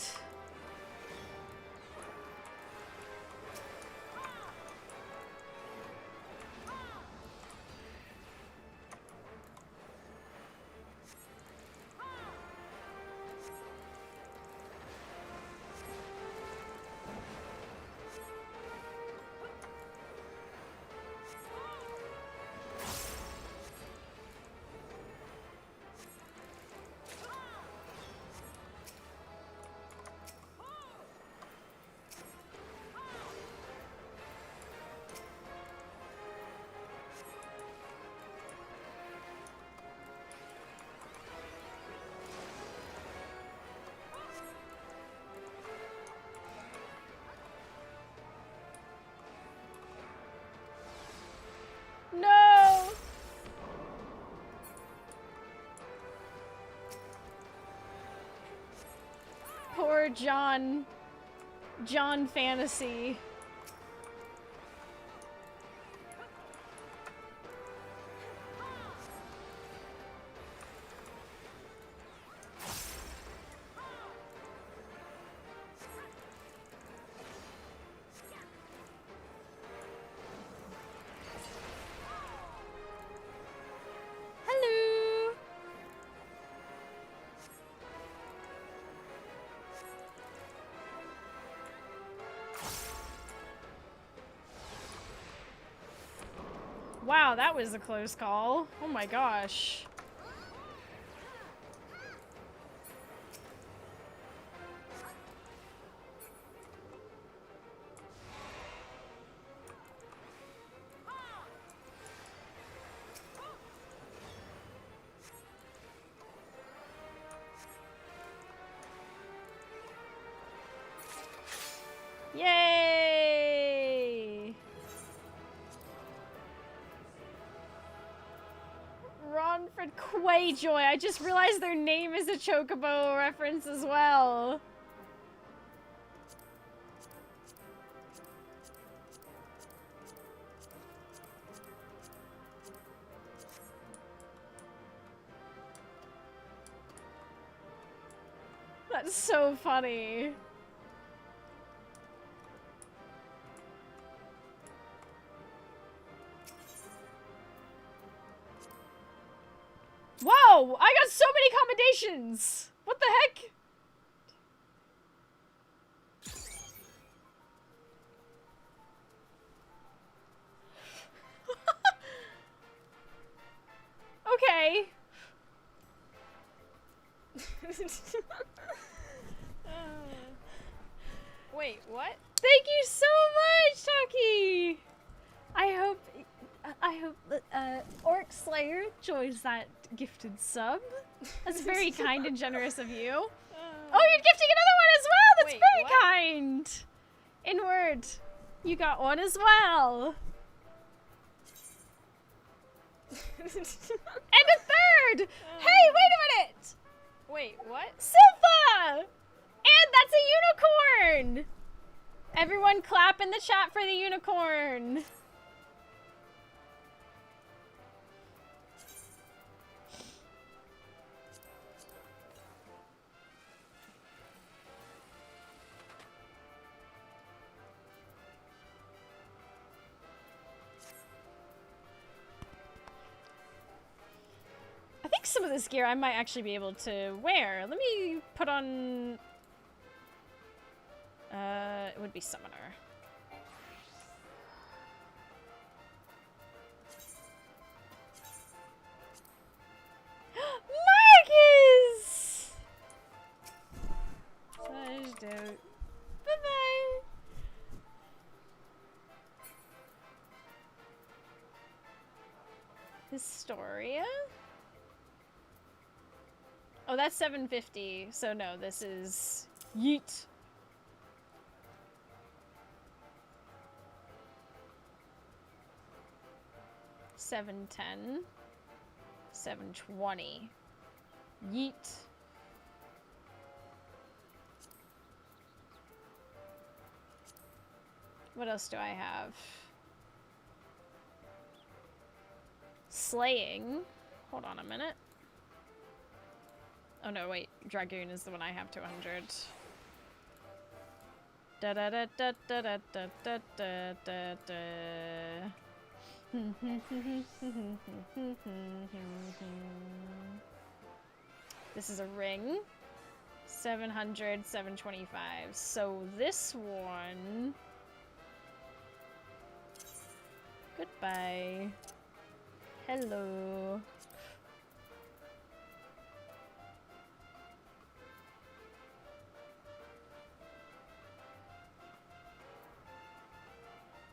S1: No! Poor John. John Fantasy. Hello. Wow, that was a close call. Oh my gosh. Yay! Ronfred Quayjoy. I just realized their name is a Chocobo reference as well. That's so funny. Whoa! I got so many commendations! What the heck? Okay. Wait, what? Thank you so much, Taki! I hope that, Orc Slayer enjoys that gifted sub. That's very kind and generous of you. Oh, you're gifting another one as well! That's
S5: Wait,
S1: very
S5: what?
S1: kind! Inward, you got one as well. And a third! Hey, wait a minute!
S5: Wait, what?
S1: Silpha! And that's a unicorn! Everyone clap in the chat for the unicorn. I think some of this gear I might actually be able to wear. Let me put on... it would be Summoner. Marcus! Such dope. Bye-bye. Historia? Oh, that's 750. So no, this is yeet. $710, $720. Yeet. What else do I have? Slaying. Hold on a minute. Oh no, wait. Dragoon is the one I have to 100. Da da da da da da da da da da da. This is a ring. 700, 725. So this one... Goodbye. Hello.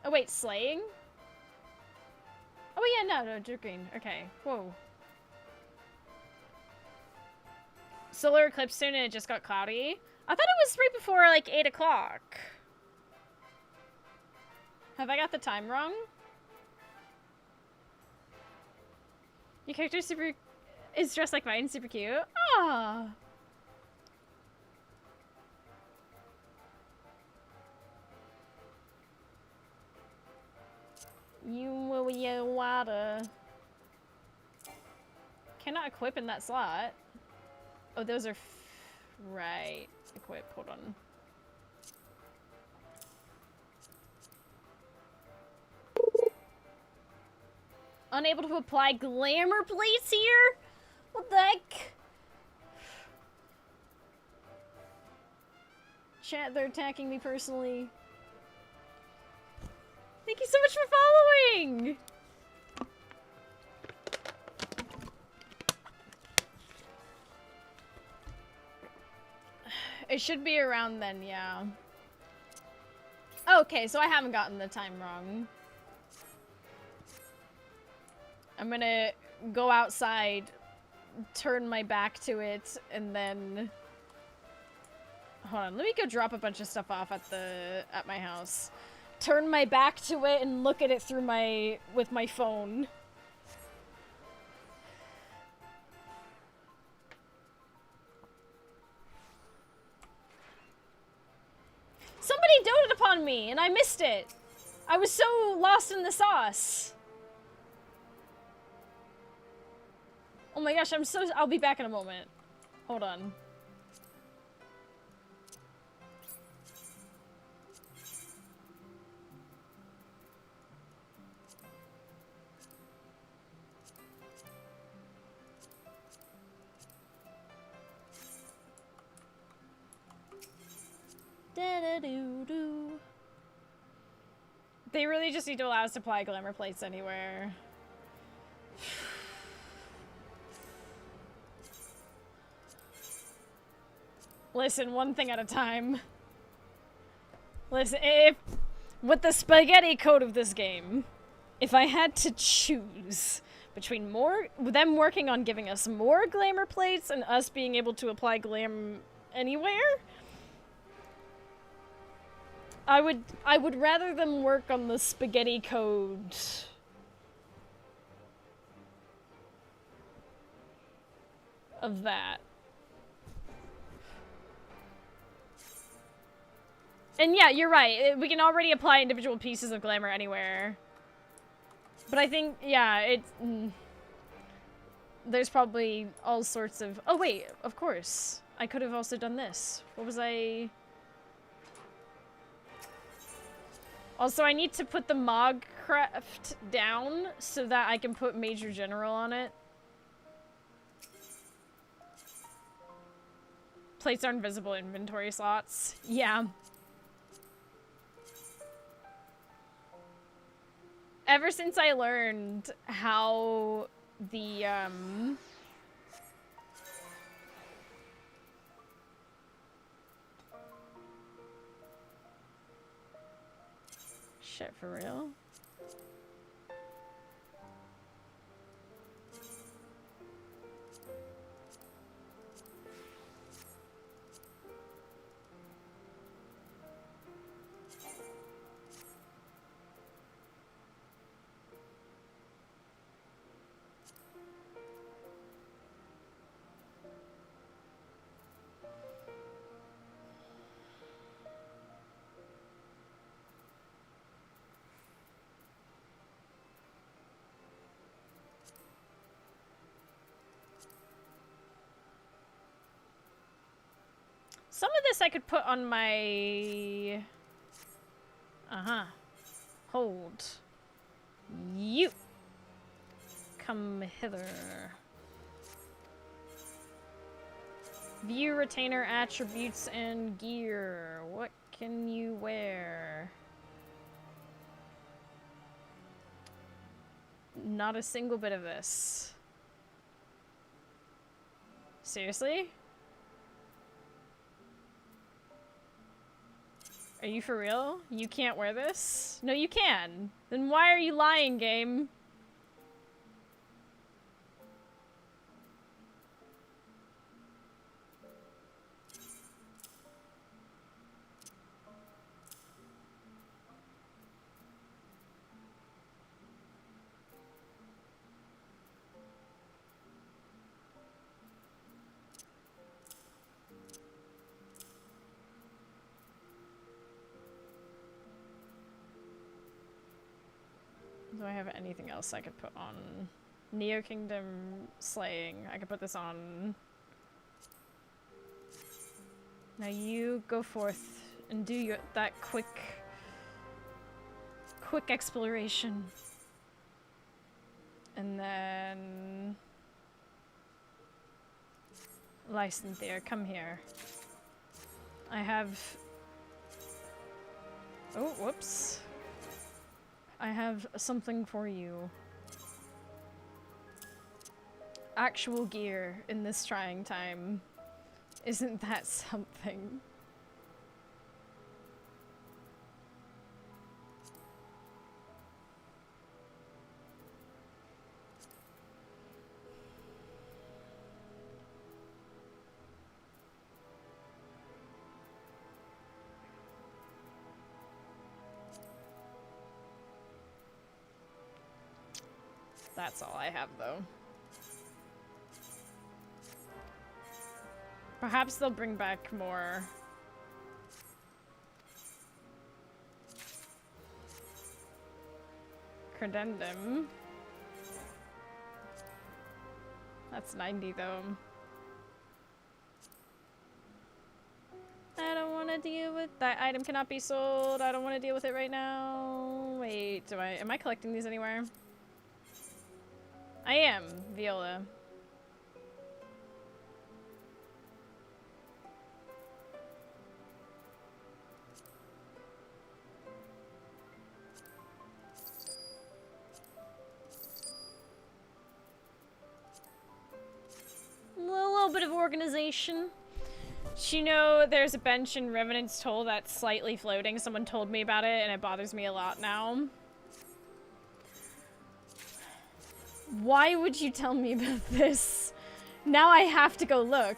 S1: Oh wait, slaying? Oh yeah, no, Dragoon. Okay, whoa. Solar eclipse soon and it just got cloudy? I thought it was right before like 8 o'clock. Have I got the time wrong? Your character is dressed like mine, super cute. Ah. You water. Cannot equip in that slot. Oh, those are right. Equip. Hold on. Unable to apply glamour plates here? What the heck? Chat, they're attacking me personally. Thank you so much for following! It should be around then, yeah. Okay, so I haven't gotten the time wrong. I'm gonna go outside, turn my back to it, and then Hold on, let me go drop a bunch of stuff off at my house. Turn my back to it and look at it through with my phone. Somebody doted upon me and I missed it. I was so lost in the sauce. Oh my gosh, I'll be back in a moment. Hold on. Da-da-doo-doo. They really just need to allow us to apply glamour plates anywhere. Listen, one thing at a time. Listen, with the spaghetti code of this game, if I had to choose between them working on giving us more glamour plates and us being able to apply glam anywhere, I would rather them work on the spaghetti code of that. And yeah, you're right. We can already apply individual pieces of glamour anywhere. But I think, yeah, there's probably all sorts of... Oh, wait, of course. I could have also done this. What was I... Also, I need to put the Mogcraft down so that I can put Major General on it. Plates are invisible inventory slots. Yeah. Ever since I learned how the, shit, for real? Some of this I could put on my... Hold. You! Come hither. View retainer attributes and gear. What can you wear? Not a single bit of this. Seriously? Are you for real? You can't wear this? No, you can. Then why are you lying, game? Do I have anything else I could put on? Neo Kingdom Slaying. I could put this on. Now you go forth and do that quick exploration. And then... Licensure, come here. I have... Oh, whoops. I have something for you. Actual gear in this trying time. Isn't that something? That's all I have, though. Perhaps they'll bring back more. Credendum. That's 90, though. I don't want to deal with that item cannot be sold. I don't want to deal with it right now. Wait, am I collecting these anywhere? I am, Viola. A little bit of organization. You know, there's a bench in Revenant's Toll that's slightly floating. Someone told me about it, and it bothers me a lot now. Why would you tell me about this? Now I have to go look.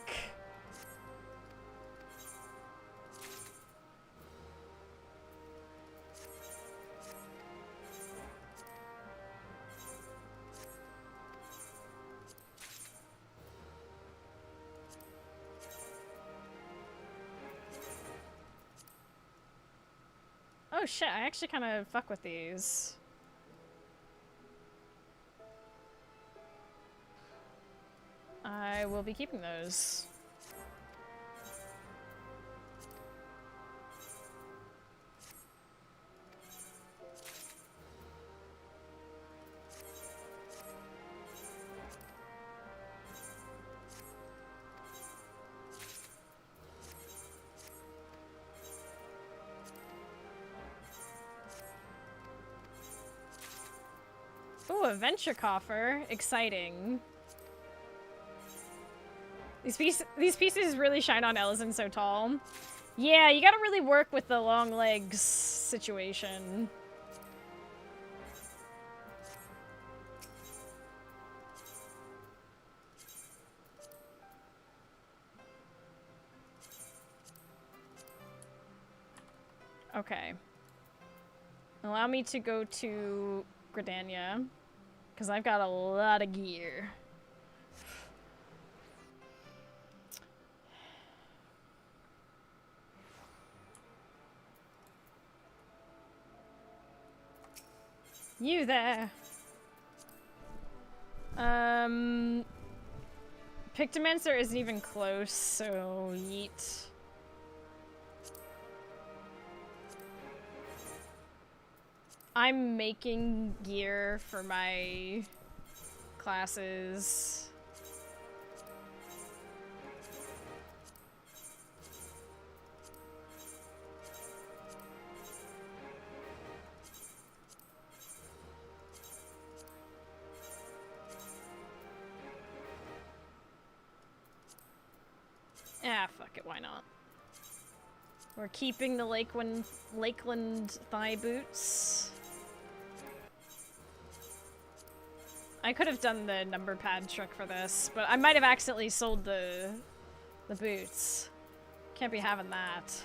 S1: Oh shit, I actually kind of fuck with these. I will be keeping those. Ooh, a venture coffer. Exciting. These pieces really shine on Ellison so tall. Yeah, you gotta really work with the long legs situation. Okay. Allow me to go to Gridania, because I've got a lot of gear. You there. Pictomancer isn't even close, so yeet. I'm making gear for my classes. Ah, fuck it, why not? We're keeping the Lakeland thigh boots. I could have done the number pad trick for this, but I might have accidentally sold the boots. Can't be having that.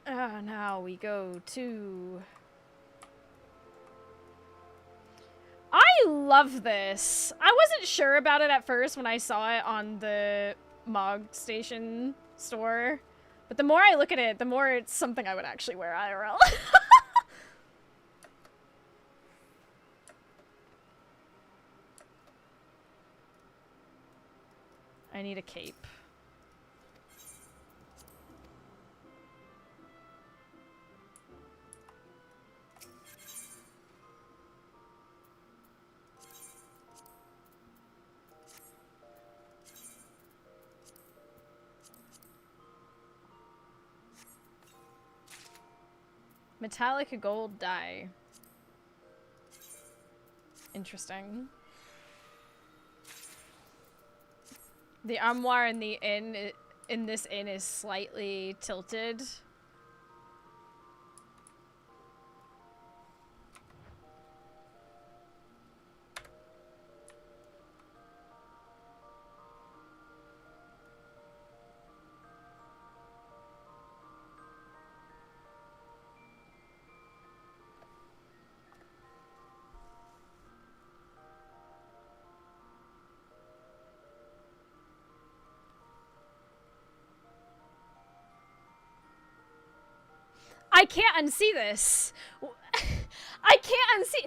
S1: Now we go to... I love this. I wasn't sure about it at first when I saw it on the Mog Station store, but the more I look at it, the more it's something I would actually wear IRL. I need a cape. Metallic gold dye. Interesting. The armoire in the inn, in this inn, is slightly tilted. I can't unsee this. I can't unsee.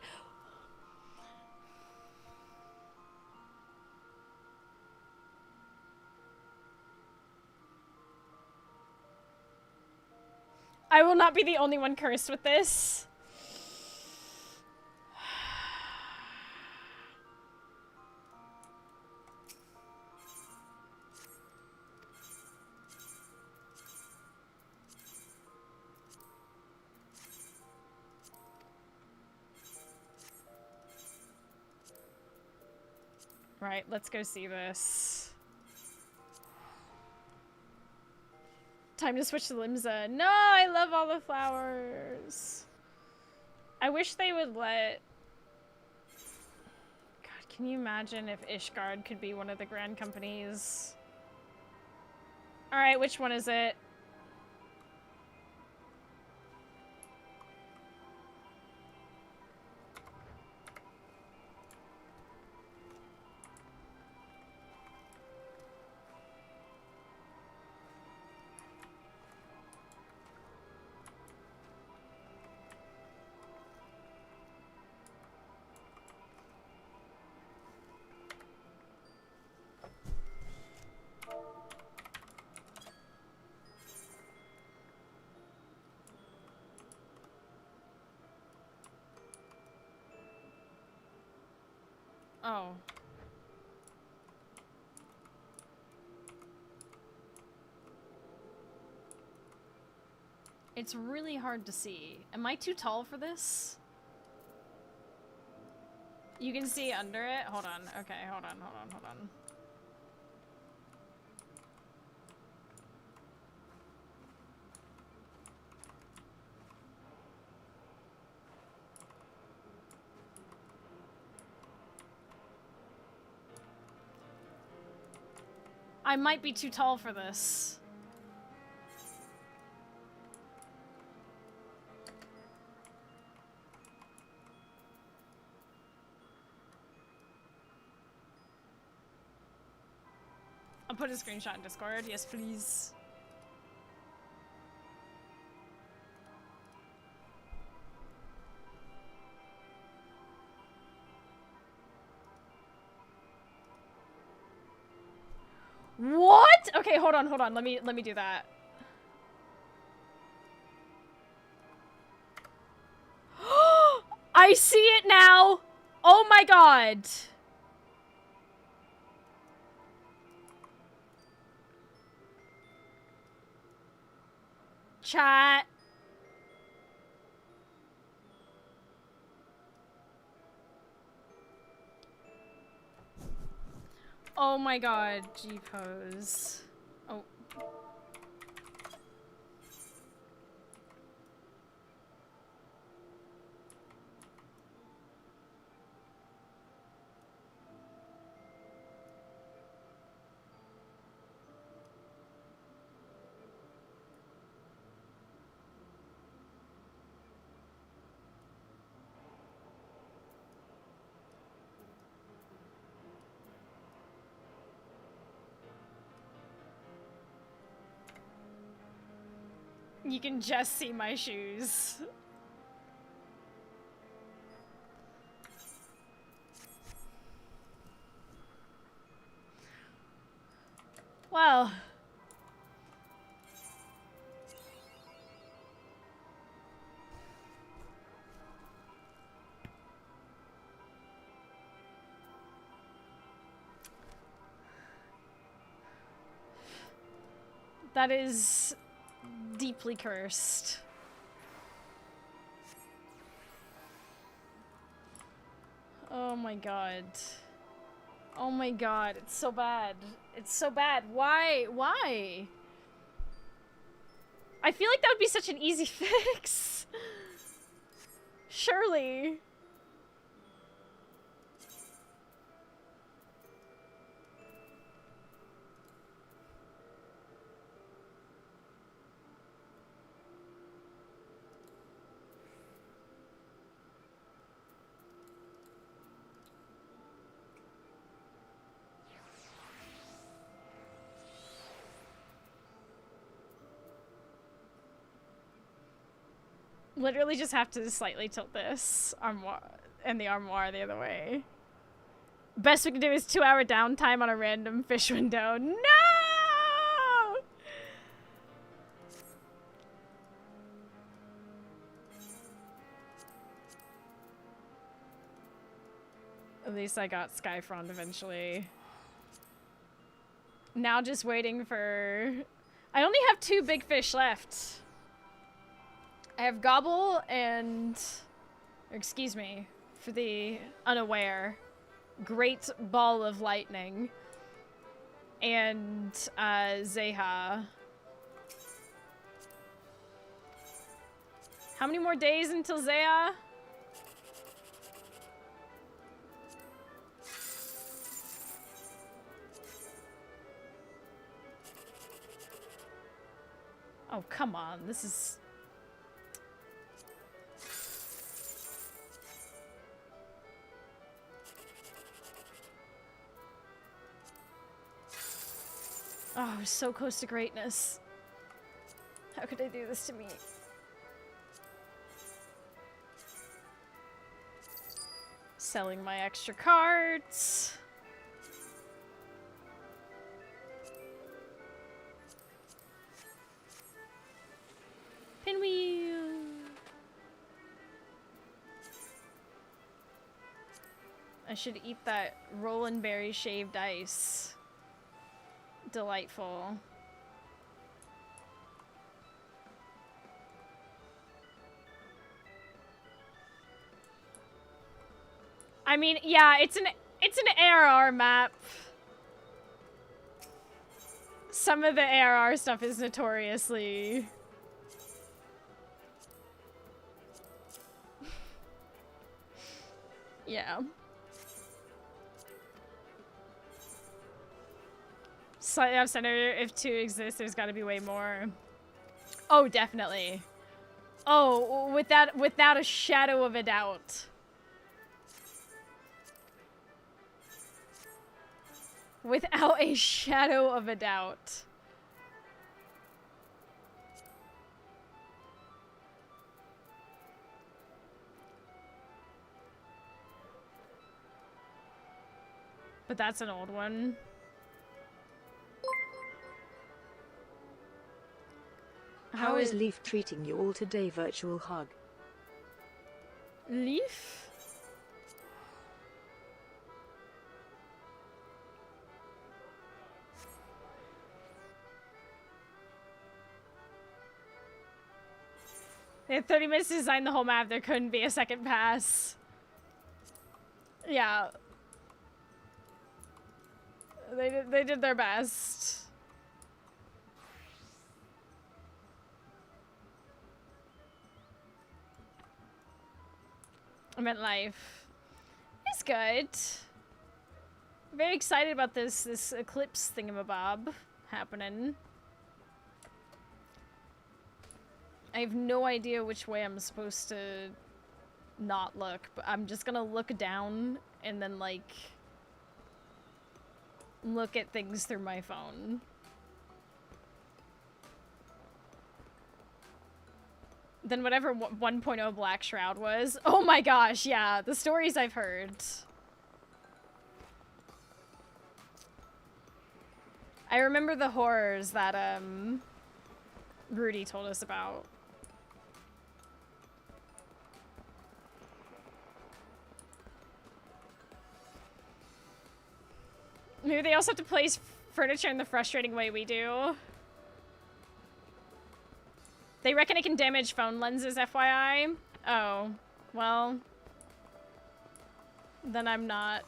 S1: I will not be the only one cursed with this. Right, let's go see this. Time to switch to Limsa. No, I love all the flowers. I wish they would let... God, can you imagine if Ishgard could be one of the grand companies? Alright, which one is it? Oh. It's really hard to see. Am I too tall for this? You can see under it? Hold on. Okay, hold on. I might be too tall for this. I'll put a screenshot in Discord. Yes, please. What? Okay, hold on. Let me do that. I see it now. Oh my god. Chat. Oh my god, G-pose. Oh. You can just see my shoes. Well. That is deeply cursed. Oh my god. Oh my god, it's so bad. It's so bad. Why? Why? I feel like that would be such an easy fix. Surely. Literally just have to slightly tilt this armoire and the armoire the other way. Best we can do is 2-hour downtime on a random fish window. No! At least I got Skyfront eventually. Now just waiting for... I only have 2 big fish left. I have Gobble and... Or excuse me, for the unaware. Great Ball of Lightning. And Zeha. How many more days until Zeha? Oh, come on. This is... Oh, I was so close to greatness. How could I do this to me? Selling my extra cards. Pinwheel. I should eat that Roland Berry shaved ice. Delightful. I mean, yeah, it's an ARR map. Some of the ARR stuff is notoriously yeah. Slightly off center. If 2 exists, there's got to be way more. Oh, definitely. Oh, without a shadow of a doubt. Without a shadow of a doubt. But that's an old one.
S5: How is Leaf treating you all today, virtual hug?
S1: Leaf? They had 30 minutes to design the whole map. There couldn't be a second pass. Yeah. They did their best. I meant life. It's good. Very excited about this eclipse thingamabob happening. I have no idea which way I'm supposed to not look, but I'm just gonna look down and then like look at things through my phone. Than whatever 1.0 Black Shroud was. Oh my gosh, yeah, the stories I've heard. I remember the horrors that, Rudy told us about. Maybe they also have to place furniture in the frustrating way we do. They reckon it can damage phone lenses, FYI. Oh, well. Then I'm not.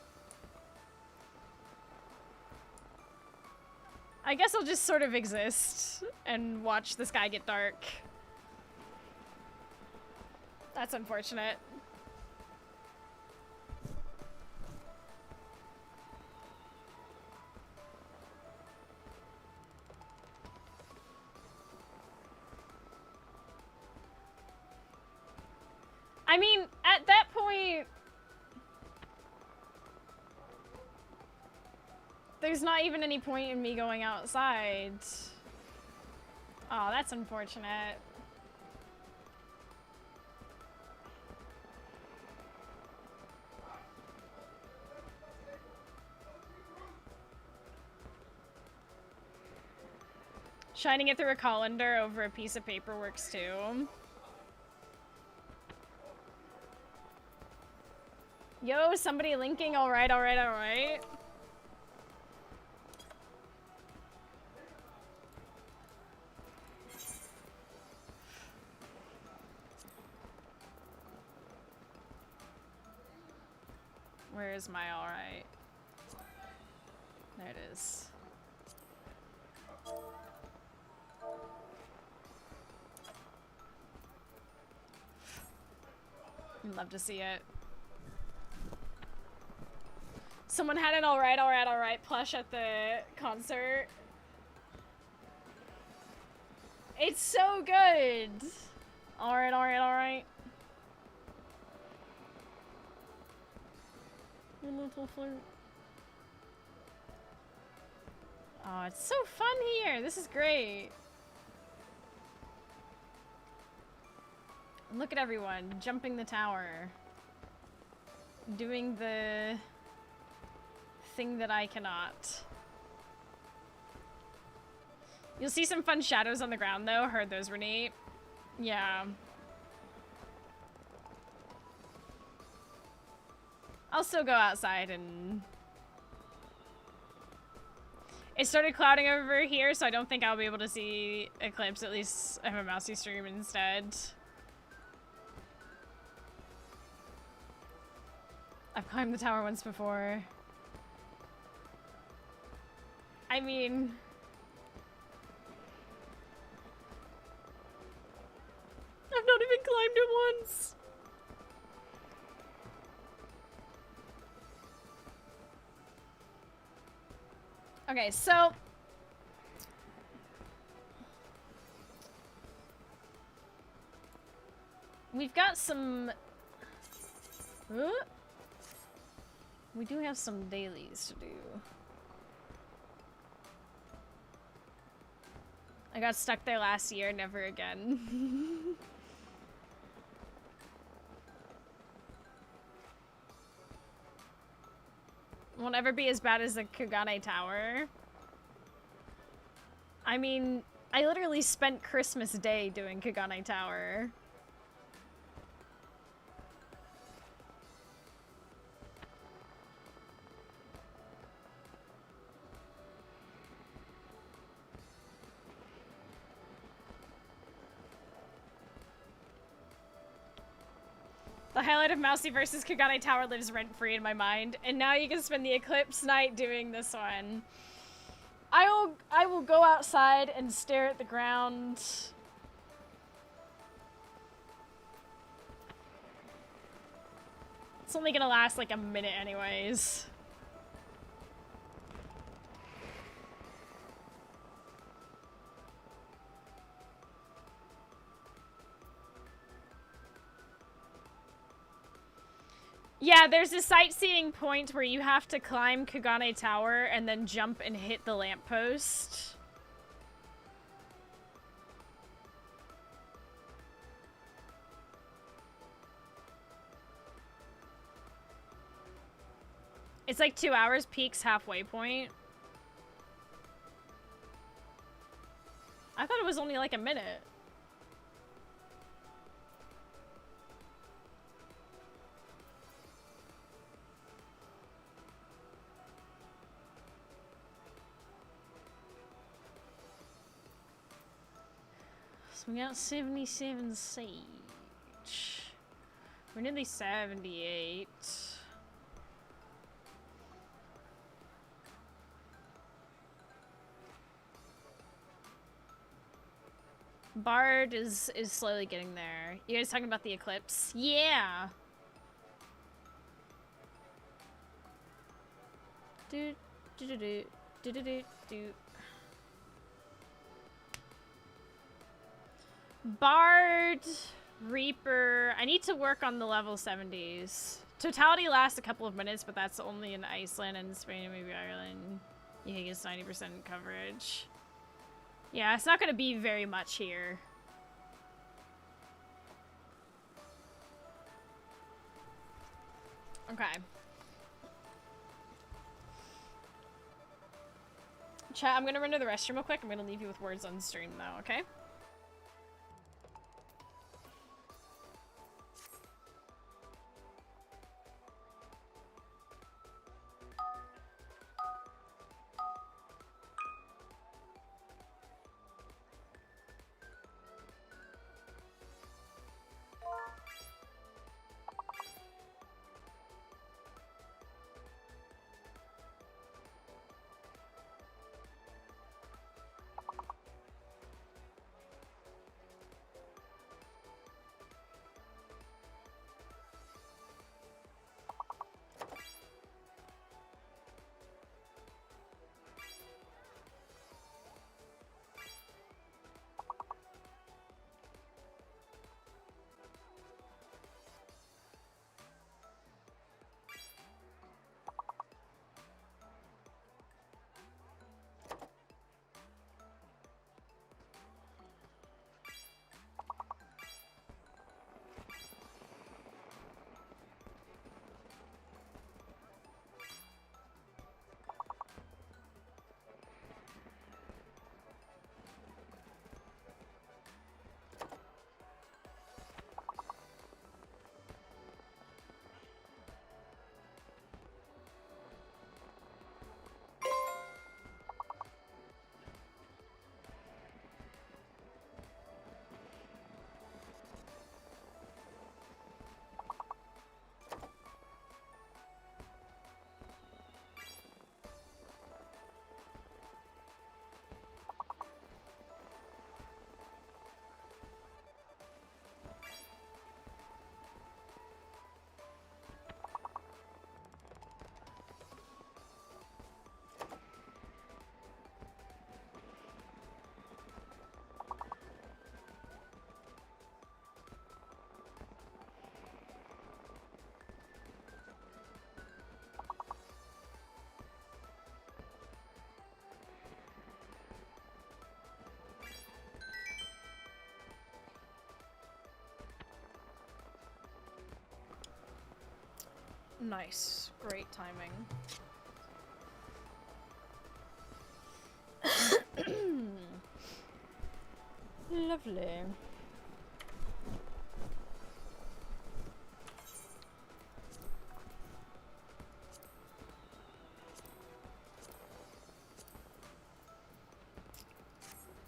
S1: I guess I'll just sort of exist and watch the sky get dark. That's unfortunate. I mean, at that point, there's not even any point in me going outside. Oh, that's unfortunate. Shining it through a colander over a piece of paper works too. Yo, somebody linking. Alright, alright, alright. Where is my alright? There it is. I'd love to see it. Someone had an alright, alright, alright plush at the concert. It's so good! Alright, alright, alright. Little flirt. Oh, it's so fun here. This is great. Look at everyone jumping the tower. Doing the thing that I cannot. You'll see some fun shadows on the ground though. Heard those were neat. Yeah. I'll still go outside and... It started clouding over here, so I don't think I'll be able to see Eclipse. At least I have a mousey stream instead. I've climbed the tower once before. I mean... I've not even climbed it once! Okay, so... We've got some... We do have some dailies to do. I got stuck there last year, never again. Won't ever be as bad as the Kugane Tower. I mean, I literally spent Christmas Day doing Kugane Tower. The highlight of Mousy versus Kugane Tower lives rent-free in my mind, and now you can spend the Eclipse night doing this one. I will go outside and stare at the ground. It's only gonna last like a minute anyways. Yeah, there's a sightseeing point where you have to climb Kugane Tower and then jump and hit the lamppost. It's like 2 hours, peaks halfway point. I thought it was only like a minute. So we got 77 siege. We're nearly 78. Bard is slowly getting there. You guys talking about the eclipse? Yeah. Do do do do do do do do. Bard, Reaper. I need to work on the level 70s. Totality lasts a couple of minutes, but that's only in Iceland and Spain and maybe Ireland. You can get 90% coverage. Yeah, it's not going to be very much here. Okay. Chat, I'm gonna run to the restroom real quick. I'm gonna leave you with words on stream though, okay? Nice. Great timing. Lovely.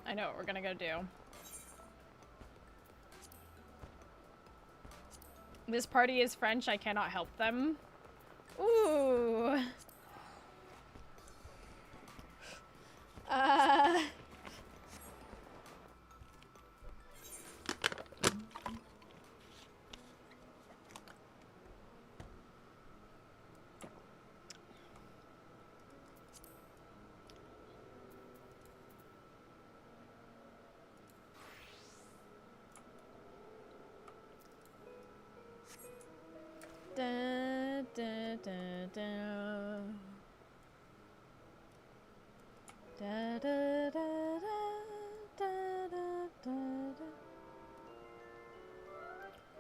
S1: I know what we're gonna go do. This party is French, I cannot help them. Ooh. Da, da, da, da. Da, da, da, da, da, da, da.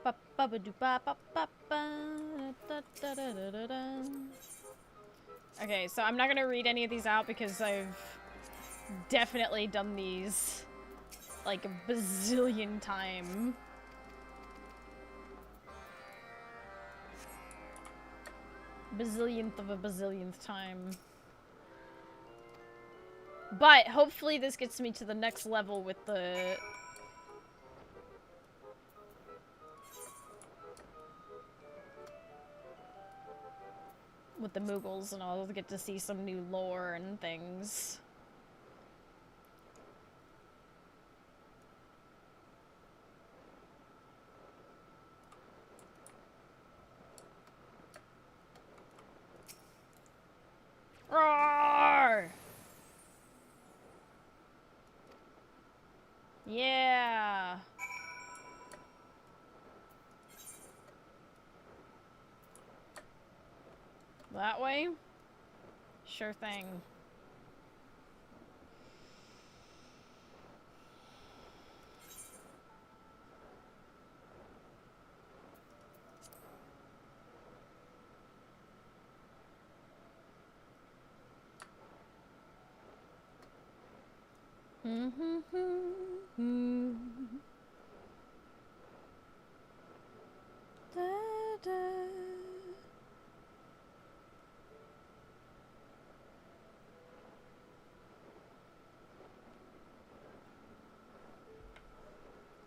S1: Ba, ba, ba, doo, ba, ba, ba, ba, da, da, da, da, da, da. Okay, so I'm not gonna read any of these out because I've definitely done these like a bazillion time. Bazillionth of a bazillionth time. But hopefully this gets me to the next level with the Muggles, and I'll get to see some new lore and things. Roar! Yeah. That way? Sure thing.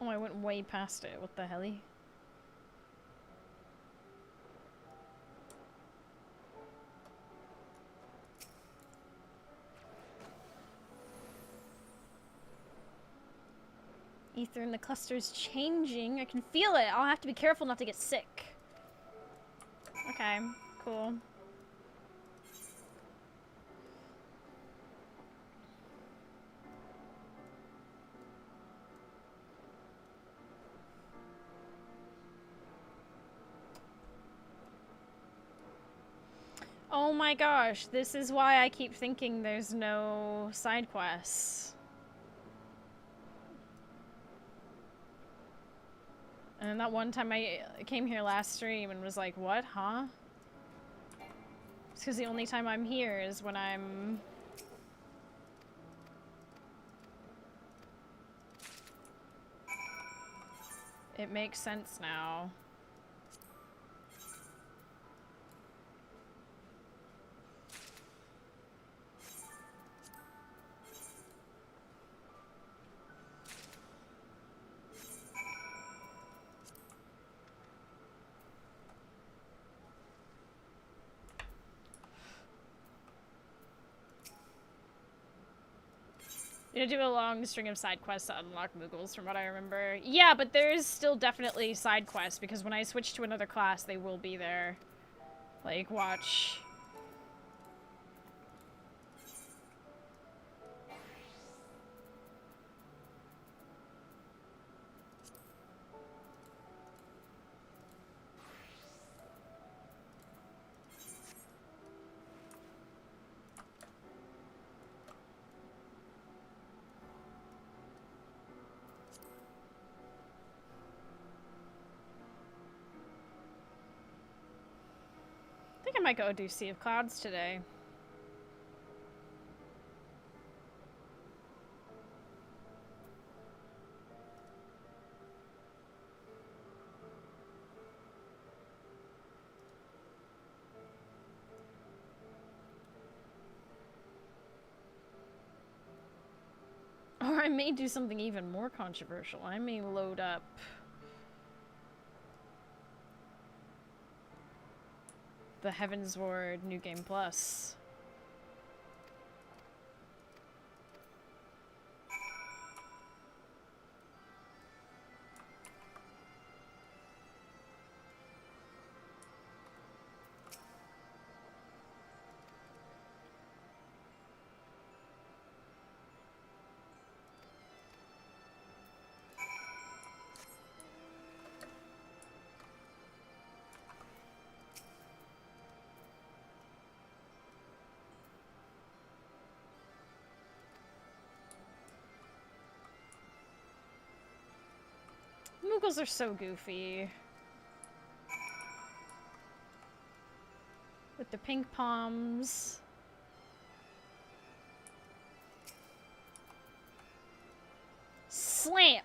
S1: Oh, I went way past it. What the helly? Ether in the cluster's changing. I can feel it. I'll have to be careful not to get sick. Okay, cool. Oh my gosh, this is why I keep thinking there's no side quests. And that one time I came here last stream and was like, what, huh? It's because the only time I'm here is when I'm... It makes sense now. You do a long string of side quests to unlock Moogles, from what I remember. Yeah, but there is still definitely side quests, because when I switch to another class, they will be there. Like, watch. I think I might go do Sea of Clouds today. Or I may do something even more controversial. I may load up the Heaven's Ward New Game Plus. Moogles are so goofy. With the pink palms. Slamp!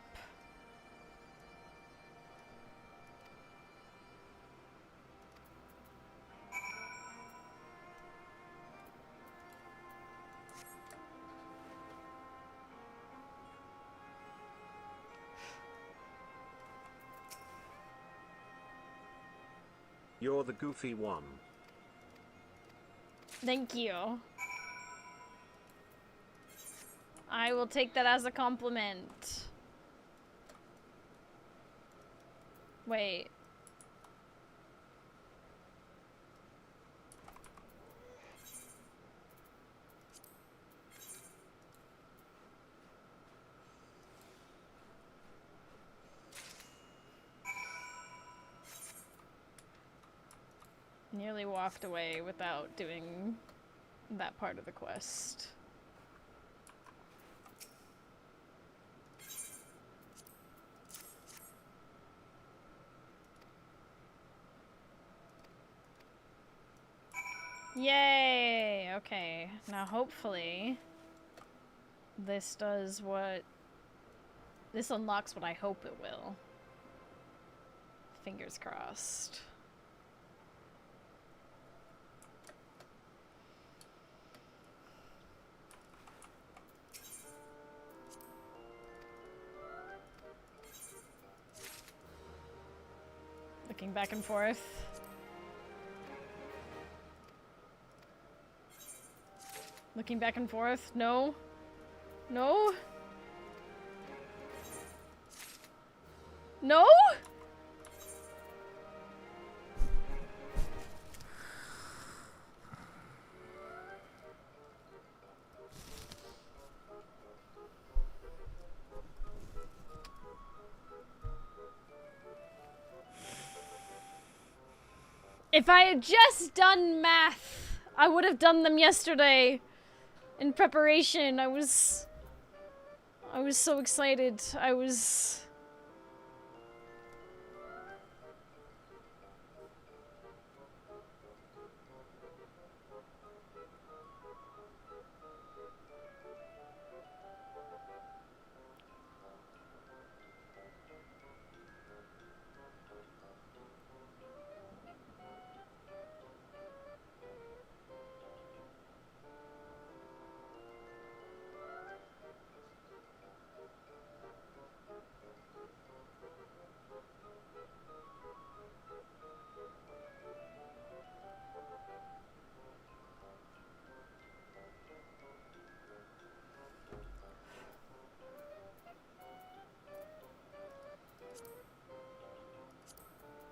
S2: You're the goofy one.
S1: Thank you. I will take that as a compliment. Wait. Nearly walked away without doing that part of the quest. Yay! Okay, now hopefully this does what... This unlocks what I hope it will. Fingers crossed. Looking back and forth. Looking back and forth. No. No. No? If I had just done math, I would have done them yesterday in preparation. I was so excited.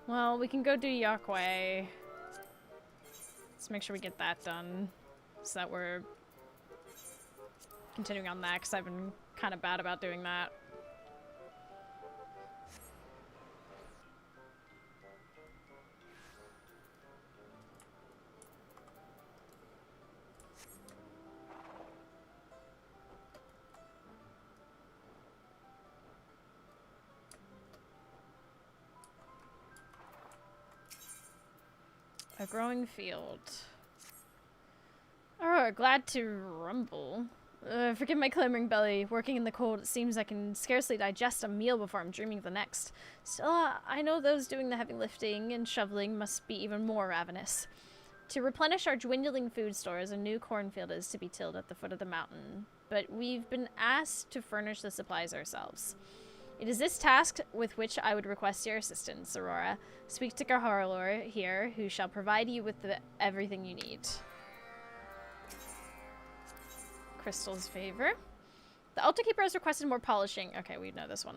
S1: Well, we can go do Yakway. Let's make sure we get that done, so that we're continuing on that, because I've been kind of bad about doing that. A growing field. Oh, glad to rumble. Forgive my clamoring belly. Working in the cold, it seems I can scarcely digest a meal before I'm dreaming of the next. Still, I know those doing the heavy lifting and shoveling must be even more ravenous. To replenish our dwindling food stores, a new cornfield is to be tilled at the foot of the mountain. But we've been asked to furnish the supplies ourselves. It is this task with which I would request your assistance, Aurora. Speak to Gaharlor here, who shall provide you with everything you need. Crystal's favor. The Altar Keeper has requested more polishing. Okay, we know this one.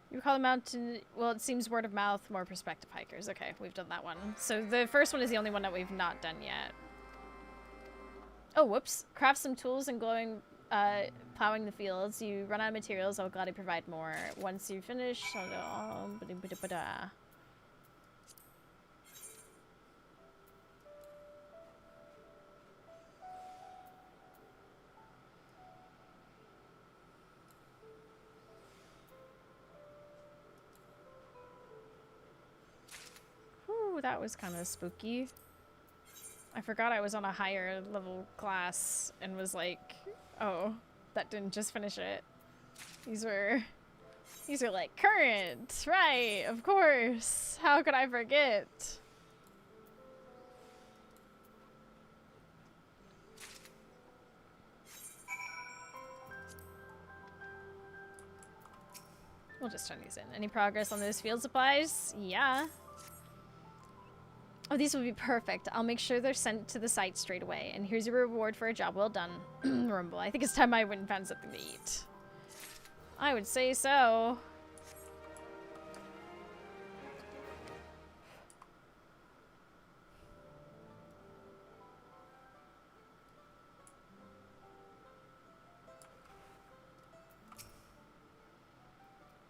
S1: You recall the mountain... Well, it seems word of mouth, more prospective hikers. Okay, we've done that one. So the first one is the only one that we've not done yet. Oh, whoops. Craft some tools and plowing the fields. You run out of materials, I'll gladly provide more. Once you finish, Ooh, that was kind of spooky. I forgot I was on a higher level class and was like, oh, that didn't just finish it. These were like current, right? Of course. How could I forget? We'll just turn these in. Any progress on those field supplies? Yeah. Oh, these will be perfect. I'll make sure they're sent to the site straight away. And here's your reward for a job well done. Rumble. I think it's time I went and found something to eat. I would say so.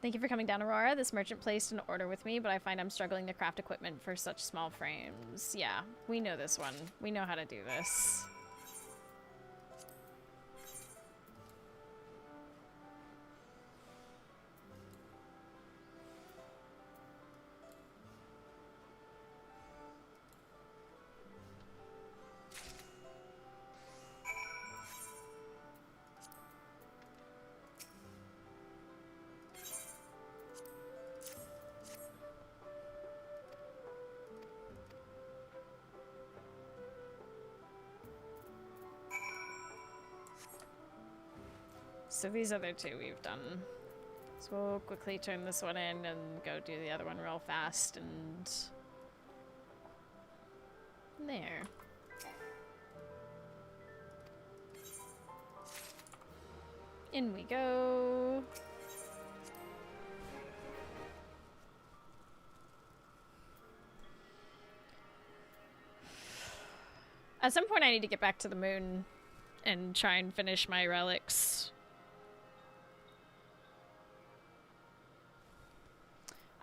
S1: Thank you for coming down, Aurora. This merchant placed an order with me, but I find I'm struggling to craft equipment for such small frames. Yeah, we know this one. We know how to do this. So these other two we've done. So we'll quickly turn this one in and go do the other one real fast and... There. In we go. At some point I need to get back to the moon and try and finish my relics.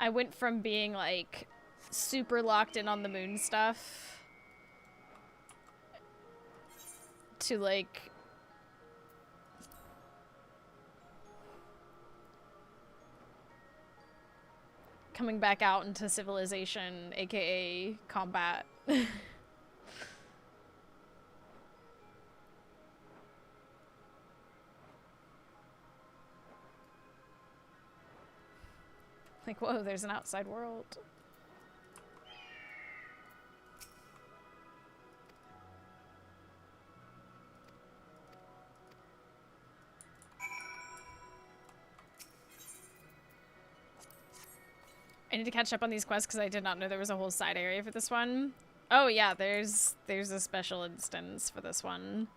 S1: I went from being like super locked in on the moon stuff to like coming back out into civilization, aka combat. Like, whoa, there's an outside world. I need to catch up on these quests because I did not know there was a whole side area for this one. Oh yeah, there's a special instance for this one.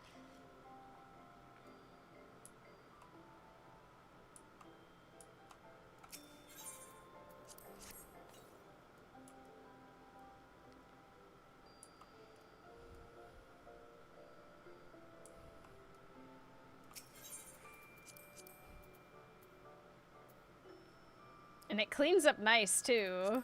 S1: And it cleans up nice, too.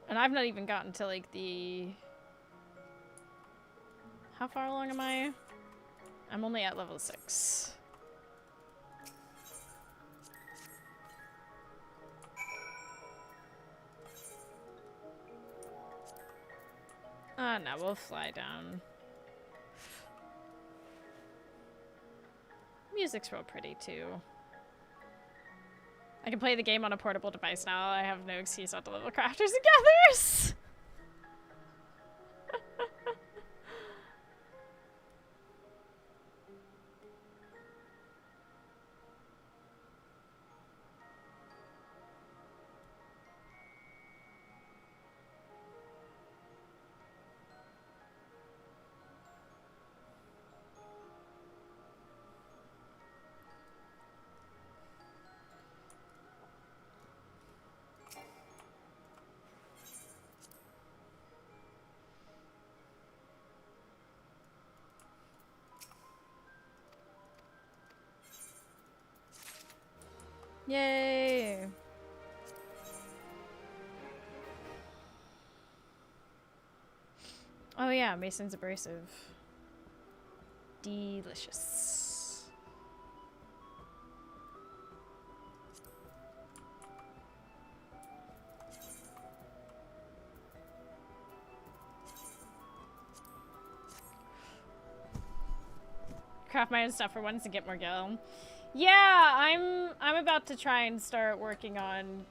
S1: And I've not even gotten to, like, the... How far along am I? I'm only at level 6. Ah, no, we'll fly down. Music's real pretty, too. I can play the game on a portable device now. I have no excuse not to level crafters and gatherers! Yay! Oh yeah, Mason's abrasive. Delicious. Craft my own stuff for once and get more gil. Yeah, I'm about to try and start working on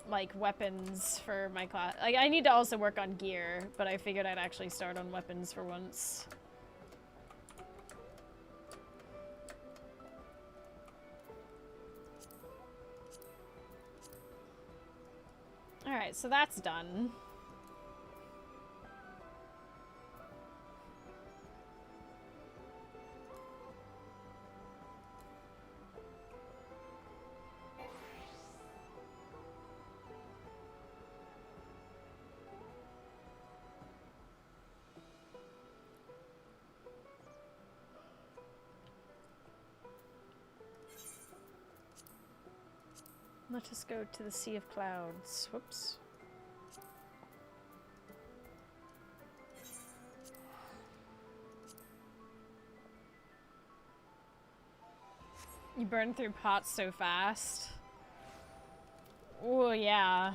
S1: like weapons for my class. Like I need to also work on gear, but I figured I'd actually start on weapons for once. All right, so that's done. Let us go to the Sea of Clouds. Whoops. You burn through pots so fast. Oh, yeah.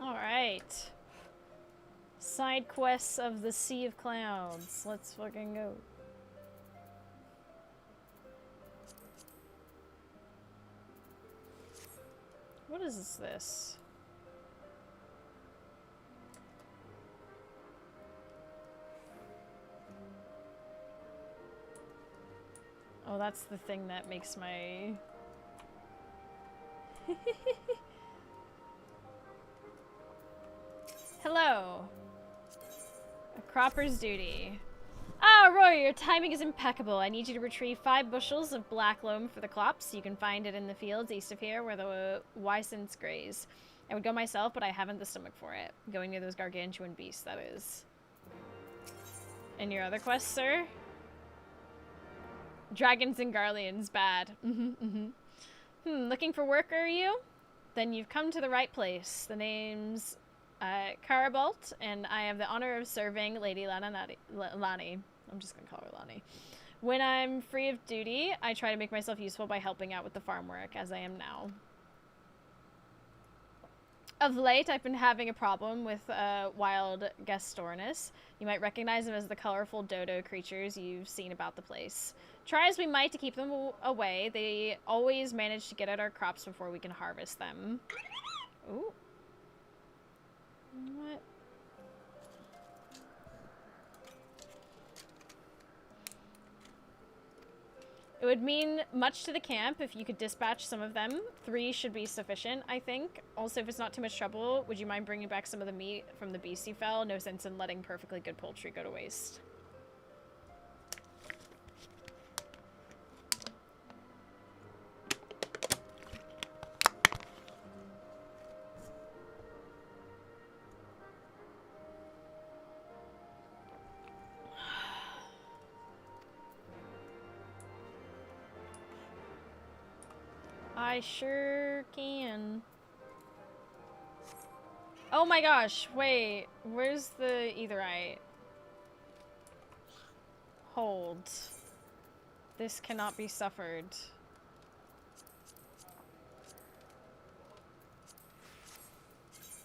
S1: All right. Side quests of the Sea of Clouds. Let's fucking go. What is this? Oh, that's the thing that makes my... Hello. A cropper's duty. Ah, Roy, your timing is impeccable. I need you to retrieve 5 bushels of black loam for the crops. You can find it in the fields east of here where the Wysons graze. I would go myself, but I haven't the stomach for it. Going near those gargantuan beasts, that is. And your other quest, sir? Dragons and Garleans, bad. Looking for work, are you? Then you've come to the right place. The name's Carabalt, and I have the honor of serving Lady Lani. I'm just gonna call her Lani. When I'm free of duty, I try to make myself useful by helping out with the farm work, as I am now. Of late, I've been having a problem with wild Gastornis. You might recognize them as the colorful dodo creatures you've seen about the place. Try as we might to keep them away, they always manage to get at our crops before we can harvest them. Ooh. What? It would mean much to the camp if you could dispatch some of them. 3 should be sufficient, I think. Also, if it's not too much trouble, would you mind bringing back some of the meat from the beast you fell? No sense in letting perfectly good poultry go to waste. I sure can. Oh my gosh, wait. Where's the etherite? Hold. This cannot be suffered.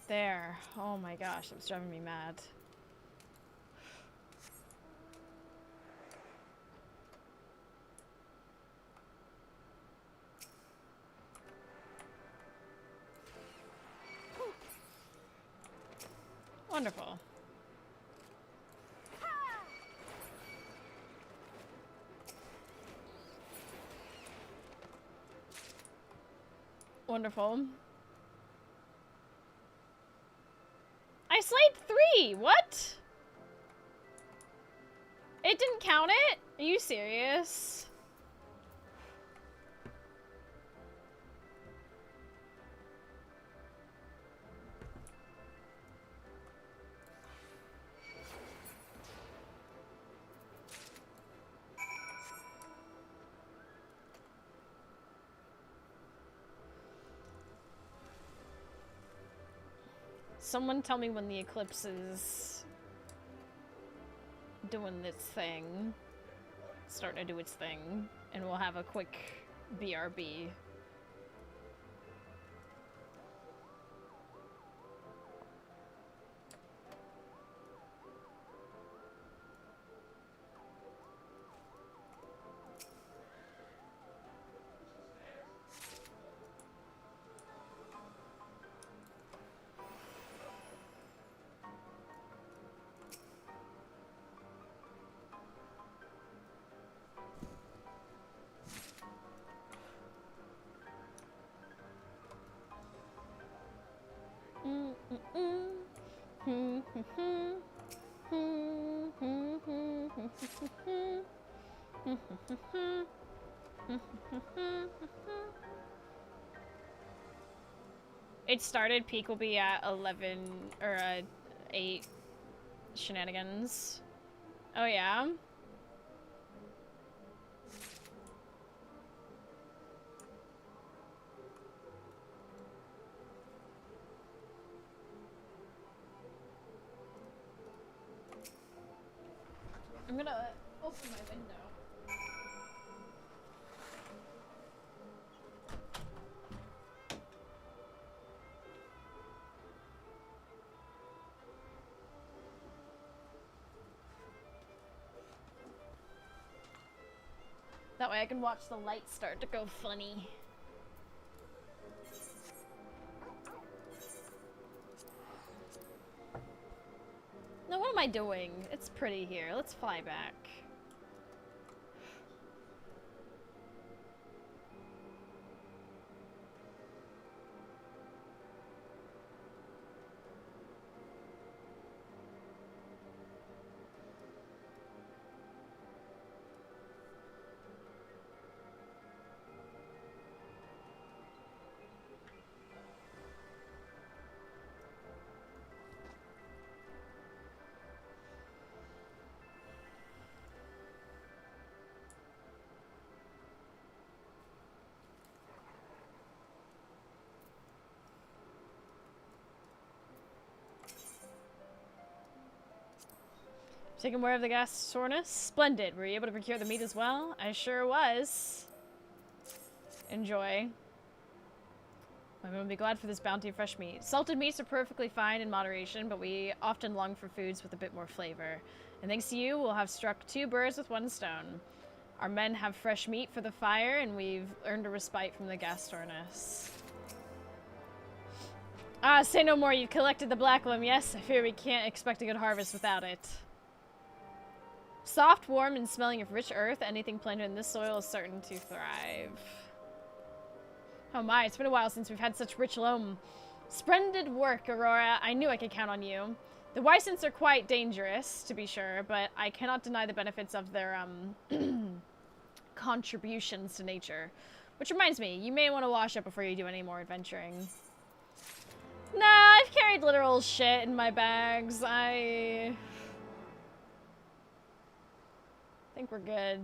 S1: There. Oh my gosh, that's driving me mad. Wonderful. Wonderful. I slayed 3! What? It didn't count it? Are you serious? Someone tell me when the eclipse is doing its thing. Starting to do its thing. And we'll have a quick BRB. It started, peak will be at 11, or 8 shenanigans. Oh yeah? I'm gonna open my window. That way I can watch the lights start to go funny. Now what am I doing? It's pretty here. Let's fly back. Taking aware of the gas soreness? Splendid. Were you able to procure the meat as well? I sure was. Enjoy. My mom will be glad for this bounty of fresh meat. Salted meats are perfectly fine in moderation, but we often long for foods with a bit more flavor. And thanks to you, we'll have struck 2 birds with 1 stone. Our men have fresh meat for the fire, and we've earned a respite from the gas soreness. Ah, say no more. You've collected the black loam. Yes, I fear we can't expect a good harvest without it. Soft, warm, and smelling of rich earth, anything planted in this soil is certain to thrive. Oh my, it's been a while since we've had such rich loam. Splendid work, Aurora. I knew I could count on you. The Wysons are quite dangerous, to be sure, but I cannot deny the benefits of their, contributions to nature. Which reminds me, you may want to wash up before you do any more adventuring. Nah, I've carried literal shit in my bags. I think we're good.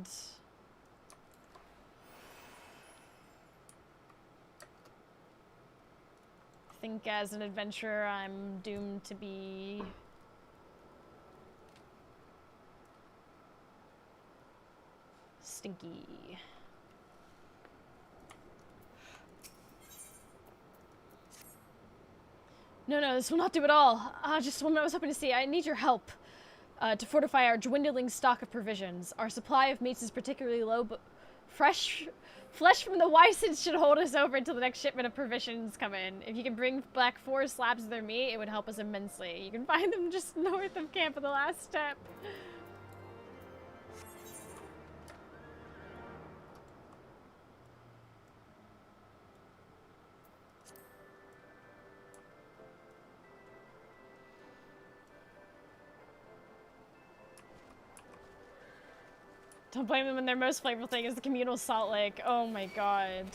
S1: I think as an adventurer, I'm doomed to be stinky. No, this will not do at all. Just what I was hoping to see. I need your help. To fortify our dwindling stock of provisions. Our supply of meats is particularly low, but flesh from the Wysons should hold us over until the next shipment of provisions come in. If you can bring back 4 slabs of their meat, it would help us immensely. You can find them just north of camp at the last step. Don't blame them when their most flavorful thing is the communal salt lake. Oh my god.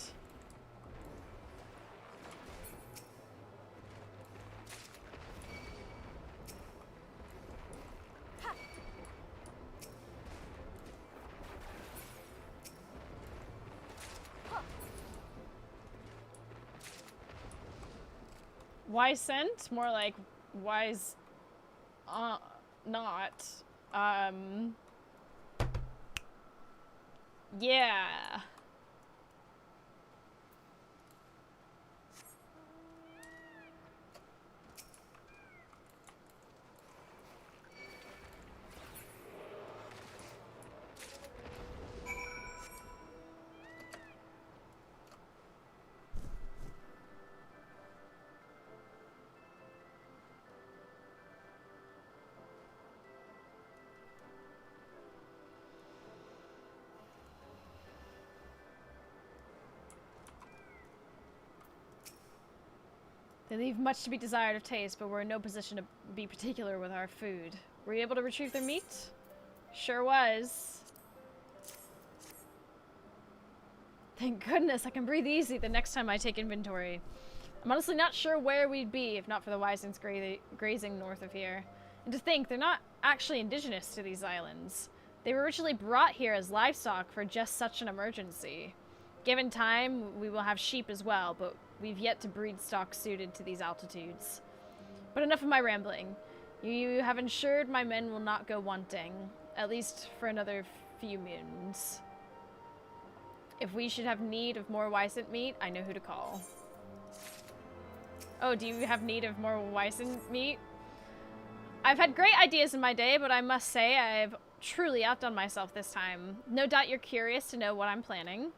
S1: Wise scent? More like wise not. Yeah. They leave much to be desired of taste, but we're in no position to be particular with our food. Were you able to retrieve their meat? Sure was. Thank goodness, I can breathe easy the next time I take inventory. I'm honestly not sure where we'd be if not for the Wysons grazing north of here. And to think, they're not actually indigenous to these islands. They were originally brought here as livestock for just such an emergency. Given time, we will have sheep as well, but we've yet to breed stock suited to these altitudes. But enough of my rambling. You have ensured my men will not go wanting, at least for another few moons. If we should have need of more Wyson meat, I know who to call. Oh, do you have need of more Wyson meat? I've had great ideas in my day, but I must say I've truly outdone myself this time. No doubt you're curious to know what I'm planning.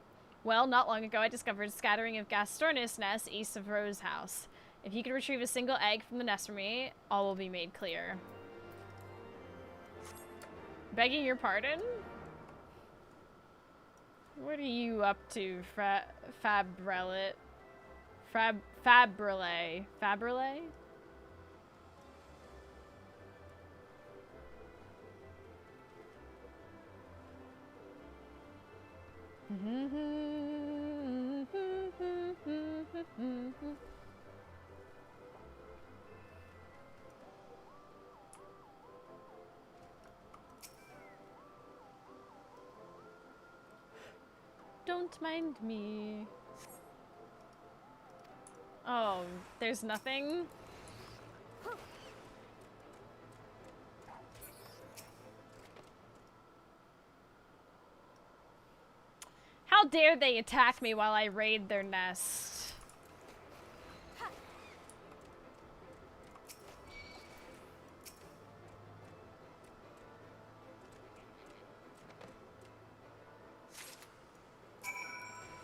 S1: Well, not long ago I discovered a scattering of Gastornis nests east of Rose House. If you could retrieve a single egg from the nest for me, all will be made clear. Begging your pardon? What are you up to, Fabrelet? Fabrile? Fabrile? Don't mind me. Oh, there's nothing? How dare they attack me while I raid their nest?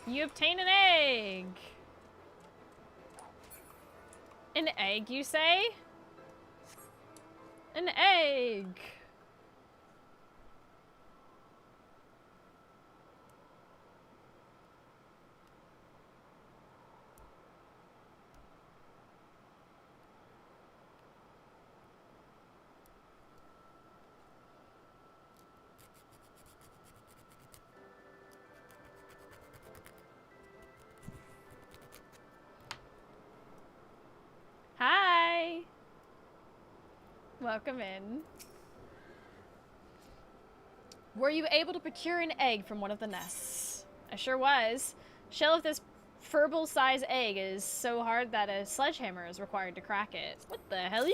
S1: You obtain an egg! An egg, you say? An egg! Hi! Welcome in. Were you able to procure an egg from one of the nests? I sure was. Shell of this furball-sized egg is so hard that a sledgehammer is required to crack it. What the hell?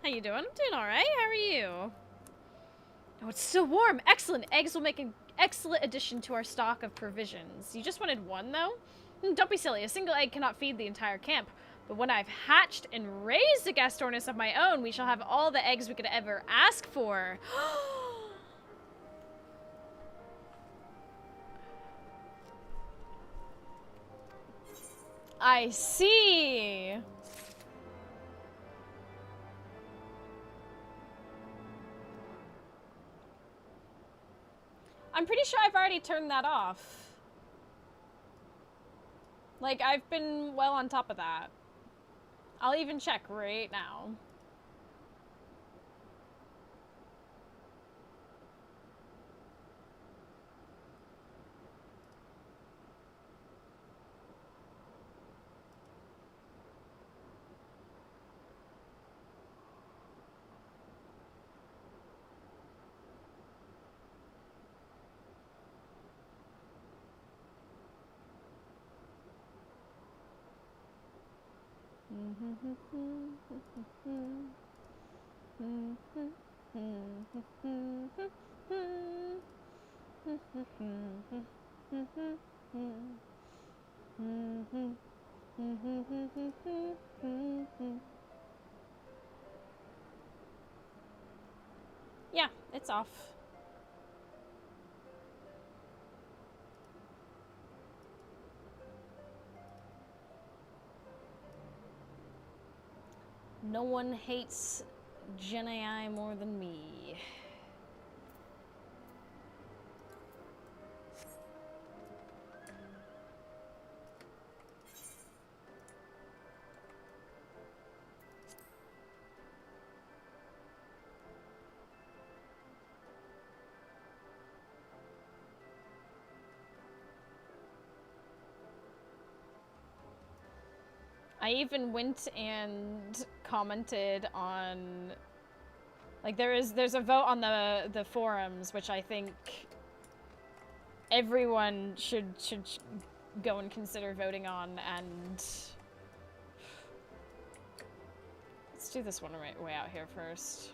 S1: How you doing? I'm doing alright. How are you? Oh, it's so warm. Excellent. Eggs will make an excellent addition to our stock of provisions. You just wanted one, though? Don't be silly. A single egg cannot feed the entire camp. But when I've hatched and raised a Gastornis of my own, we shall have all the eggs we could ever ask for. I see. I'm pretty sure I've already turned that off. Like, I've been well on top of that. I'll even check right now. Yeah, it's off. No one hates Genii more than me. I even went and commented on, like, there's a vote on the forums, which I think everyone should go and consider voting on, and let's do this one right way out here first.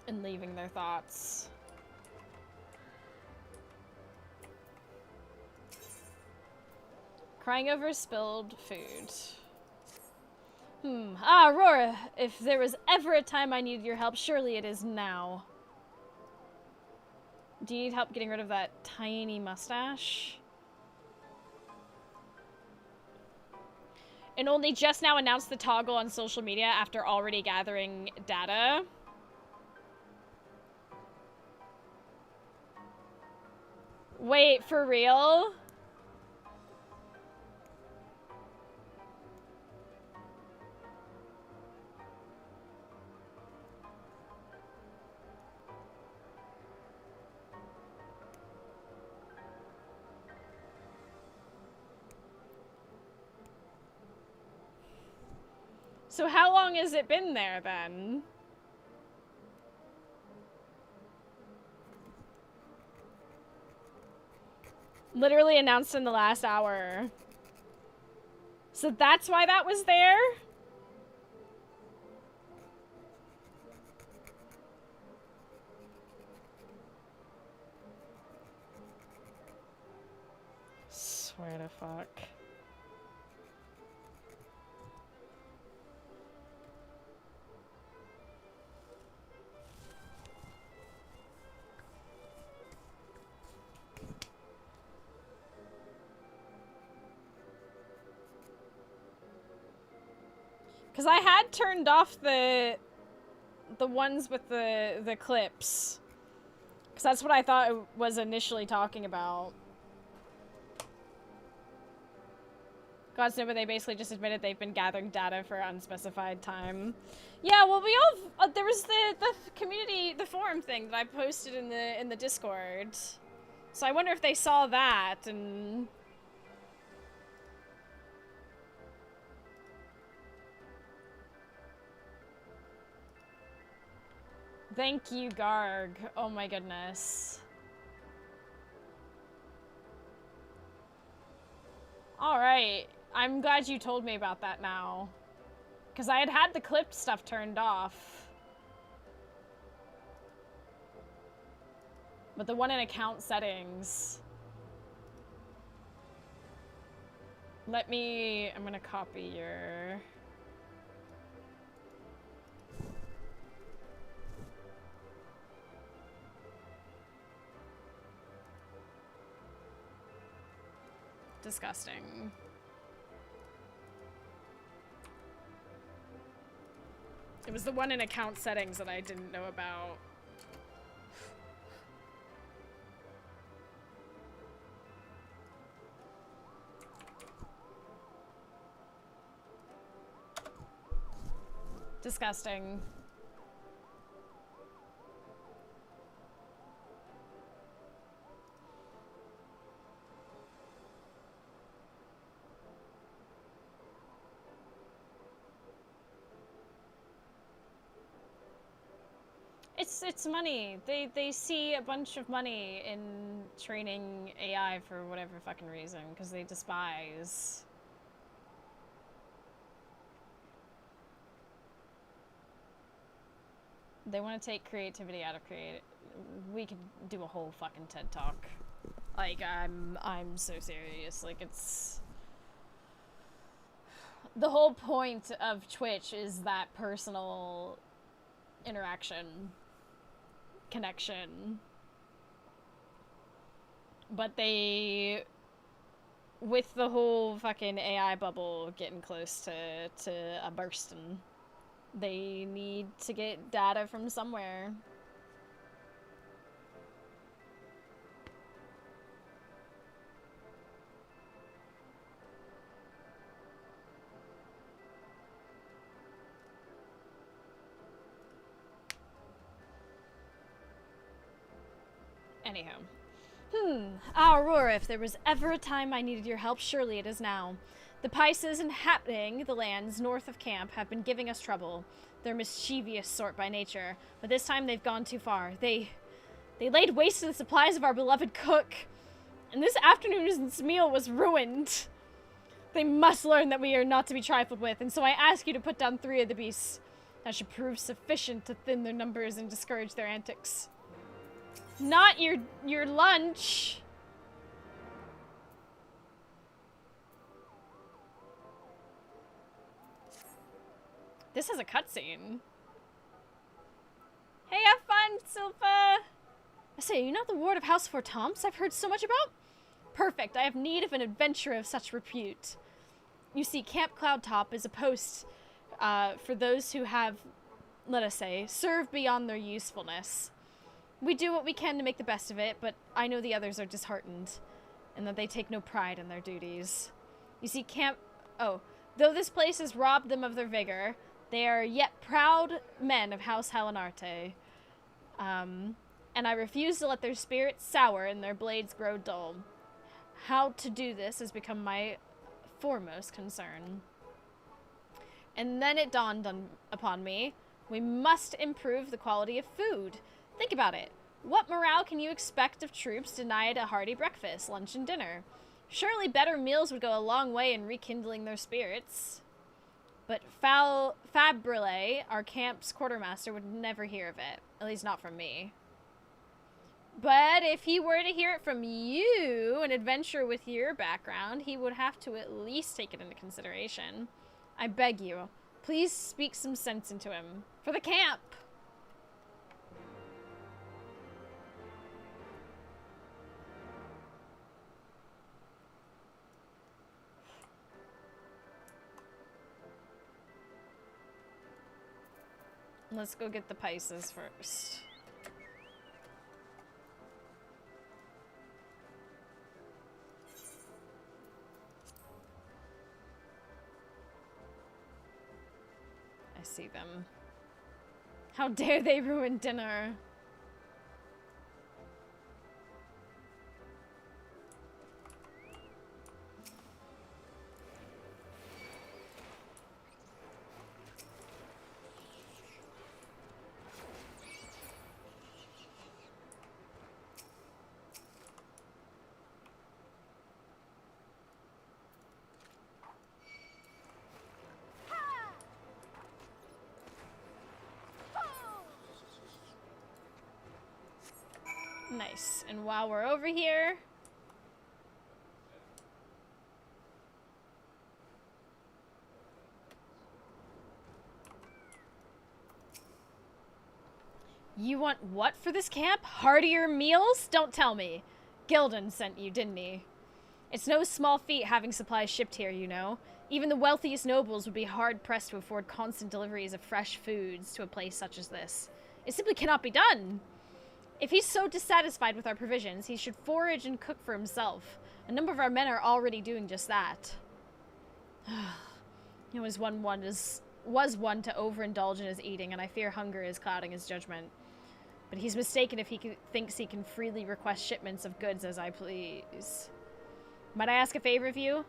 S1: And leaving their thoughts. Crying over spilled food. Aurora, if there was ever a time I needed your help, surely it is now. Do you need help getting rid of that tiny mustache? And only just now announced the toggle on social media after already gathering data. Wait, for real? So how long has it been there, then? Literally announced in the last hour. So that's why that was there? Swear to fuck. Because I had turned off the ones with the clips. Because that's what I thought it was initially talking about. Gods know, but they basically just admitted they've been gathering data for unspecified time. Yeah, well, we all there was the community, the forum thing that I posted in the Discord. So I wonder if they saw that and. Thank you, Garg. Oh my goodness. Alright. I'm glad you told me about that now. Because I had the clipped stuff turned off. But the one in account settings. I'm gonna copy your... Disgusting. It was the one in account settings that I didn't know about. Disgusting. It's money. They see a bunch of money in training AI for whatever fucking reason, because they despise. They want to take creativity out of We could do a whole fucking TED Talk. Like, I'm so serious. Like, it's... The whole point of Twitch is that personal interaction. Connection. But they... With the whole fucking AI bubble getting close to a bursting, they need to get data from somewhere. Anyhow. Aurora, if there was ever a time I needed your help, surely it is now. The Pisces inhabiting the lands north of camp have been giving us trouble. They're mischievous sort by nature, but this time they've gone too far. They laid waste to the supplies of our beloved cook, and this afternoon's meal was ruined. They must learn that we are not to be trifled with, and so I ask you to put down 3 of the beasts. That should prove sufficient to thin their numbers and discourage their antics. Not your lunch. This is a cutscene. Hey, have fun, Silpha! I say, are you not the ward of House Fortomps I've heard so much about? Perfect, I have need of an adventurer of such repute. You see, Camp Cloudtop is a post for those who have, let us say, served beyond their usefulness. We do what we can to make the best of it, but I know the others are disheartened, and that they take no pride in their duties. You see, though this place has robbed them of their vigor, they are yet proud men of House Halinarte. And I refuse to let their spirits sour and their blades grow dull. How to do this has become my foremost concern. And then it dawned upon me, we must improve the quality of food. Think about it. What morale can you expect of troops denied a hearty breakfast, lunch, and dinner? Surely better meals would go a long way in rekindling their spirits. But Fabrile, our camp's quartermaster, would never hear of it. At least not from me. But if he were to hear it from you, an adventurer with your background, he would have to at least take it into consideration. I beg you, please speak some sense into him. For the camp! Let's go get the Pisces first. I see them. How dare they ruin dinner? Nice. And while we're over here, you want what for this camp? Heartier meals? Don't tell me. Gildan sent you, didn't he? It's no small feat having supplies shipped here, you know. Even the wealthiest nobles would be hard-pressed to afford constant deliveries of fresh foods to a place such as this. It simply cannot be done. If he's so dissatisfied with our provisions, he should forage and cook for himself. A number of our men are already doing just that. He was one to overindulge in his eating, and I fear hunger is clouding his judgment. But he's mistaken if he thinks he can freely request shipments of goods as I please. Might I ask a favor of you?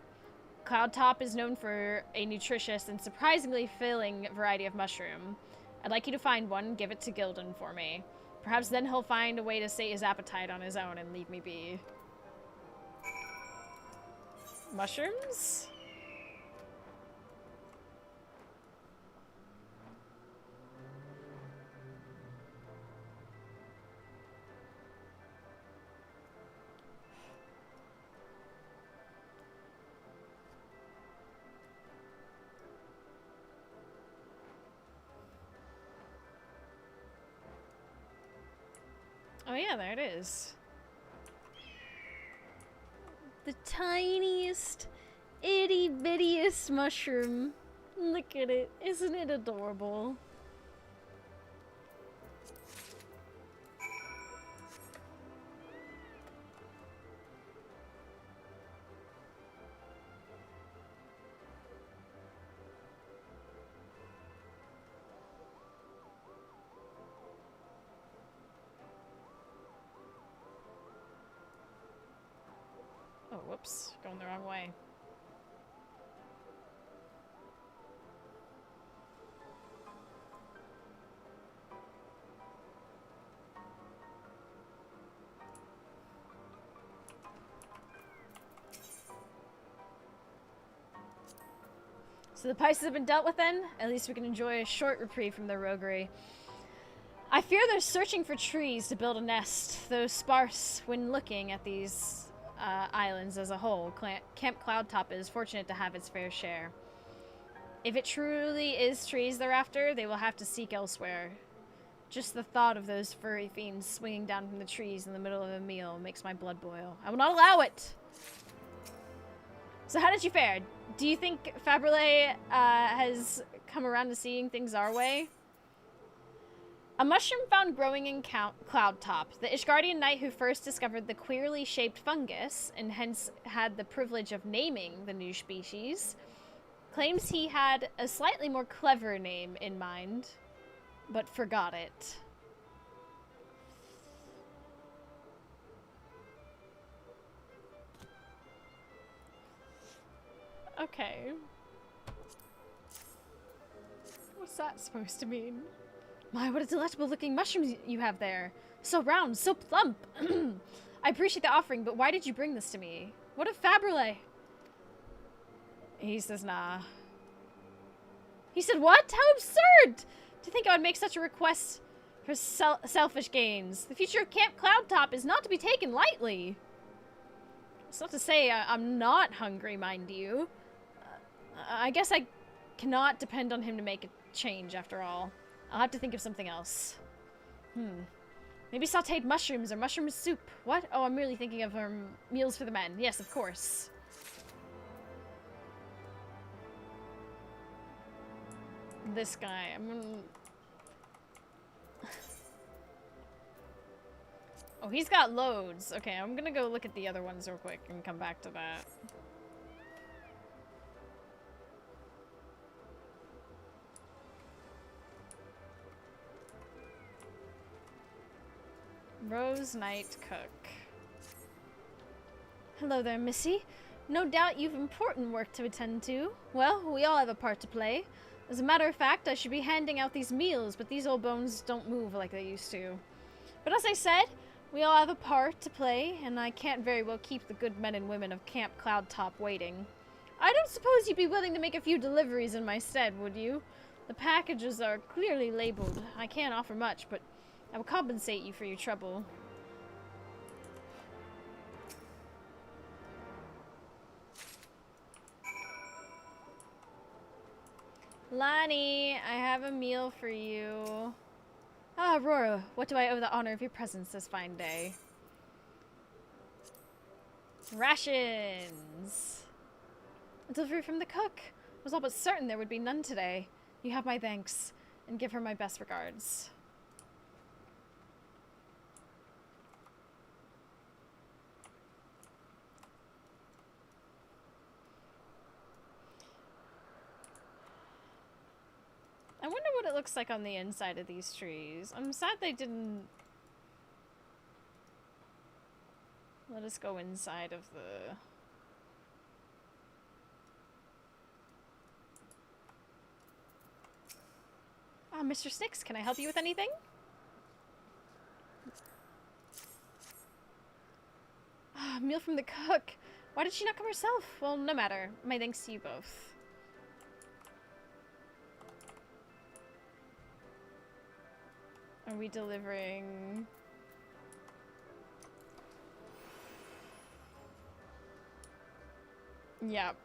S1: Cloudtop is known for a nutritious and surprisingly filling variety of mushroom. I'd like you to find one and give it to Gildan for me. Perhaps then he'll find a way to sate his appetite on his own and leave me be. Mushrooms? Oh yeah, there it is. The tiniest, itty-bittiest mushroom. Look at it. Isn't it adorable? Oh, whoops. Going the wrong way. So the Pisces have been dealt with then? At least we can enjoy a short reprieve from their roguery. I fear they're searching for trees to build a nest, though sparse when looking at these islands as a whole. Camp Cloudtop is fortunate to have its fair share. If it truly is trees they're after, they will have to seek elsewhere. Just the thought of those furry fiends swinging down from the trees in the middle of a meal makes my blood boil. I will not allow it! So how did you fare? Do you think Faberlay has come around to seeing things our way? A mushroom found growing in Cloudtop. The Ishgardian knight who first discovered the queerly shaped fungus, and hence had the privilege of naming the new species, claims he had a slightly more clever name in mind, but forgot it. Okay. What's that supposed to mean? My, what a delectable looking mushroom you have there. So round, so plump. I appreciate the offering, but why did you bring this to me? What of Faberlay? He says nah. He said what? How absurd! To think I would make such a request for selfish gains. The future of Camp Cloudtop is not to be taken lightly. It's not to say I'm not hungry, mind you. I guess I cannot depend on him to make a change, after all. I'll have to think of something else. Maybe sauteed mushrooms or mushroom soup. What? Oh, I'm really thinking of meals for the men. Yes, of course. This guy. I'm gonna... Oh, he's got loads. Okay, I'm gonna go look at the other ones real quick and come back to that. Rose Knight Cook. Hello there, Missy. No doubt you've important work to attend to. Well, we all have a part to play. As a matter of fact, I should be handing out these meals, but these old bones don't move like they used to. But as I said, we all have a part to play, and I can't very well keep the good men and women of Camp Cloudtop waiting. I don't suppose you'd be willing to make a few deliveries in my stead, would you? The packages are clearly labeled. I can't offer much, but I will compensate you for your trouble. Lonnie, I have a meal for you. Ah, Aurora, what do I owe the honor of your presence this fine day? Rations! A delivery from the cook. I was all but certain there would be none today. You have my thanks, and give her my best regards. I wonder what it looks like on the inside of these trees. I'm sad they didn't let us go inside of the... Ah, Mr. Snicks, can I help you with anything? Ah, meal from the cook. Why did she not come herself? Well, no matter. My thanks to you both. Are we delivering? Yep.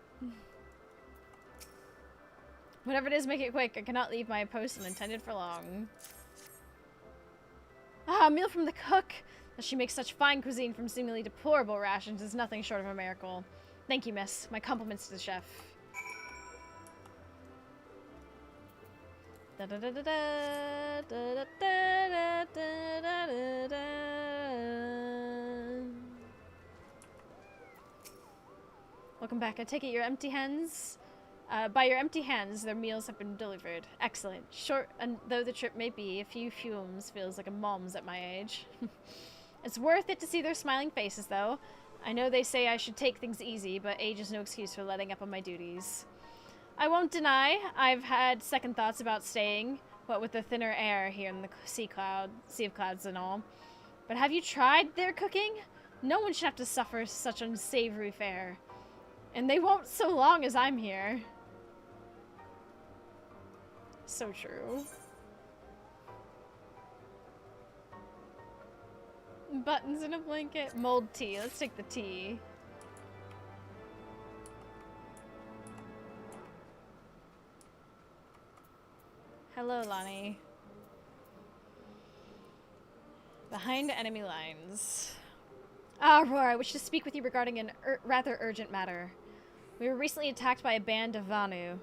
S1: Whatever it is, make it quick. I cannot leave my post unintended for long. Ah, a meal from the cook! That she makes such fine cuisine from seemingly deplorable rations is nothing short of a miracle. Thank you, miss. My compliments to the chef. Da da da da da da da da da da da. Welcome back. I take it your empty hands. By your empty hands, their meals have been delivered. Excellent. Short though the trip may be, a few fumes feels like a mom's at my age. It's worth it to see their smiling faces, though. I know they say I should take things easy, but age is no excuse for letting up on my duties. I won't deny, I've had second thoughts about staying, what with the thinner air here in the sea of clouds and all. But have you tried their cooking? No one should have to suffer such unsavory fare. And they won't so long as I'm here. So true. Buttons in a blanket. Mold tea. Let's take the tea. Hello, Lonnie. Behind enemy lines. Ah, Aurora, I wish to speak with you regarding an rather urgent matter. We were recently attacked by a band of Vanu.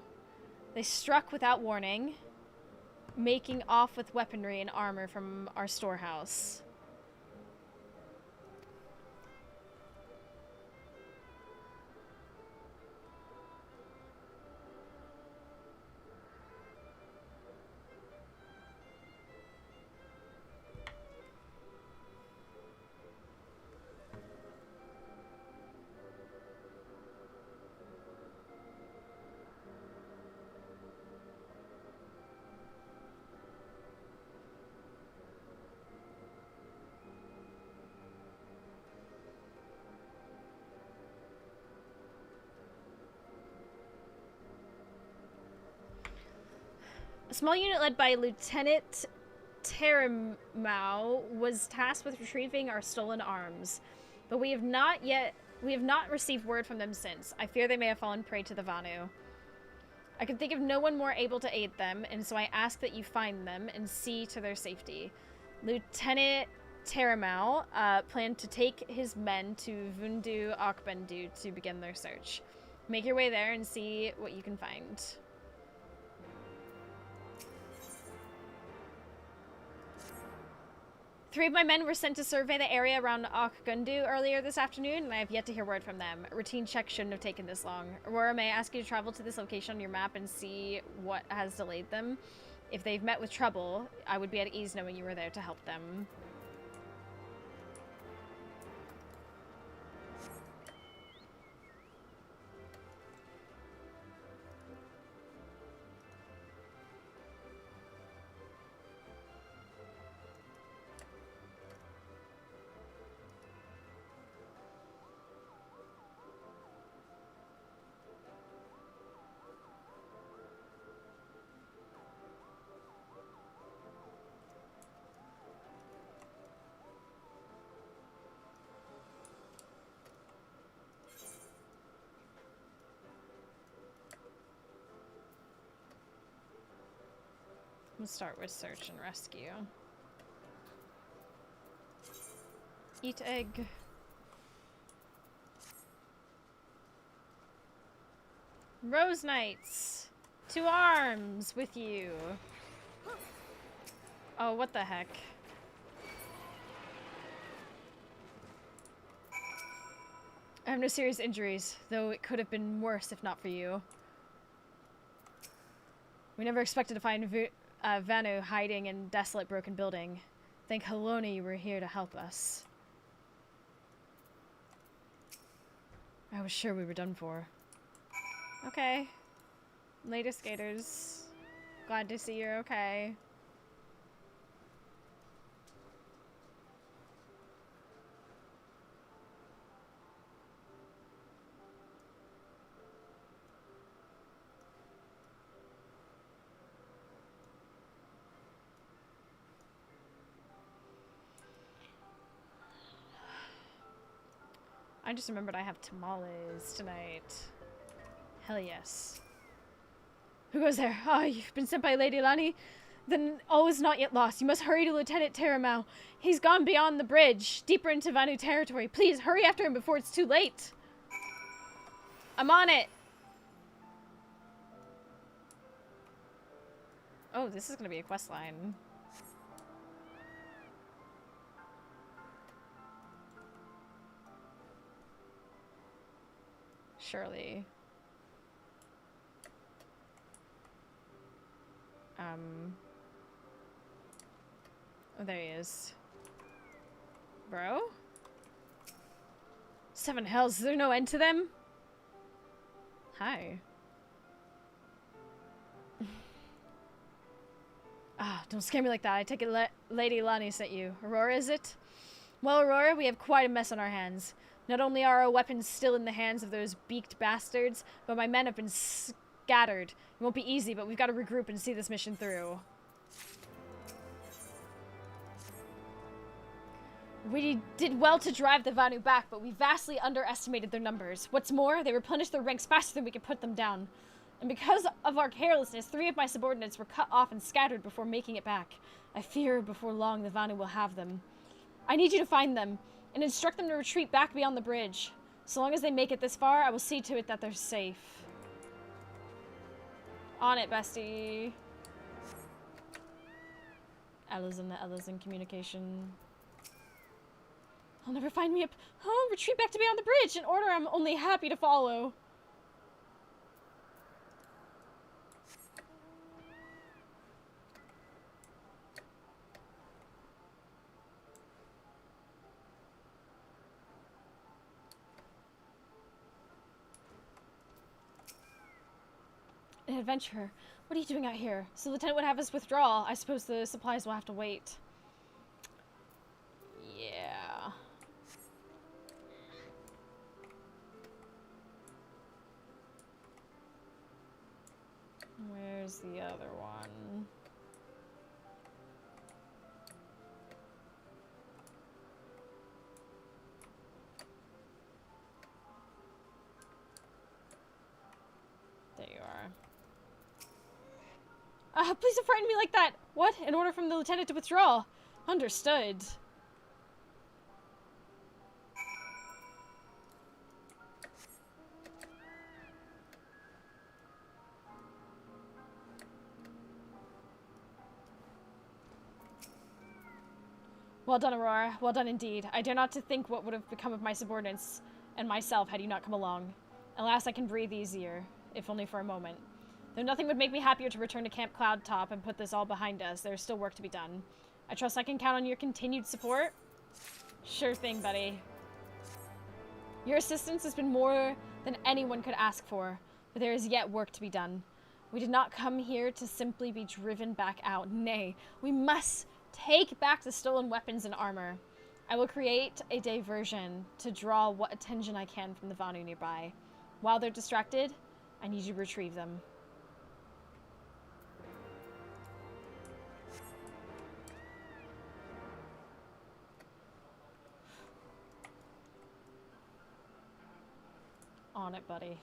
S1: They struck without warning, making off with weaponry and armor from our storehouse. A small unit led by Lieutenant Terimau was tasked with retrieving our stolen arms, but we have not received word from them since. I fear they may have fallen prey to the Vanu. I can think of no one more able to aid them, and so I ask that you find them and see to their safety. Lieutenant Terimau planned to take his men to Vundu Akbendu to begin their search. Make your way there and see what you can find. Three of my men were sent to survey the area around Akgundu earlier this afternoon, and I have yet to hear word from them. A routine check shouldn't have taken this long. Aurora, may I ask you to travel to this location on your map and see what has delayed them? If they've met with trouble, I would be at ease knowing you were there to help them. We'll start with search and rescue. Eat egg. Rose Knights! To arms with you! Oh, what the heck. I have no serious injuries, though it could have been worse if not for you. We never expected to find Vanu hiding in a desolate, broken building. Thank Haloni you were here to help us. I was sure we were done for. Okay. Later, skaters. Glad to see you're okay. I just remembered I have tamales tonight. Hell yes. Who goes there? Ah, you've been sent by Lady Lani? Then all is not yet lost. You must hurry to Lieutenant Terimau. He's gone beyond the bridge, deeper into Vanu territory. Please, hurry after him before it's too late. I'm on it. Oh, this is gonna be a quest line. Surely. Oh, there he is. Bro? Seven hells, is there no end to them? Hi. Ah, don't scare me like that. I take it Lady Lani sent you. Aurora, is it? Well, Aurora, we have quite a mess on our hands. Not only are our weapons still in the hands of those beaked bastards, but my men have been scattered. It won't be easy, but we've got to regroup and see this mission through. We did well to drive the Vanu back, but we vastly underestimated their numbers. What's more, they replenished their ranks faster than we could put them down. And because of our carelessness, 3 of my subordinates were cut off and scattered before making it back. I fear before long the Vanu will have them. I need you to find them and instruct them to retreat back beyond the bridge. So long as they make it this far, I will see to it that they're safe. On it, bestie. Ella's in communication. I'll never find me retreat back to beyond the bridge. An order I'm only happy to follow. An adventurer. What are you doing out here? So the lieutenant would have us withdraw. I suppose the supplies will have to wait. Yeah. Where's the other one? There you are. Please don't frighten me like that! What? An order from the lieutenant to withdraw. Understood. Well done, Aurora. Well done indeed. I dare not to think what would have become of my subordinates and myself had you not come along. Alas, I can breathe easier, if only for a moment. Though nothing would make me happier to return to Camp Cloud Top and put this all behind us, there is still work to be done. I trust I can count on your continued support? Sure thing, buddy. Your assistance has been more than anyone could ask for, but there is yet work to be done. We did not come here to simply be driven back out. Nay, we must take back the stolen weapons and armor. I will create a diversion to draw what attention I can from the Vanu nearby. While they're distracted, I need you to retrieve them. On it, buddy.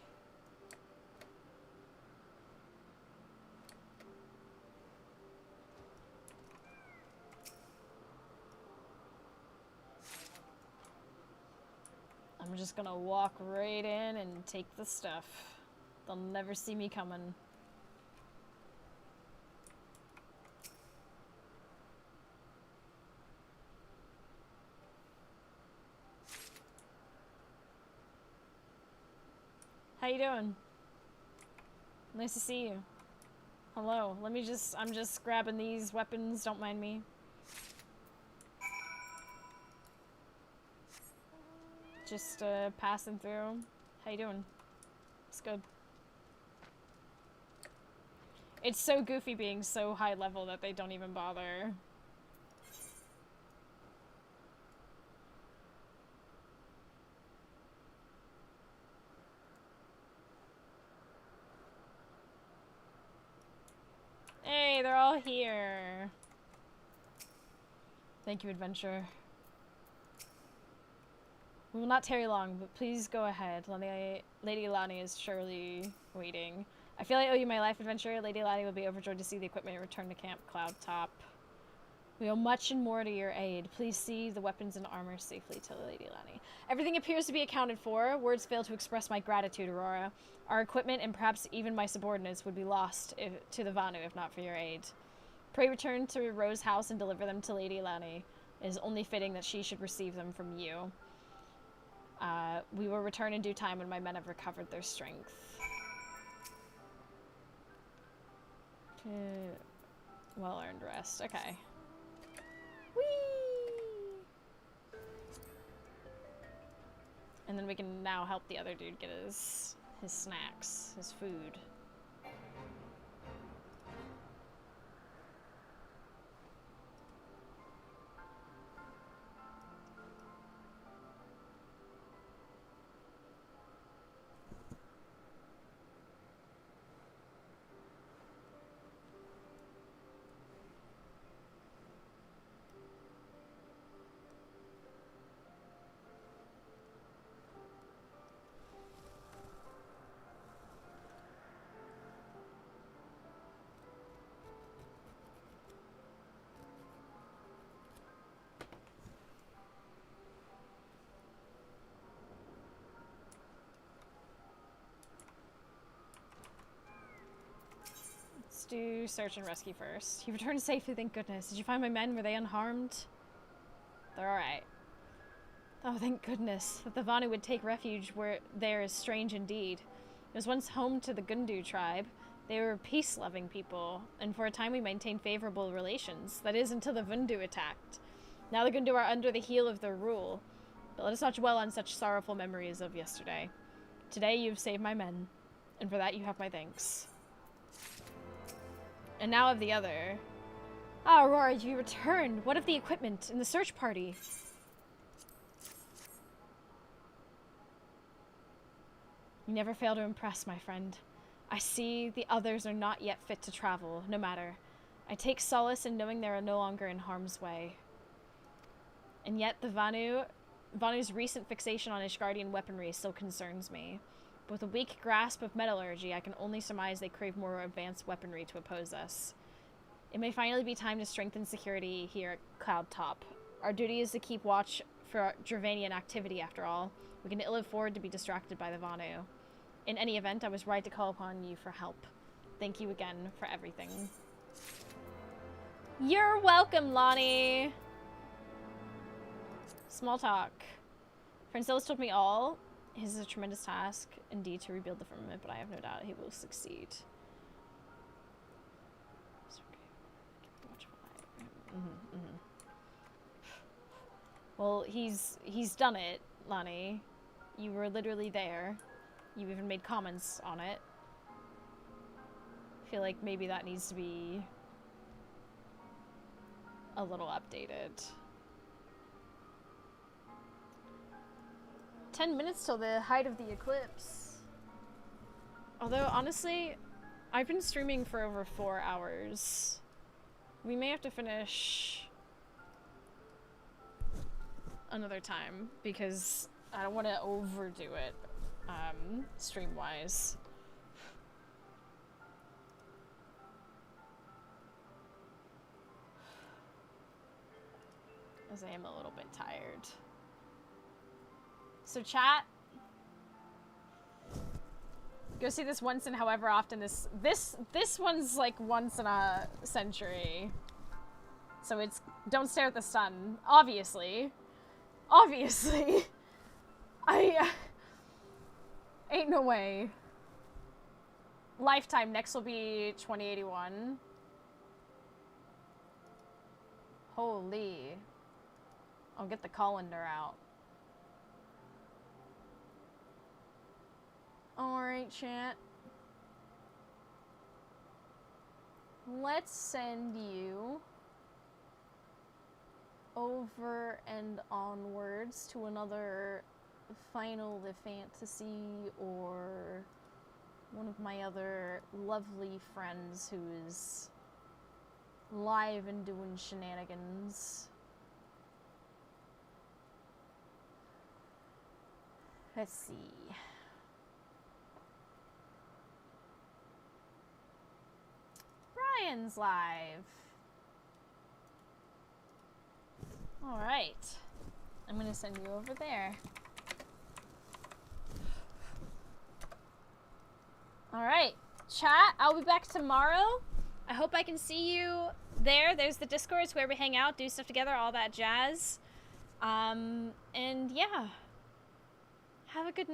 S1: I'm just gonna walk right in and take the stuff. They'll never see me coming. How you doing? Nice to see you. Hello. I'm just grabbing these weapons, don't mind me. Just passing through. How you doing? It's good. It's so goofy being so high level that they don't even bother. Hey, they're all here. Thank you, adventurer. We will not tarry long, but please go ahead. Lady Lani is surely waiting. I feel I owe you my life, adventurer. Lady Lani will be overjoyed to see the equipment return to Camp Cloud Top. We owe much and more to your aid. Please see the weapons and armor safely to Lady Lani. Everything appears to be accounted for. Words fail to express my gratitude, Aurora. Our equipment and perhaps even my subordinates would be lost to the Vanu if not for your aid. Pray return to Rose House and deliver them to Lady Lani. It is only fitting that she should receive them from you. We will return in due time when my men have recovered their strength. Well-earned rest. Okay. Whee! And then we can now help the other dude get his snacks, his food. do search and rescue first. You returned safely, thank goodness. Did you find my men? Were they unharmed? They're alright. Oh, thank goodness. That the Vanu would take refuge where there is strange indeed. It was once home to the Gundu tribe. They were peace-loving people, and for a time we maintained favorable relations. That is, until the Vundu attacked. Now the Gundu are under the heel of their rule. But let us not dwell on such sorrowful memories of yesterday. Today you've saved my men, and for that you have my thanks. And now of the other. Ah, Aurora, you returned. What of the equipment and the search party? You never fail to impress, my friend. I see the others are not yet fit to travel, no matter. I take solace in knowing they are no longer in harm's way. And yet the Vanu's recent fixation on Ishgardian weaponry still concerns me. But with a weak grasp of metallurgy, I can only surmise they crave more advanced weaponry to oppose us. It may finally be time to strengthen security here at Cloud Top. Our duty is to keep watch for Dravanian activity, after all. We can ill afford to be distracted by the Vanu. In any event, I was right to call upon you for help. Thank you again for everything. You're welcome, Lonnie! Small talk. Francelis told me all. His is a tremendous task, indeed, to rebuild the firmament, but I have no doubt he will succeed. Well, he's done it, Lonnie. You were literally there. You even made comments on it. I feel like maybe that needs to be a little updated. 10 minutes till the height of the eclipse. Although, honestly, I've been streaming for over 4 hours. We may have to finish another time, because I don't want to overdo it, stream-wise. As I am a little bit tired. So chat, go see this once in however often this one's like once in a century. So it's Don't Stare at the Sun, obviously. Obviously. Ain't no way. Lifetime, next will be 2081. Holy. I'll get the colander out. Alright, chat. Let's send you over and onwards to another Final Fantasy or one of my other lovely friends who is live and doing shenanigans. Let's see. Brian's live. Alright. I'm gonna send you over there. Alright. Chat, I'll be back tomorrow. I hope I can see you there. There's the Discord. It's where we hang out, do stuff together, all that jazz. And yeah. Have a good night.